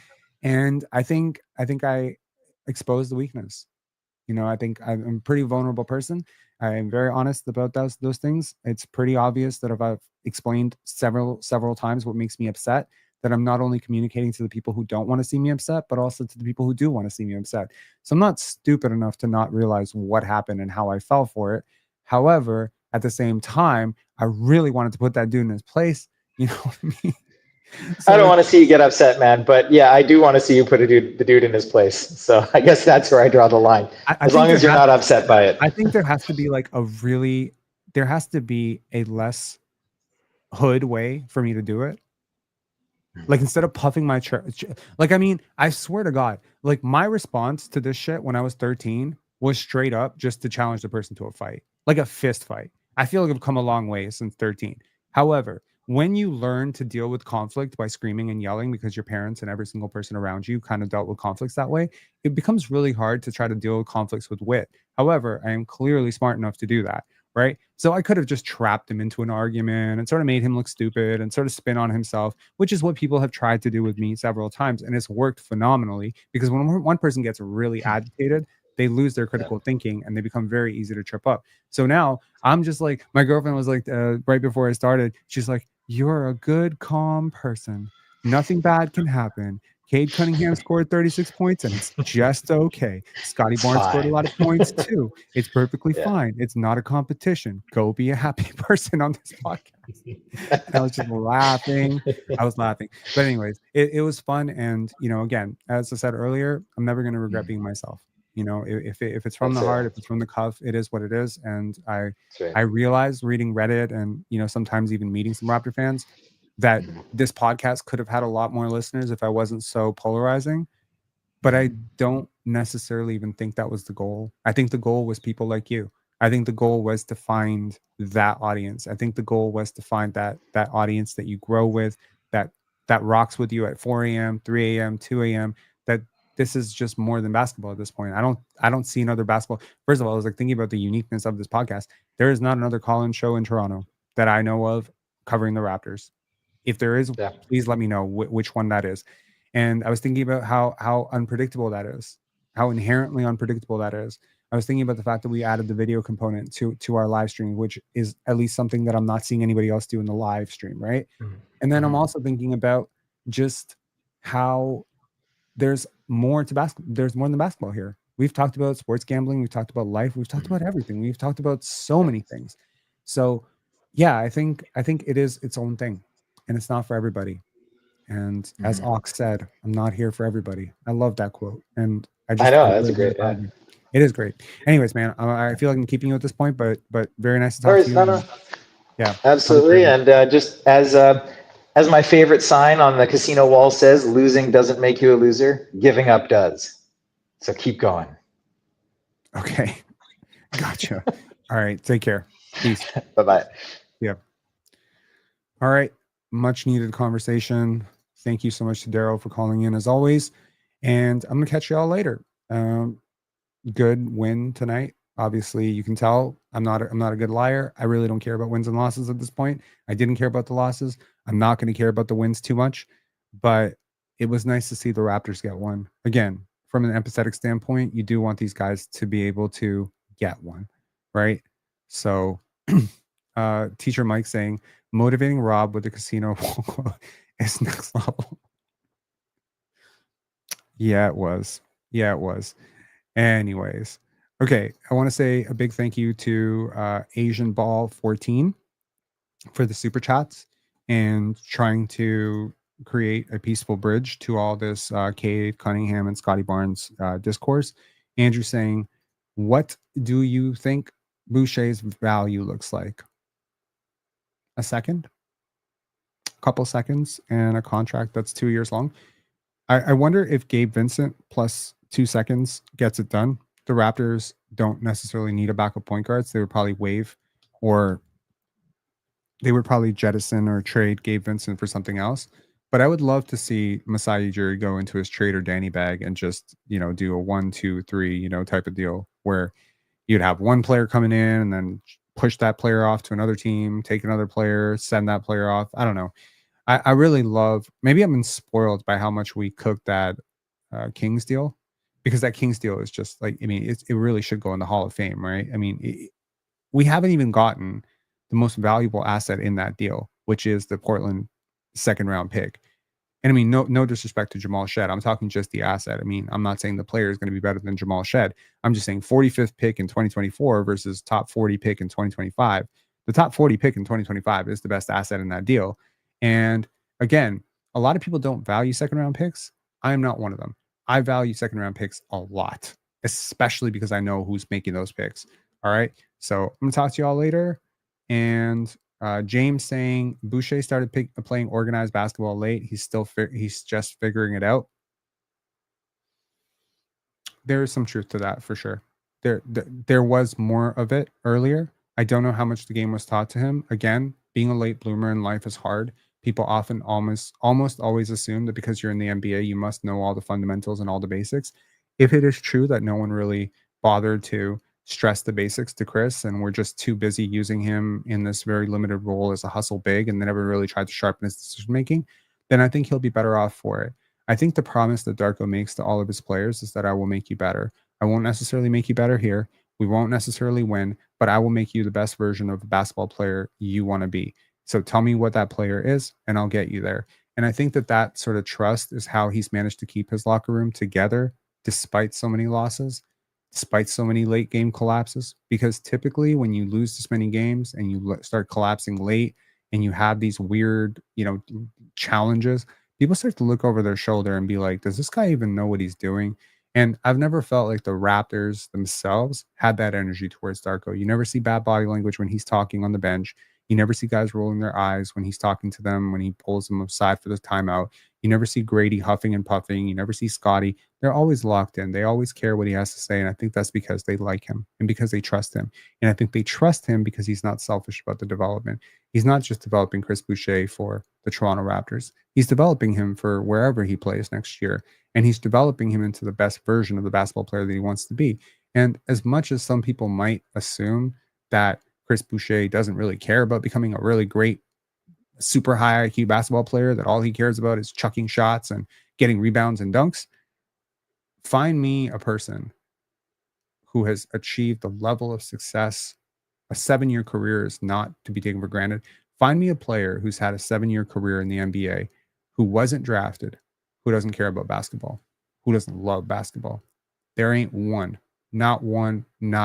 And I think I exposed the weakness. I think I'm a pretty vulnerable person. I'm very honest about those things. It's pretty obvious that if I've explained several times what makes me upset, that I'm not only communicating to the people who don't want to see me upset, but also to the people who do want to see me upset. So I'm not stupid enough to not realize what happened and how I fell for it. However, at the same time, I really wanted to put that dude in his place. You know what I mean? I don't want to see you get upset, man. But yeah, I do want to see you put the dude in his place. So I guess that's where I draw the line. As long as you're not upset by it. I think there has to be like there has to be a less hood way for me to do it. Like instead of puffing my chest, like, I mean, I swear to God, like my response to this shit when I was 13 was straight up just to challenge the person to a fight, like a fist fight. I feel like I've come a long way since 13. However, when you learn to deal with conflict by screaming and yelling because your parents and every single person around you kind of dealt with conflicts that way, it becomes really hard to try to deal with conflicts with wit. However, I am clearly smart enough to do that. Right. So I could have just trapped him into an argument and sort of made him look stupid and sort of spin on himself, which is what people have tried to do with me several times. And it's worked phenomenally because when one person gets really agitated, they lose their critical thinking and they become very easy to trip up. So now I'm just like, my girlfriend was like, right before I started, she's like, you're a good, calm person. Nothing bad can happen. Cade Cunningham scored 36 points and it's just okay. Scottie Barnes scored a lot of points too. It's perfectly fine. It's not a competition. Go be a happy person on this podcast. And I was just laughing. I was laughing. But anyways, it was fun. And, you know, again, as I said earlier, I'm never going to regret being myself. You know, if it's from the heart, if it's from the cuff, it is what it is. And I realized reading Reddit and, you know, sometimes even meeting some Raptor fans that this podcast could have had a lot more listeners if I wasn't so polarizing. But I don't necessarily even think that was the goal. I think the goal was people like you. I think the goal was to find that audience. I think the goal was to find that audience that you grow with, that rocks with you at 4 a.m., 3 a.m., 2 a.m., that this is just more than basketball at this point. I don't see another basketball. First of all, I was like thinking about the uniqueness of this podcast. There is not another call-in show in Toronto that I know of covering the Raptors. If there is, please let me know which one that is. And I was thinking about how unpredictable that is, how inherently unpredictable that is. I was thinking about the fact that we added the video component to our live stream, which is at least something that I'm not seeing anybody else do in the live stream, right? And then I'm also thinking about just how there's more to basketball. There's more than basketball here. We've talked about sports gambling. We've talked about life. We've talked about everything. We've talked about so many things. So yeah, I think it is its own thing. And it's not for everybody. And as Ox said, I'm not here for everybody. I love that quote. And I know that's a great. Yeah. It is great. Anyways, man, I feel like I'm keeping you at this point, but very nice to talk to you. No. Yeah, absolutely. And just as my favorite sign on the casino wall says, losing doesn't make you a loser. Giving up does. So keep going. Okay. Gotcha. All right. Take care. Peace. Bye-bye. Yeah. All right. Much needed conversation. Thank you so much to Daryl for calling in as always. And I'm going to catch you all later. Good win tonight. Obviously, you can tell I'm not a good liar. I really don't care about wins and losses at this point. I didn't care about the losses. I'm not going to care about the wins too much. But it was nice to see the Raptors get one. Again, from an empathetic standpoint, you do want these guys to be able to get one, right? So Teacher Mike saying, motivating Rob with the casino is next level. Yeah, it was. Anyways, okay. I want to say a big thank you to Asian Ball 14 for the super chats and trying to create a peaceful bridge to all this Cade Cunningham and Scottie Barnes discourse. Andrew saying, what do you think Boucher's value looks like? A second? Couple seconds and a contract that's 2 years long. I wonder if Gabe Vincent plus 2 seconds gets it done. The Raptors don't necessarily need a backup point guard, so they would probably waive, or they would probably jettison or trade Gabe Vincent for something else. But I would love to see Masai Ujiri go into his trade or Danny bag and just, you know, do a 1, 2, 3, you know, type of deal where you'd have one player coming in and then push that player off to another team, take another player, send that player off. I don't know. I really love, maybe I've been spoiled by how much we cooked that Kings deal, because that Kings deal is just like, I mean, it really should go in the Hall of Fame, right? I mean, we haven't even gotten the most valuable asset in that deal, which is the Portland second round pick. And I mean, no disrespect to Jamal Shed. I'm talking just the asset. I mean, I'm not saying the player is going to be better than Jamal Shed. I'm just saying 45th pick in 2024 versus top 40 pick in 2025. The top 40 pick in 2025 is the best asset in that deal. And again, A lot of people don't value second round picks. I am not one of them. I value second round picks a lot, especially because I know who's making those picks. All right. So I'm going to talk to you all later. And James saying Boucher started playing organized basketball late. He's just figuring it out. There is some truth to that for sure. There was more of it earlier. I don't know how much the game was taught to him. Again, being a late bloomer in life is hard. People often almost always assume that because you're in the NBA, you must know all the fundamentals and all the basics. If it is true that no one really bothered to stress the basics to Chris, and we're just too busy using him in this very limited role as a hustle big, and they never really tried to sharpen his decision making, then I think he'll be better off for it. I think the promise that Darko makes to all of his players is that I will make you better. I won't necessarily make you better here. We won't necessarily win, but I will make you the best version of the basketball player you want to be. So tell me what that player is, and I'll get you there. And I think that sort of trust is how he's managed to keep his locker room together despite so many losses, despite so many late game collapses. Because typically when you lose this many games and you start collapsing late and you have these weird, challenges, people start to look over their shoulder and be like, does this guy even know what he's doing? And I've never felt like the Raptors themselves had that energy towards Darko. You never see bad body language when he's talking on the bench. You never see guys rolling their eyes when he's talking to them, when he pulls them aside for the timeout. You never see Grady huffing and puffing. You never see Scottie. They're always locked in. They always care what he has to say. And I think that's because they like him and because they trust him. And I think they trust him because he's not selfish about the development. He's not just developing Chris Boucher for the Toronto Raptors. He's developing him for wherever he plays next year. And he's developing him into the best version of the basketball player that he wants to be. And as much as some people might assume that Chris Boucher doesn't really care about becoming a really great, super high IQ basketball player, that all he cares about is chucking shots and getting rebounds and dunks, find me a person who has achieved the level of success. A 7-year career is not to be taken for granted. Find me a player who's had a 7-year career in the NBA who wasn't drafted, who doesn't care about basketball, who doesn't love basketball. There ain't one, not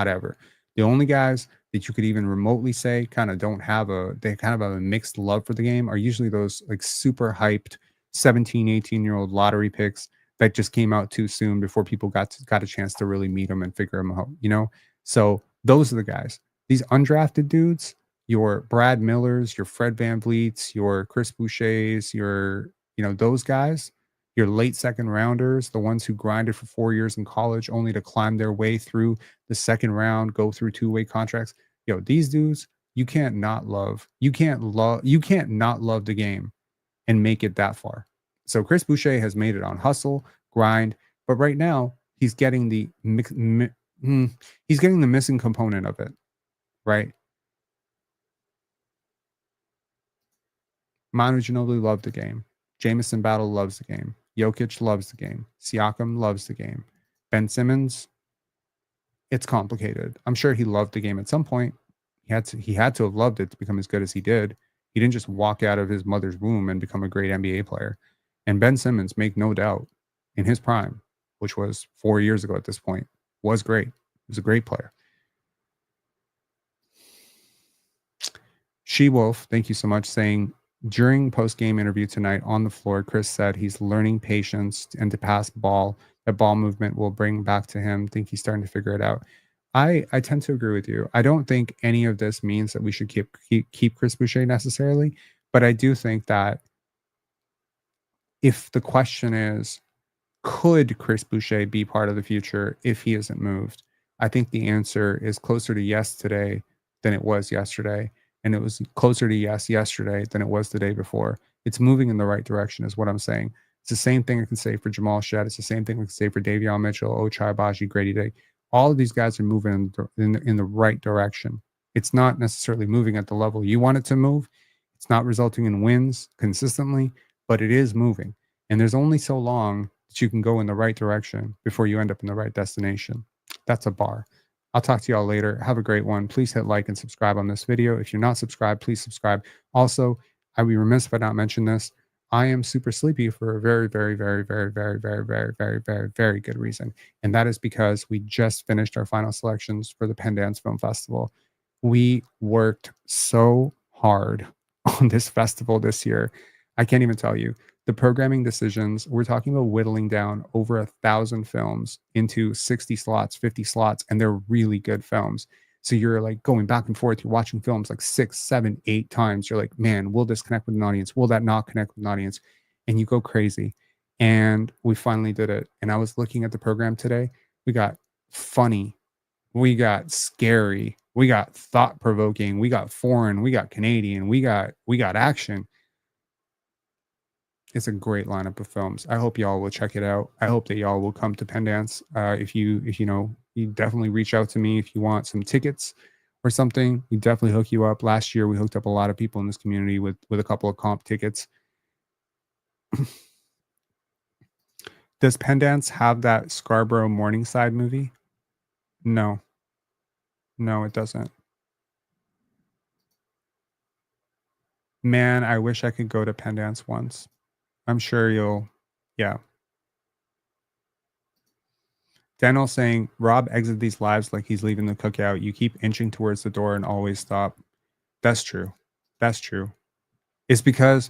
ever. The only guys that you could even remotely say kind of have a mixed love for the game are usually those like super hyped 17, 18-year-old lottery picks that just came out too soon before people got a chance to really meet them and figure them out, So those are the guys. These undrafted dudes, your Brad Millers, your Fred VanVleets, your Chris Bouchers, those guys, your late second rounders, the ones who grinded for 4 years in college only to climb their way through the second round, go through 2-way contracts. These dudes, you can't not love the game and make it that far. So Chris Boucher has made it on hustle, grind, but right now he's getting the missing component of it, right? Manu Ginobili loved the game. Jamison Battle loves the game. Jokic loves the game. Siakam loves the game. Ben Simmons, it's complicated. I'm sure he loved the game at some point. He had to have loved it to become as good as he did. He didn't just walk out of his mother's womb and become a great NBA player. And Ben Simmons, make no doubt, in his prime, which was 4 years ago at this point, was great. He was a great player. She-Wolf, thank you so much, saying, during post-game interview tonight on the floor, Chris said he's learning patience and to pass ball. That ball movement will bring back to him. Think he's starting to figure it out. I tend to agree with you. I don't think any of this means that we should keep Chris Boucher necessarily, but I do think that if the question is, could Chris Boucher be part of the future if he isn't moved? I think the answer is closer to yes today than it was yesterday. And it was closer to yes yesterday than it was the day before. It's moving in the right direction is what I'm saying. It's the same thing I can say for Jamal Shedd. It's the same thing I can say for Davion Mitchell, Ochai, Agbaji, Grady Day. All of these guys are moving in the right direction. It's not necessarily moving at the level you want it to move. It's not resulting in wins consistently, but it is moving. And there's only so long that you can go in the right direction before you end up in the right destination. That's a bar. I'll talk to y'all later. Have a great one. Please hit like and subscribe on this video. If you're not subscribed, please subscribe. Also, I'd be remiss if I not mention this. I am super sleepy for a very, very, very, very, very, very, very, very, very, very good reason. And that is because we just finished our final selections for the Pendance Film Festival. We worked so hard on this festival this year. I can't even tell you. The programming decisions, we're talking about whittling down over 1,000 films into 60 slots, 50 slots, and they're really good films. So you're like going back and forth. You're watching films like 6, 7, 8 times. You're like, man, will this connect with an audience? Will that not connect with an audience? And you go crazy. And we finally did it. And I was looking at the program today. We got funny. We got scary. We got thought provoking. We got foreign. We got Canadian. We got action. It's a great lineup of films. I hope y'all will check it out. I hope that y'all will come to Pendance. If you know, you definitely reach out to me if you want some tickets or something. We definitely hook you up. Last year we hooked up a lot of people in this community with a couple of comp tickets. Does Pendance have that Scarborough Morningside movie? No. No, it doesn't. Man, I wish I could go to Pendance once. I'm sure you'll, yeah. Daniel saying, Rob exit these lives like he's leaving the cookout. You keep inching towards the door and always stop. That's true. That's true. It's because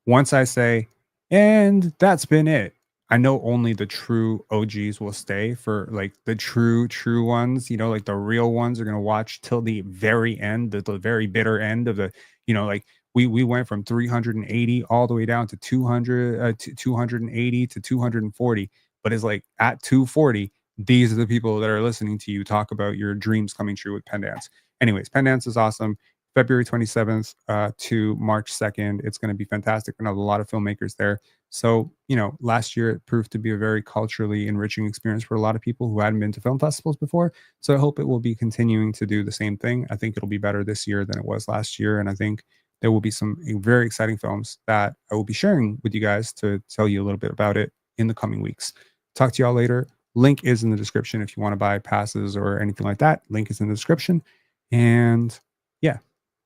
once I say, and that's been it, I know only the true OGs will stay for like the true ones, you know, like the real ones are going to watch till the very end, the very bitter end of the, you know, like we went from 380 all the way down to 200, to 280 to 240. But it's like at 240, these are the people that are listening to you talk about your dreams coming true with Pendance. Anyways, Pendance is awesome. February 27th to March 2nd. It's going to be fantastic. We're going to have a lot of filmmakers there. So, you know, last year it proved to be a very culturally enriching experience for a lot of people who hadn't been to film festivals before. So I hope it will be continuing to do the same thing. I think it'll be better this year than it was last year. And I think there will be some very exciting films that I will be sharing with you guys to tell you a little bit about it in the coming weeks. Talk to y'all later. Link is in the description if you want to buy passes or anything like that. Link is in the description. And yeah,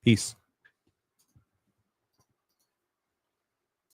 peace.